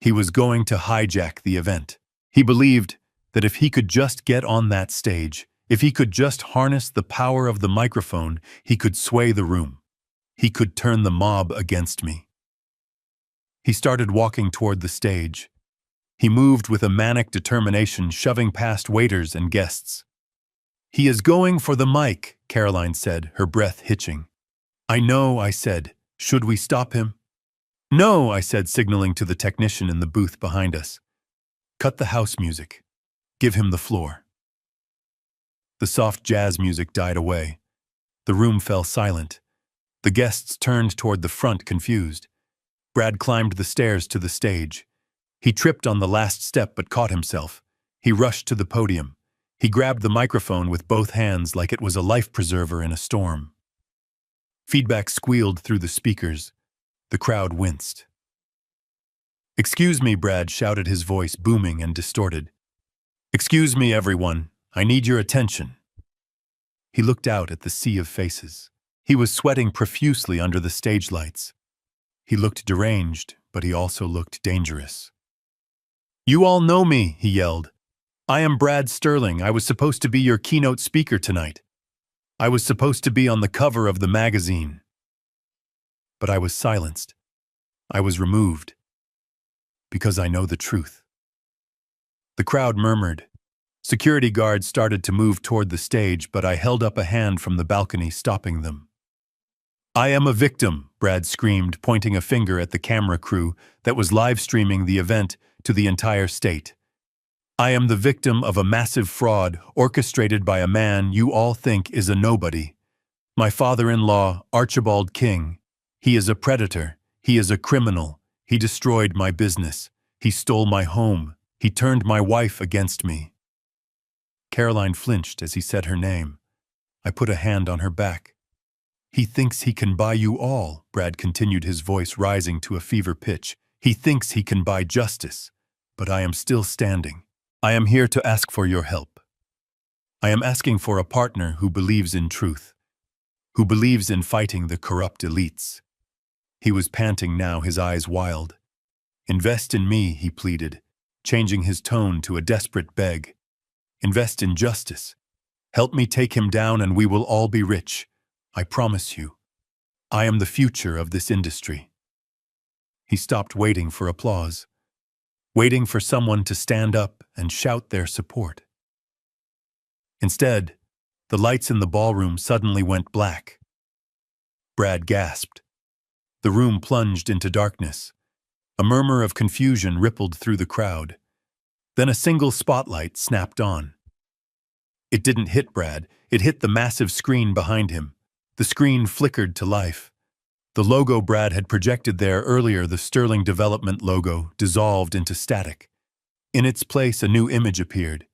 He was going to hijack the event. He believed that if he could just get on that stage, if he could just harness the power of the microphone, he could sway the room. He could turn the mob against me. He started walking toward the stage. He moved with a manic determination, shoving past waiters and guests. "He is going for the mic," Caroline said, her breath hitching. "I know," I said. "Should we stop him?" "No," I said, signaling to the technician in the booth behind us. "Cut the house music. Give him the floor." The soft jazz music died away. The room fell silent. The guests turned toward the front, confused. Brad climbed the stairs to the stage. He tripped on the last step but caught himself. He rushed to the podium. He grabbed the microphone with both hands like it was a life preserver in a storm. Feedback squealed through the speakers. The crowd winced. "Excuse me," Brad shouted, his voice booming and distorted. "Excuse me, everyone. I need your attention." He looked out at the sea of faces. He was sweating profusely under the stage lights. He looked deranged, but he also looked dangerous. "You all know me," he yelled. "I am Brad Sterling. I was supposed to be your keynote speaker tonight. I was supposed to be on the cover of the magazine." But I was silenced. I was removed. Because I know the truth. The crowd murmured. Security guards started to move toward the stage, but I held up a hand from the balcony, stopping them. "I am a victim," Brad screamed, pointing a finger at the camera crew that was live streaming the event to the entire state. "I am the victim of a massive fraud orchestrated by a man you all think is a nobody. My father-in-law, Archibald King. He is a predator. He is a criminal. He destroyed my business. He stole my home. He turned my wife against me." Caroline flinched as he said her name. I put a hand on her back. "He thinks he can buy you all," Brad continued, his voice rising to a fever pitch. "He thinks he can buy justice. But I am still standing. I am here to ask for your help. I am asking for a partner who believes in truth, who believes in fighting the corrupt elites." He was panting now, his eyes wild. Invest in me, he pleaded, changing his tone to a desperate beg. Invest in justice. Help me take him down and we will all be rich. I promise you. I am the future of this industry. He stopped waiting for applause, waiting for someone to stand up and shout their support. Instead, the lights in the ballroom suddenly went black. Brad gasped. The room plunged into darkness. A murmur of confusion rippled through the crowd. Then a single spotlight snapped on. It didn't hit Brad, it hit the massive screen behind him. The screen flickered to life. The logo Brad had projected there earlier, the Sterling Development logo, dissolved into static. In its place, a new image appeared.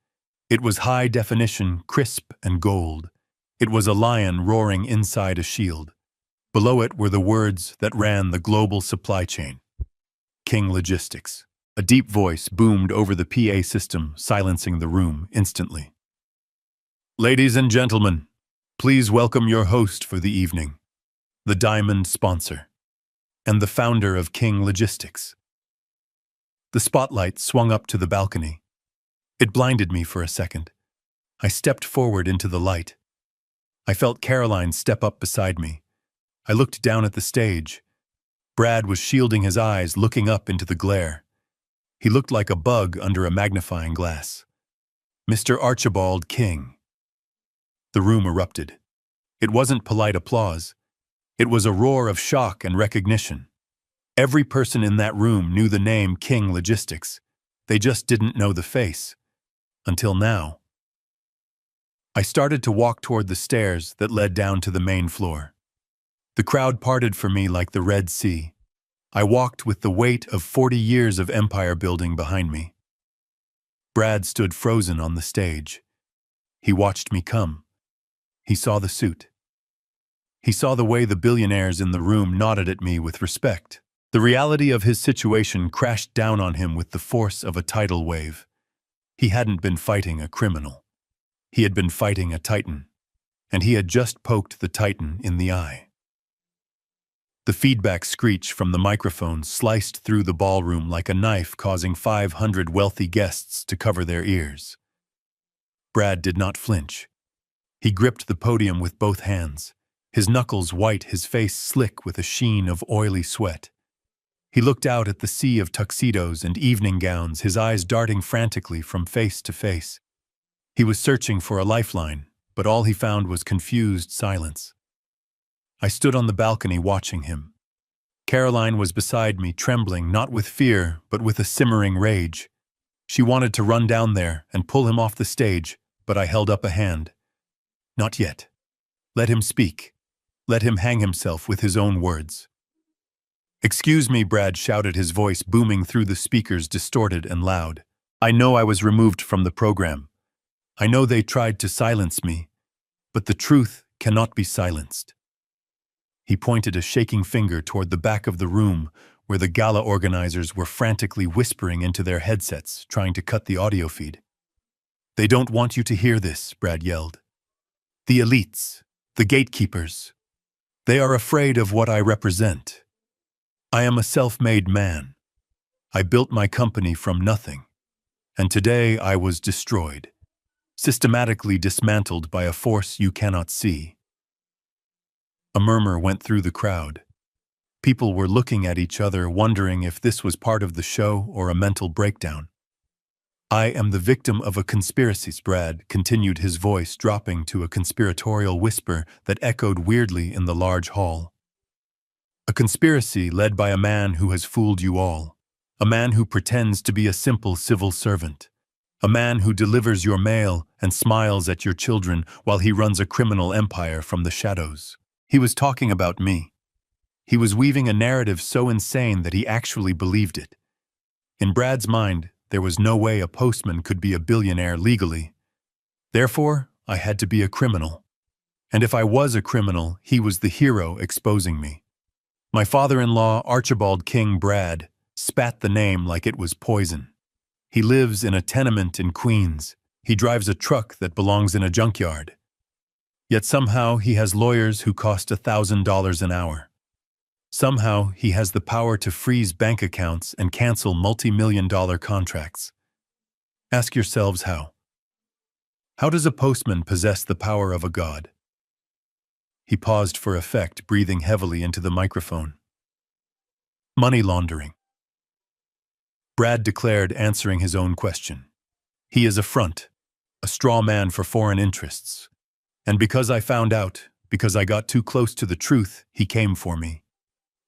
It was high definition, crisp and gold. It was a lion roaring inside a shield. Below it were the words that ran the global supply chain. King Logistics. A deep voice boomed over the PA system, silencing the room instantly. Ladies and gentlemen, please welcome your host for the evening, the diamond sponsor, and the founder of King Logistics. The spotlight swung up to the balcony. It blinded me for a second. I stepped forward into the light. I felt Caroline step up beside me. I looked down at the stage. Brad was shielding his eyes, looking up into the glare. He looked like a bug under a magnifying glass. Mr. Archibald King. The room erupted. It wasn't polite applause. It was a roar of shock and recognition. Every person in that room knew the name King Logistics. They just didn't know the face. Until now. I started to walk toward the stairs that led down to the main floor. The crowd parted for me like the Red Sea. I walked with the weight of 40 years of empire building behind me. Brad stood frozen on the stage. He watched me come. He saw the suit. He saw the way the billionaires in the room nodded at me with respect. The reality of his situation crashed down on him with the force of a tidal wave. He hadn't been fighting a criminal. He had been fighting a titan. And he had just poked the titan in the eye. The feedback screech from the microphone sliced through the ballroom like a knife, causing 500 wealthy guests to cover their ears. Brad did not flinch. He gripped the podium with both hands, his knuckles white, his face slick with a sheen of oily sweat. He looked out at the sea of tuxedos and evening gowns, his eyes darting frantically from face to face. He was searching for a lifeline, but all he found was confused silence. I stood on the balcony watching him. Caroline was beside me, trembling, not with fear, but with a simmering rage. She wanted to run down there and pull him off the stage, but I held up a hand. Not yet. Let him speak. Let him hang himself with his own words. Excuse me, Brad shouted, his voice booming through the speakers, distorted and loud. I know I was removed from the program. I know they tried to silence me, but the truth cannot be silenced. He pointed a shaking finger toward the back of the room where the gala organizers were frantically whispering into their headsets, trying to cut the audio feed. They don't want you to hear this, Brad yelled. The elites, the gatekeepers, they are afraid of what I represent. I am a self-made man. I built my company from nothing, and today I was destroyed, systematically dismantled by a force you cannot see. A murmur went through the crowd. People were looking at each other, wondering if this was part of the show or a mental breakdown. I am the victim of a conspiracy, Brad continued, his voice dropping to a conspiratorial whisper that echoed weirdly in the large hall. A conspiracy led by a man who has fooled you all, a man who pretends to be a simple civil servant, a man who delivers your mail and smiles at your children while he runs a criminal empire from the shadows. He was talking about me. He was weaving a narrative so insane that he actually believed it. In Brad's mind, there was no way a postman could be a billionaire legally. Therefore, I had to be a criminal. And if I was a criminal, he was the hero exposing me. My father-in-law, Archibald King Brad, spat the name like it was poison. He lives in a tenement in Queens. He drives a truck that belongs in a junkyard. Yet somehow he has lawyers who cost $1,000 an hour. Somehow, he has the power to freeze bank accounts and cancel multi-million-dollar contracts. Ask yourselves how. How does a postman possess the power of a god? He paused for effect, breathing heavily into the microphone. Money laundering. Brad declared, answering his own question. He is a front, a straw man for foreign interests. And because I found out, because I got too close to the truth, he came for me.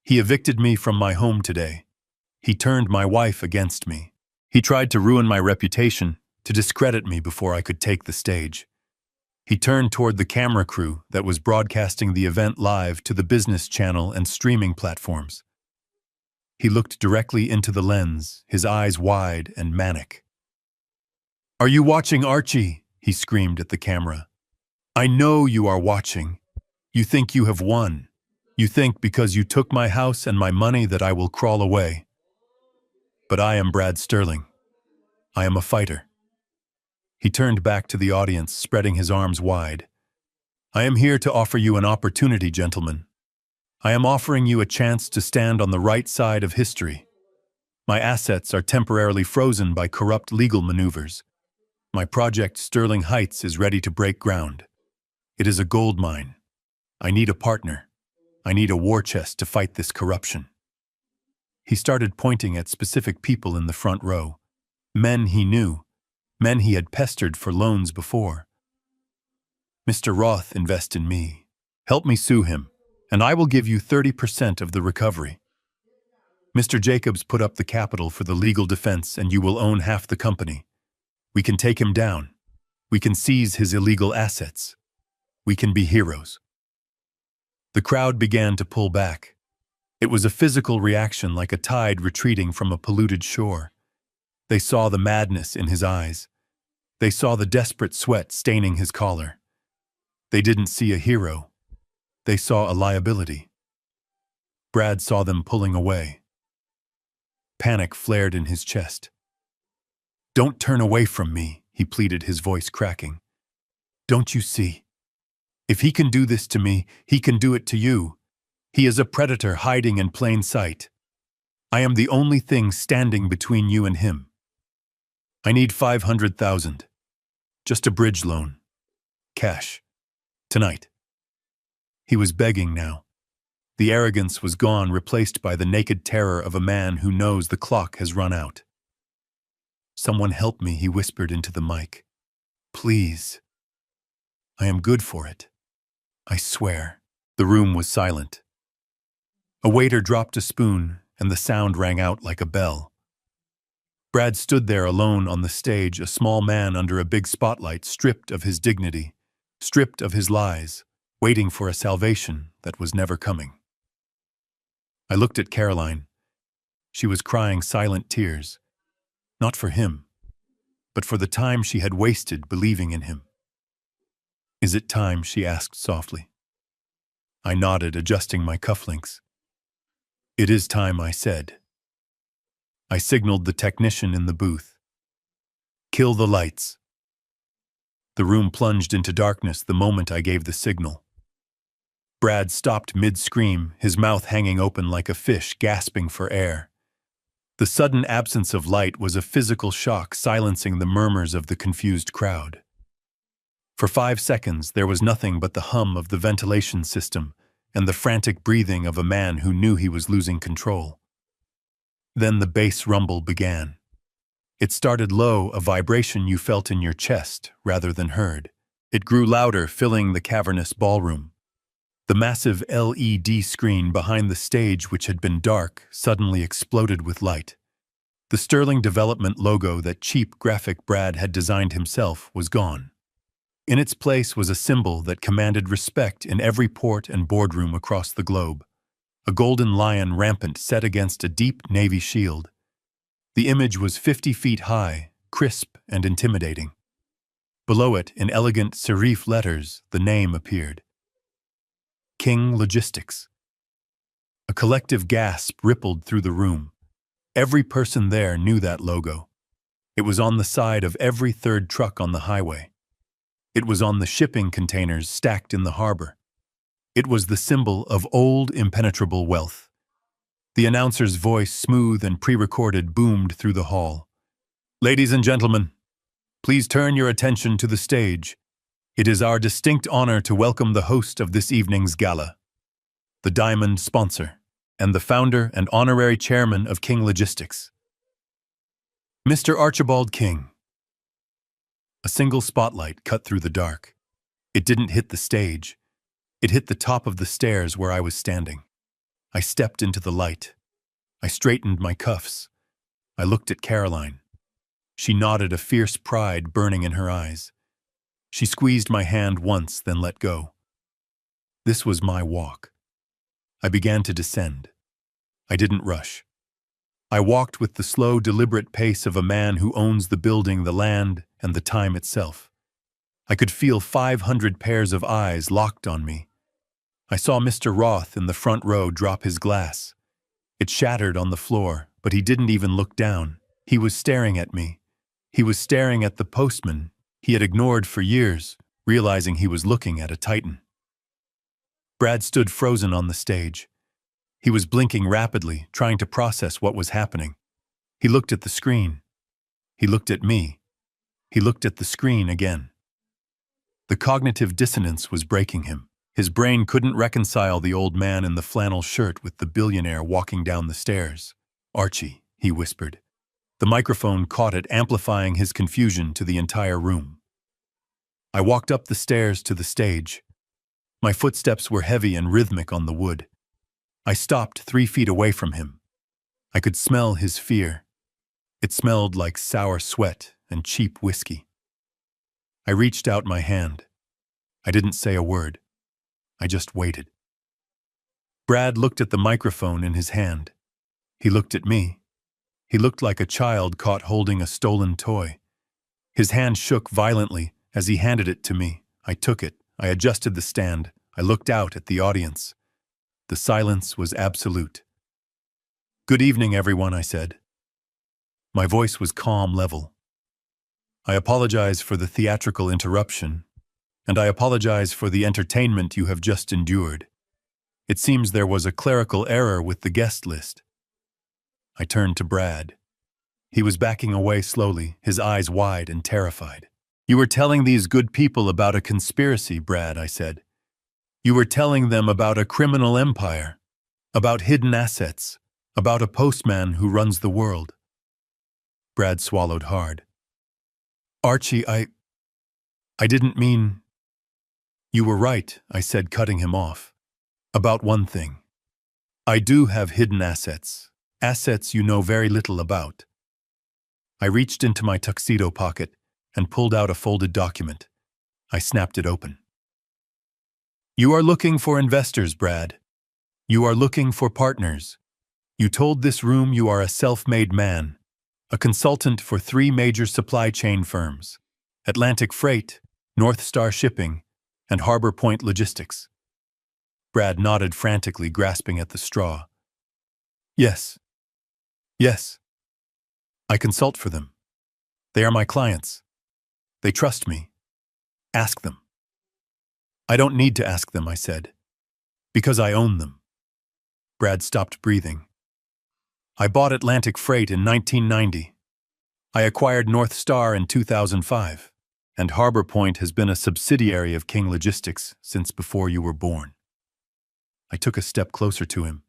He evicted me from my home today. He turned my wife against me. He tried to ruin my reputation, to discredit me before I could take the stage. He turned toward the camera crew that was broadcasting the event live to the business channel and streaming platforms. He looked directly into the lens, his eyes wide and manic. "Are you watching, Archie?" he screamed at the camera. "I know you are watching. You think you have won. You think because you took my house and my money that I will crawl away. But I am Brad Sterling. I am a fighter." He turned back to the audience, spreading his arms wide. "I am here to offer you an opportunity, gentlemen. I am offering you a chance to stand on the right side of history. My assets are temporarily frozen by corrupt legal maneuvers. My project Sterling Heights is ready to break ground. It is a gold mine. I need a partner. I need a war chest to fight this corruption." He started pointing at specific people in the front row. Men he knew, men he had pestered for loans before. "Mr. Roth, invest in me. Help me sue him, and I will give you 30% of the recovery. Mr. Jacobs, put up the capital for the legal defense and you will own half the company. We can take him down. We can seize his illegal assets. We can be heroes." The crowd began to pull back. It was a physical reaction, like a tide retreating from a polluted shore. They saw the madness in his eyes. They saw the desperate sweat staining his collar. They didn't see a hero. They saw a liability. Brad saw them pulling away. Panic flared in his chest. "Don't turn away from me," he pleaded, his voice cracking. "Don't you see? If he can do this to me, he can do it to you. He is a predator hiding in plain sight. I am the only thing standing between you and him. I need 500,000. Just a bridge loan. Cash. Tonight." He was begging now. The arrogance was gone, replaced by the naked terror of a man who knows the clock has run out. "Someone help me," he whispered into the mic. "Please. I am good for it. I swear." The room was silent. A waiter dropped a spoon, and the sound rang out like a bell. Brad stood there alone on the stage, a small man under a big spotlight, stripped of his dignity, stripped of his lies, waiting for a salvation that was never coming. I looked at Caroline. She was crying silent tears, not for him, but for the time she had wasted believing in him. "Is it time?" she asked softly. I nodded, adjusting my cufflinks. "It is time," I said. I signaled the technician in the booth. "Kill the lights." The room plunged into darkness the moment I gave the signal. Brad stopped mid-scream, his mouth hanging open like a fish gasping for air. The sudden absence of light was a physical shock, silencing the murmurs of the confused crowd. For 5 seconds, there was nothing but the hum of the ventilation system and the frantic breathing of a man who knew he was losing control. Then the bass rumble began. It started low, a vibration you felt in your chest rather than heard. It grew louder, filling the cavernous ballroom. The massive LED screen behind the stage, which had been dark, suddenly exploded with light. The Sterling Development logo that cheap graphic Brad had designed himself was gone. In its place was a symbol that commanded respect in every port and boardroom across the globe. A golden lion rampant set against a deep navy shield. The image was 50 feet high, crisp and intimidating. Below it, in elegant serif letters, the name appeared. King Logistics. A collective gasp rippled through the room. Every person there knew that logo. It was on the side of every third truck on the highway. It was on the shipping containers stacked in the harbor. It was the symbol of old, impenetrable wealth, The announcer's voice, smooth and pre-recorded, boomed through the hall. Ladies and gentlemen, please turn your attention to the stage. It is our distinct honor to welcome the host of this evening's gala, the Diamond sponsor, and the founder and honorary chairman of King Logistics, Mr. Archibald King. A single spotlight cut through the dark. It didn't hit the stage. It hit the top of the stairs where I was standing. I stepped into the light. I straightened my cuffs. I looked at Caroline. She nodded, a fierce pride burning in her eyes. She squeezed my hand once, then let go. This was my walk. I began to descend. I didn't rush. I walked with the slow, deliberate pace of a man who owns the building, the land, and the time itself. I could feel 500 pairs of eyes locked on me. I saw Mr. Roth in the front row drop his glass. It shattered on the floor, but he didn't even look down. He was staring at me. He was staring at the postman he had ignored for years, realizing he was looking at a titan. Brad stood frozen on the stage. He was blinking rapidly, trying to process what was happening. He looked at the screen. He looked at me. He looked at the screen again. The cognitive dissonance was breaking him. His brain couldn't reconcile the old man in the flannel shirt with the billionaire walking down the stairs. Archie, he whispered. The microphone caught it, amplifying his confusion to the entire room. I walked up the stairs to the stage. My footsteps were heavy and rhythmic on the wood. I stopped 3 feet away from him. I could smell his fear. It smelled like sour sweat and cheap whiskey. I reached out my hand. I didn't say a word. I just waited. Brad looked at the microphone in his hand. He looked at me. He looked like a child caught holding a stolen toy. His hand shook violently as he handed it to me. I took it. I adjusted the stand. I looked out at the audience. The silence was absolute. Good evening, everyone, I said. My voice was calm, level. I apologize for the theatrical interruption, and I apologize for the entertainment you have just endured. It seems there was a clerical error with the guest list. I turned to Brad. He was backing away slowly, his eyes wide and terrified. You were telling these good people about a conspiracy, Brad, I said. You were telling them about a criminal empire, about hidden assets, about a postman who runs the world. Brad swallowed hard. Archie, I didn't mean... You were right, I said, cutting him off. About one thing. I do have hidden assets, assets you know very little about. I reached into my tuxedo pocket and pulled out a folded document. I snapped it open. You are looking for investors, Brad. You are looking for partners. You told this room you are a self-made man, a consultant for 3 major supply chain firms, Atlantic Freight, North Star Shipping, and Harbor Point Logistics. Brad nodded frantically, grasping at the straw. Yes. Yes. I consult for them. They are my clients. They trust me. Ask them. I don't need to ask them, I said, because I own them. Brad stopped breathing. I bought Atlantic Freight in 1990. I acquired North Star in 2005, and Harbor Point has been a subsidiary of King Logistics since before you were born. I took a step closer to him.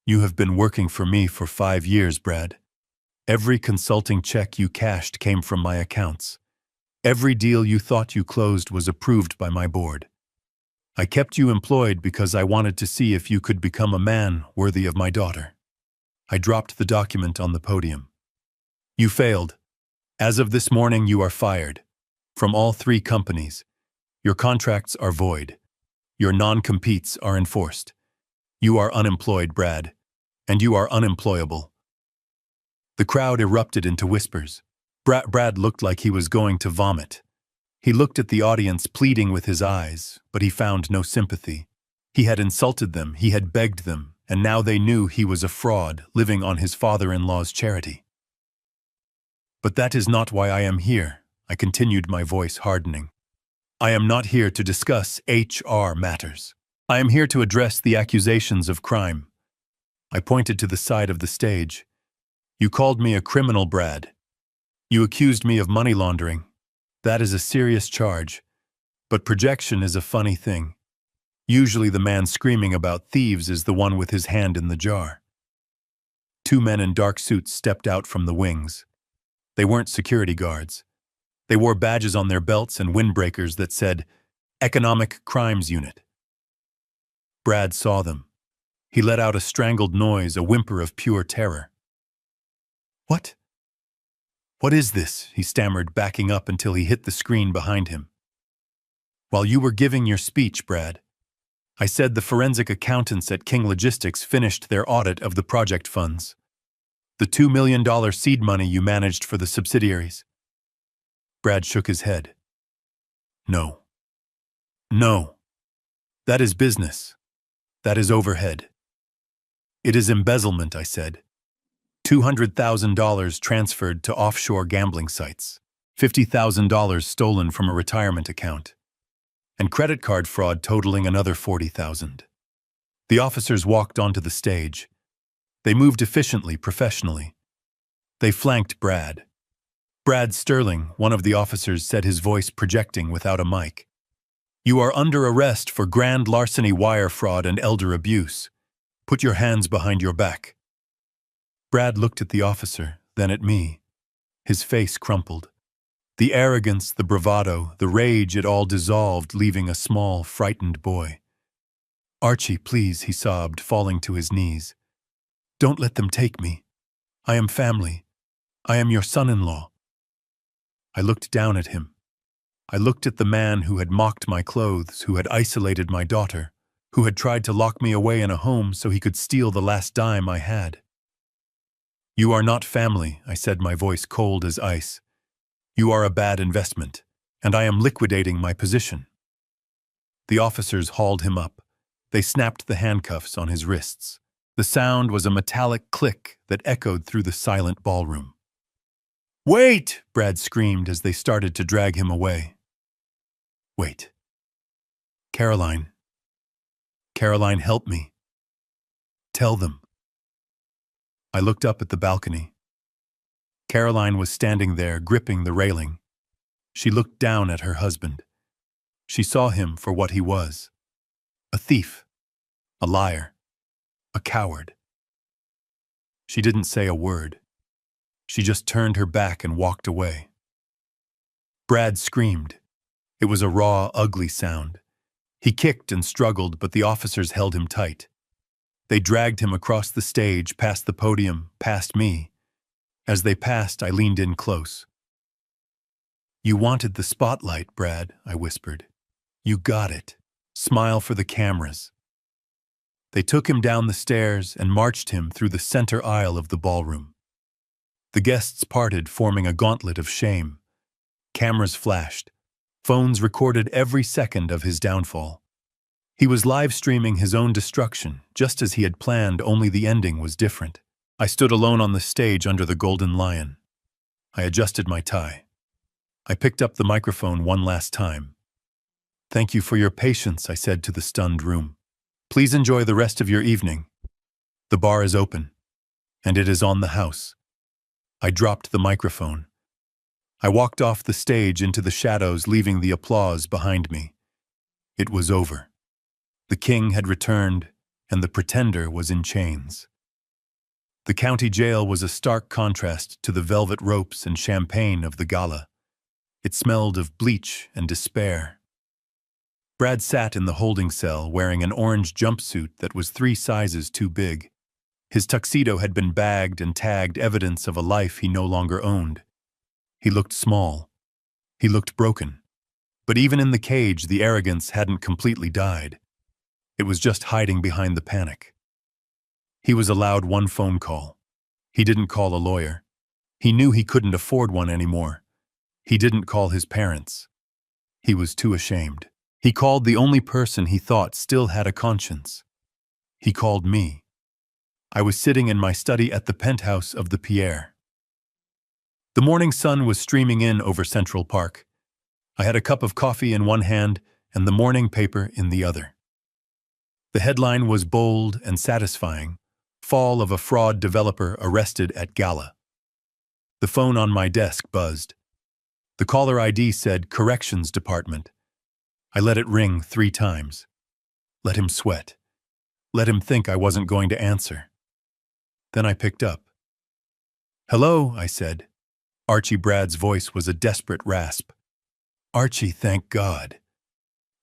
You have been working for me for 5 years, Brad. Every consulting check you cashed came from my accounts. Every deal you thought you closed was approved by my board. I kept you employed because I wanted to see if you could become a man worthy of my daughter. I dropped the document on the podium. You failed. As of this morning, you are fired. From all 3 companies. Your contracts are void. Your non-competes are enforced. You are unemployed, Brad, and you are unemployable. The crowd erupted into whispers. Brad looked like he was going to vomit. He looked at the audience, pleading with his eyes, but he found no sympathy. He had insulted them, he had begged them, and now they knew he was a fraud, living on his father-in-law's charity. But that is not why I am here, I continued, my voice hardening. I am not here to discuss HR matters. I am here to address the accusations of crime. I pointed to the side of the stage. You called me a criminal, Brad. You accused me of money laundering. That is a serious charge. But projection is a funny thing. Usually the man screaming about thieves is the one with his hand in the jar. Two men in dark suits stepped out from the wings. They weren't security guards. They wore badges on their belts and windbreakers that said, Economic Crimes Unit. Brad saw them. He let out a strangled noise, a whimper of pure terror. What? What is this? He stammered, backing up until he hit the screen behind him. While you were giving your speech, Brad, I said the forensic accountants at King Logistics finished their audit of the project funds. The $2 million seed money you managed for the subsidiaries. Brad shook his head. No. No. That is business. That is overhead. It is embezzlement, I said. $200,000 transferred to offshore gambling sites. $50,000 stolen from a retirement account. And credit card fraud totaling another $40,000. The officers walked onto the stage. They moved efficiently, professionally. They flanked Brad. Brad Sterling, one of the officers, said, his voice projecting without a mic. You are under arrest for grand larceny, wire fraud, and elder abuse. Put your hands behind your back. Brad looked at the officer, then at me. His face crumpled. The arrogance, the bravado, the rage, it all dissolved, leaving a small, frightened boy. Archie, please, he sobbed, falling to his knees. Don't let them take me. I am family. I am your son-in-law. I looked down at him. I looked at the man who had mocked my clothes, who had isolated my daughter, who had tried to lock me away in a home so he could steal the last dime I had. You are not family, I said, my voice cold as ice. You are a bad investment, and I am liquidating my position. The officers hauled him up. They snapped the handcuffs on his wrists. The sound was a metallic click that echoed through the silent ballroom. Wait! Brad screamed as they started to drag him away. Wait. Caroline. Caroline, help me. Tell them. I looked up at the balcony. Caroline was standing there, gripping the railing. She looked down at her husband. She saw him for what he was. A thief. A liar. A coward. She didn't say a word. She just turned her back and walked away. Brad screamed. It was a raw, ugly sound. He kicked and struggled, but the officers held him tight. They dragged him across the stage, past the podium, past me. As they passed, I leaned in close. You wanted the spotlight, Brad, I whispered. You got it. Smile for the cameras. They took him down the stairs and marched him through the center aisle of the ballroom. The guests parted, forming a gauntlet of shame. Cameras flashed. Phones recorded every second of his downfall. He was live-streaming his own destruction, just as he had planned, only the ending was different. I stood alone on the stage under the golden lion. I adjusted my tie. I picked up the microphone one last time. Thank you for your patience, I said to the stunned room. Please enjoy the rest of your evening. The bar is open, and it is on the house. I dropped the microphone. I walked off the stage into the shadows, leaving the applause behind me. It was over. The king had returned, and the pretender was in chains. The county jail was a stark contrast to the velvet ropes and champagne of the gala. It smelled of bleach and despair. Brad sat in the holding cell wearing an orange jumpsuit that was 3 sizes too big. His tuxedo had been bagged and tagged, evidence of a life he no longer owned. He looked small. He looked broken. But even in the cage, the arrogance hadn't completely died. It was just hiding behind the panic. He was allowed one phone call. He didn't call a lawyer. He knew he couldn't afford one anymore. He didn't call his parents. He was too ashamed. He called the only person he thought still had a conscience. He called me. I was sitting in my study at the penthouse of the Pierre. The morning sun was streaming in over Central Park. I had a cup of coffee in one hand and the morning paper in the other. The headline was bold and satisfying. Fall of a fraud developer arrested at Gala. The phone on my desk buzzed. The caller ID said Corrections Department. I let it ring 3 times. Let him sweat. Let him think I wasn't going to answer. Then I picked up. "Hello," I said. Archie Brad's voice was a desperate rasp. "Archie, thank God.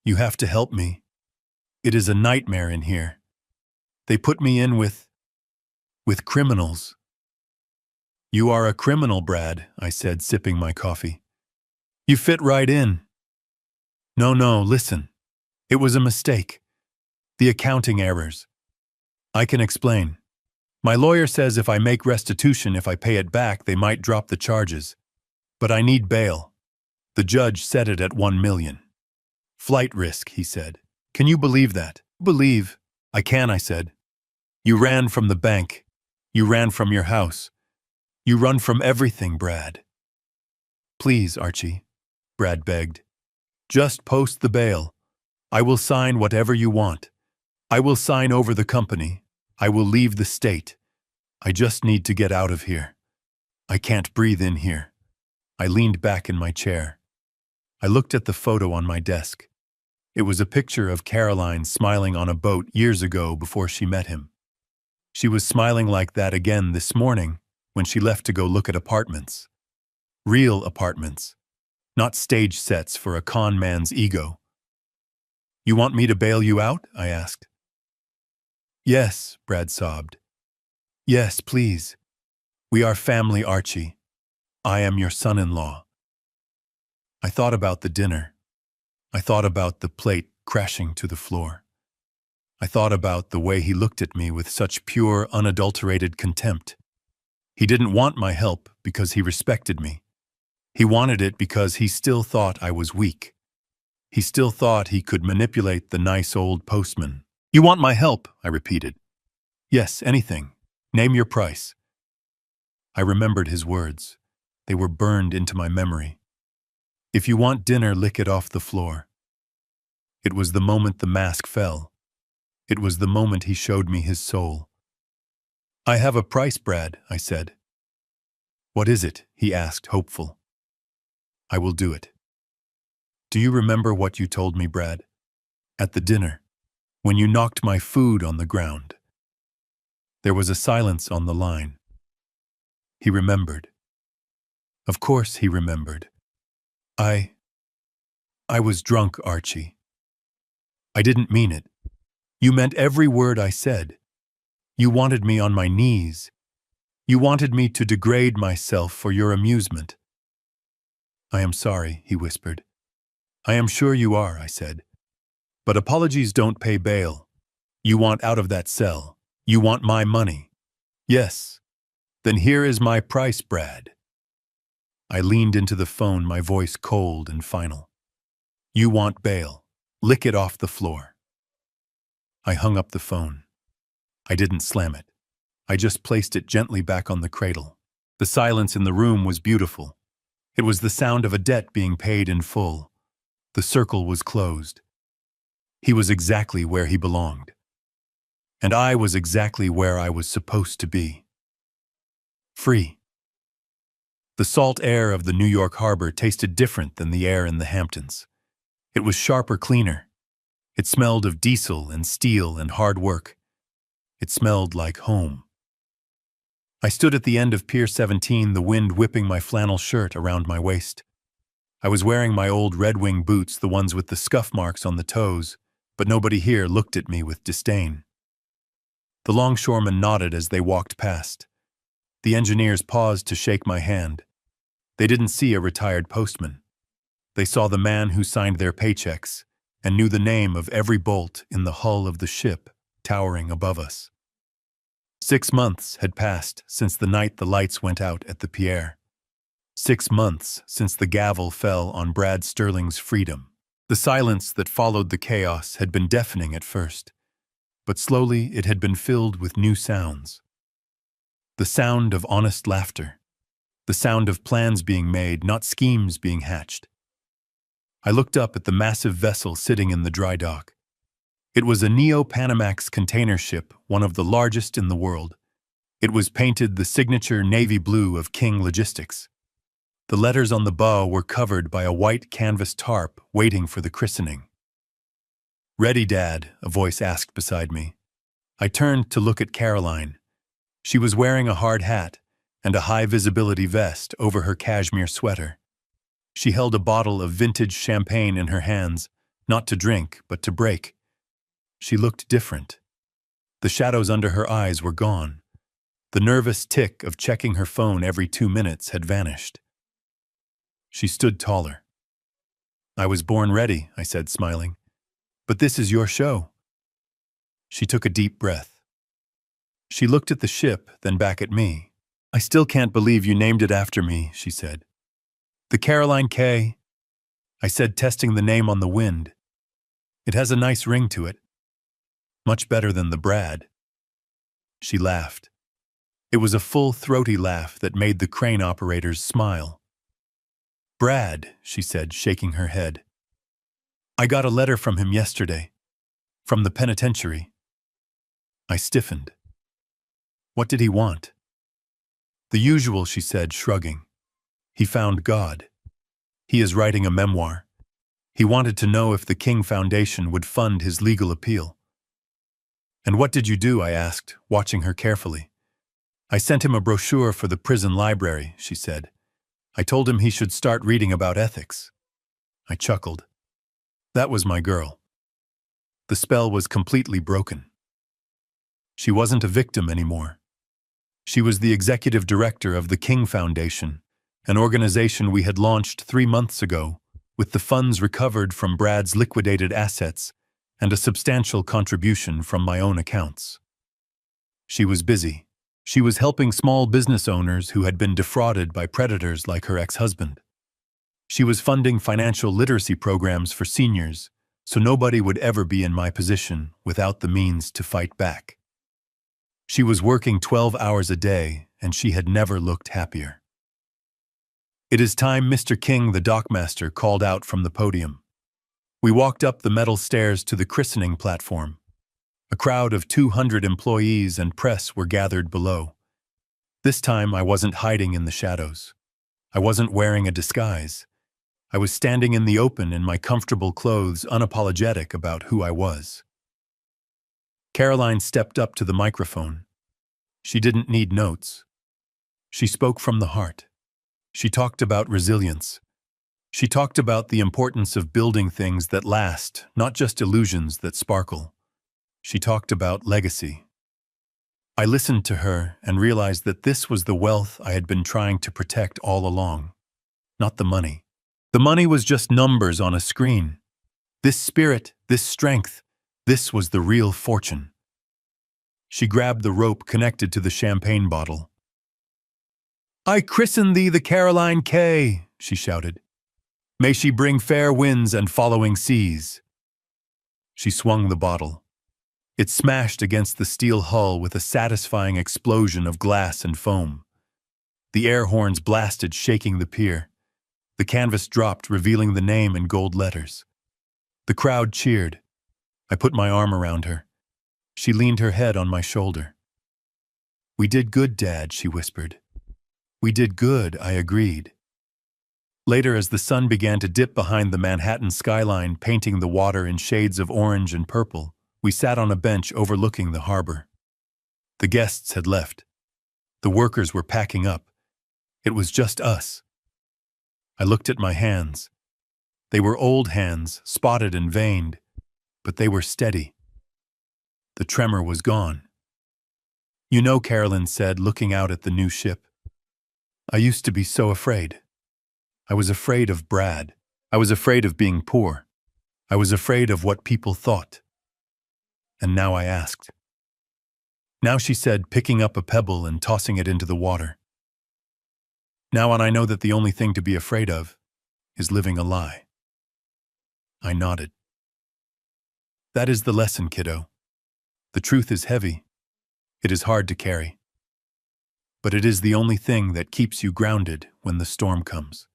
You have to help me. It is a nightmare in here. They put me in with criminals." "You are a criminal, Brad," I said, sipping my coffee. "You fit right in." No, listen. It was a mistake. The accounting errors. I can explain. My lawyer says if I make restitution, if I pay it back, they might drop the charges. But I need bail. The judge set it at $1 million. Flight risk, he said. Can you believe that? Believe. I can, I said. You ran from the bank. You ran from your house. You run from everything, Brad. Please, Archie, Brad begged. Just post the bail. I will sign whatever you want. I will sign over the company. I will leave the state. I just need to get out of here. I can't breathe in here. I leaned back in my chair. I looked at the photo on my desk. It was a picture of Caroline smiling on a boat years ago before she met him. She was smiling like that again this morning when she left to go look at apartments. Real apartments, not stage sets for a con man's ego. You want me to bail you out? I asked. Yes, Brad sobbed. Yes, please. We are family, Archie. I am your son-in-law. I thought about the dinner. I thought about the plate crashing to the floor. I thought about the way he looked at me with such pure, unadulterated contempt. He didn't want my help because he respected me. He wanted it because he still thought I was weak. He still thought he could manipulate the nice old postman. You want my help, I repeated. Yes, anything. Name your price. I remembered his words. They were burned into my memory. If you want dinner, lick it off the floor. It was the moment the mask fell. It was the moment he showed me his soul. I have a price, Brad, I said. What is it? He asked, hopeful. I will do it. Do you remember what you told me, Brad? At the dinner, when you knocked my food on the ground. There was a silence on the line. He remembered. Of course he remembered. I was drunk, Archie. I didn't mean it. You meant every word I said. You wanted me on my knees. You wanted me to degrade myself for your amusement. I am sorry, he whispered. I am sure you are, I said. But apologies don't pay bail. You want out of that cell. You want my money. Yes. Then here is my price, Brad. I leaned into the phone, my voice cold and final. You want bail. Lick it off the floor. I hung up the phone. I didn't slam it. I just placed it gently back on the cradle. The silence in the room was beautiful. It was the sound of a debt being paid in full. The circle was closed. He was exactly where he belonged. And I was exactly where I was supposed to be. Free. The salt air of the New York harbor tasted different than the air in the Hamptons. It was sharper, cleaner. It smelled of diesel and steel and hard work. It smelled like home. I stood at the end of Pier 17, the wind whipping my flannel shirt around my waist. I was wearing my old Red Wing boots, the ones with the scuff marks on the toes, but nobody here looked at me with disdain. The longshoremen nodded as they walked past. The engineers paused to shake my hand. They didn't see a retired postman. They saw the man who signed their paychecks and knew the name of every bolt in the hull of the ship towering above us. 6 months had passed since the night the lights went out at the pier. 6 months since the gavel fell on Brad Sterling's freedom. The silence that followed the chaos had been deafening at first, but slowly it had been filled with new sounds. The sound of honest laughter. The sound of plans being made, not schemes being hatched. I looked up at the massive vessel sitting in the dry dock. It was a Neo-Panamax container ship, one of the largest in the world. It was painted the signature navy blue of King Logistics. The letters on the bow were covered by a white canvas tarp waiting for the christening. "Ready, Dad?" a voice asked beside me. I turned to look at Caroline. She was wearing a hard hat and a high-visibility vest over her cashmere sweater. She held a bottle of vintage champagne in her hands, not to drink, but to break. She looked different. The shadows under her eyes were gone. The nervous tick of checking her phone every 2 minutes had vanished. She stood taller. "I was born ready," I said, smiling. "But this is your show." She took a deep breath. She looked at the ship, then back at me. "I still can't believe you named it after me," she said. "The Caroline K," I said, testing the name on the wind. "It has a nice ring to it. Much better than the Brad." She laughed. It was a full, throaty laugh that made the crane operators smile. "Brad," she said, shaking her head. "I got a letter from him yesterday. From the penitentiary." I stiffened. "What did he want?" "The usual," she said, shrugging. "He found God. He is writing a memoir. He wanted to know if the King Foundation would fund his legal appeal." "And what did you do?" I asked, watching her carefully. "I sent him a brochure for the prison library," she said. "I told him he should start reading about ethics." I chuckled. That was my girl. The spell was completely broken. She wasn't a victim anymore. She was the executive director of the King Foundation, an organization we had launched 3 months ago, with the funds recovered from Brad's liquidated assets and a substantial contribution from my own accounts. She was busy. She was helping small business owners who had been defrauded by predators like her ex-husband. She was funding financial literacy programs for seniors, so nobody would ever be in my position without the means to fight back. She was working 12 hours a day, and she had never looked happier. "It is time," Mr. King, the dockmaster, called out from the podium. We walked up the metal stairs to the christening platform. A crowd of 200 employees and press were gathered below. This time I wasn't hiding in the shadows. I wasn't wearing a disguise. I was standing in the open in my comfortable clothes, unapologetic about who I was. Caroline stepped up to the microphone. She didn't need notes. She spoke from the heart. She talked about resilience. She talked about the importance of building things that last, not just illusions that sparkle. She talked about legacy. I listened to her and realized that this was the wealth I had been trying to protect all along. Not the money. The money was just numbers on a screen. This spirit, this strength, this was the real fortune. She grabbed the rope connected to the champagne bottle. "I christen thee the Caroline K," she shouted. "May she bring fair winds and following seas." She swung the bottle. It smashed against the steel hull with a satisfying explosion of glass and foam. The air horns blasted, shaking the pier. The canvas dropped, revealing the name in gold letters. The crowd cheered. I put my arm around her. She leaned her head on my shoulder. "We did good, Dad," she whispered. "We did good," I agreed. Later, as the sun began to dip behind the Manhattan skyline, painting the water in shades of orange and purple, we sat on a bench overlooking the harbor. The guests had left. The workers were packing up. It was just us. I looked at my hands. They were old hands, spotted and veined, but they were steady. The tremor was gone. "You know," Carolyn said, looking out at the new ship, "I used to be so afraid. I was afraid of Brad. I was afraid of being poor. I was afraid of what people thought. And now I asked." "Now," she said, picking up a pebble and tossing it into the water. "Now, and I know that the only thing to be afraid of is living a lie." I nodded. "That is the lesson, kiddo. The truth is heavy. It is hard to carry. But it is the only thing that keeps you grounded when the storm comes."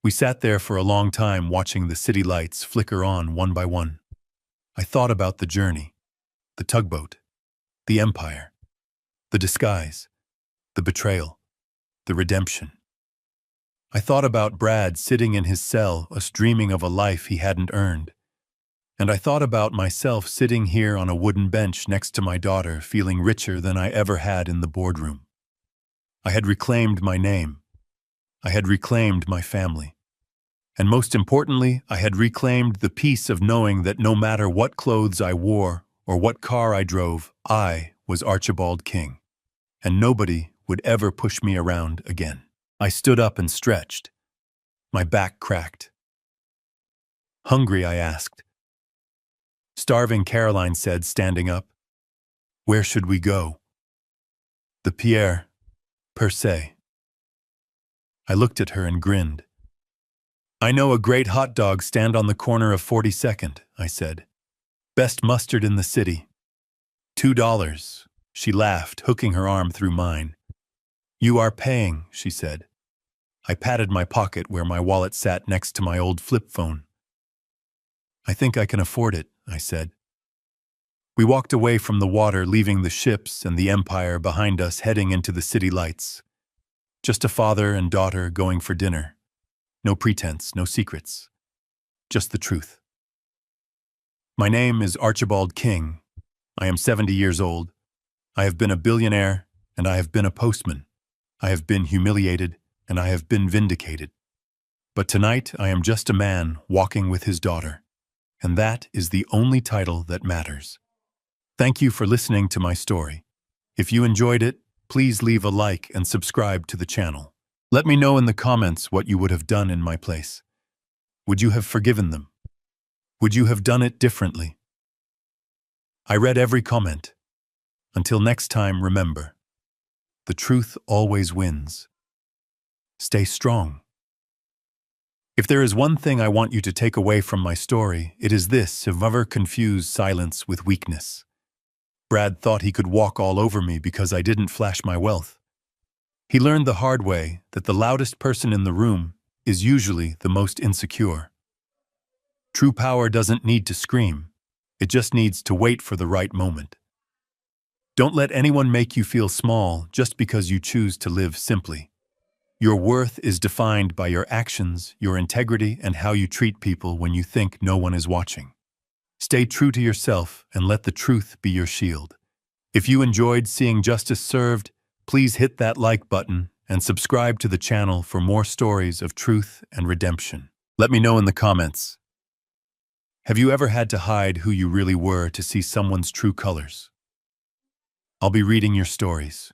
We sat there for a long time, watching the city lights flicker on one by one. I thought about the journey, the tugboat, the empire, the disguise, the betrayal, the redemption. I thought about Brad sitting in his cell, us dreaming of a life he hadn't earned. And I thought about myself sitting here on a wooden bench next to my daughter, feeling richer than I ever had in the boardroom. I had reclaimed my name. I had reclaimed my family. And most importantly, I had reclaimed the peace of knowing that no matter what clothes I wore or what car I drove, I was Archibald King. And nobody would ever push me around again. I stood up and stretched. My back cracked. "Hungry?" I asked. "Starving," Caroline said, standing up. "Where should we go?" "The Pierre, per se." I looked at her and grinned. "I know a great hot dog stand on the corner of 42nd, I said. "Best mustard in the city. $2. She laughed, hooking her arm through mine. "You are paying," she said. I patted my pocket where my wallet sat next to my old flip phone. "I think I can afford it," I said. We walked away from the water, leaving the ships and the empire behind us, heading into the city lights. Just a father and daughter going for dinner. No pretense, no secrets. Just the truth. My name is Archibald King. I am 70 years old. I have been a billionaire, and I have been a postman. I have been humiliated, and I have been vindicated. But tonight I am just a man walking with his daughter, and that is the only title that matters. Thank you for listening to my story. If you enjoyed it, please leave a like and subscribe to the channel. Let me know in the comments what you would have done in my place. Would you have forgiven them? Would you have done it differently? I read every comment. Until next time, remember, the truth always wins. Stay strong. If there is one thing I want you to take away from my story, it is this: never confuse silence with weakness. Brad thought he could walk all over me because I didn't flash my wealth. He learned the hard way that the loudest person in the room is usually the most insecure. True power doesn't need to scream. It just needs to wait for the right moment. Don't let anyone make you feel small just because you choose to live simply. Your worth is defined by your actions, your integrity, and how you treat people when you think no one is watching. Stay true to yourself and let the truth be your shield. If you enjoyed seeing justice served, please hit that like button and subscribe to the channel for more stories of truth and redemption. Let me know in the comments. Have you ever had to hide who you really were to see someone's true colors? I'll be reading your stories.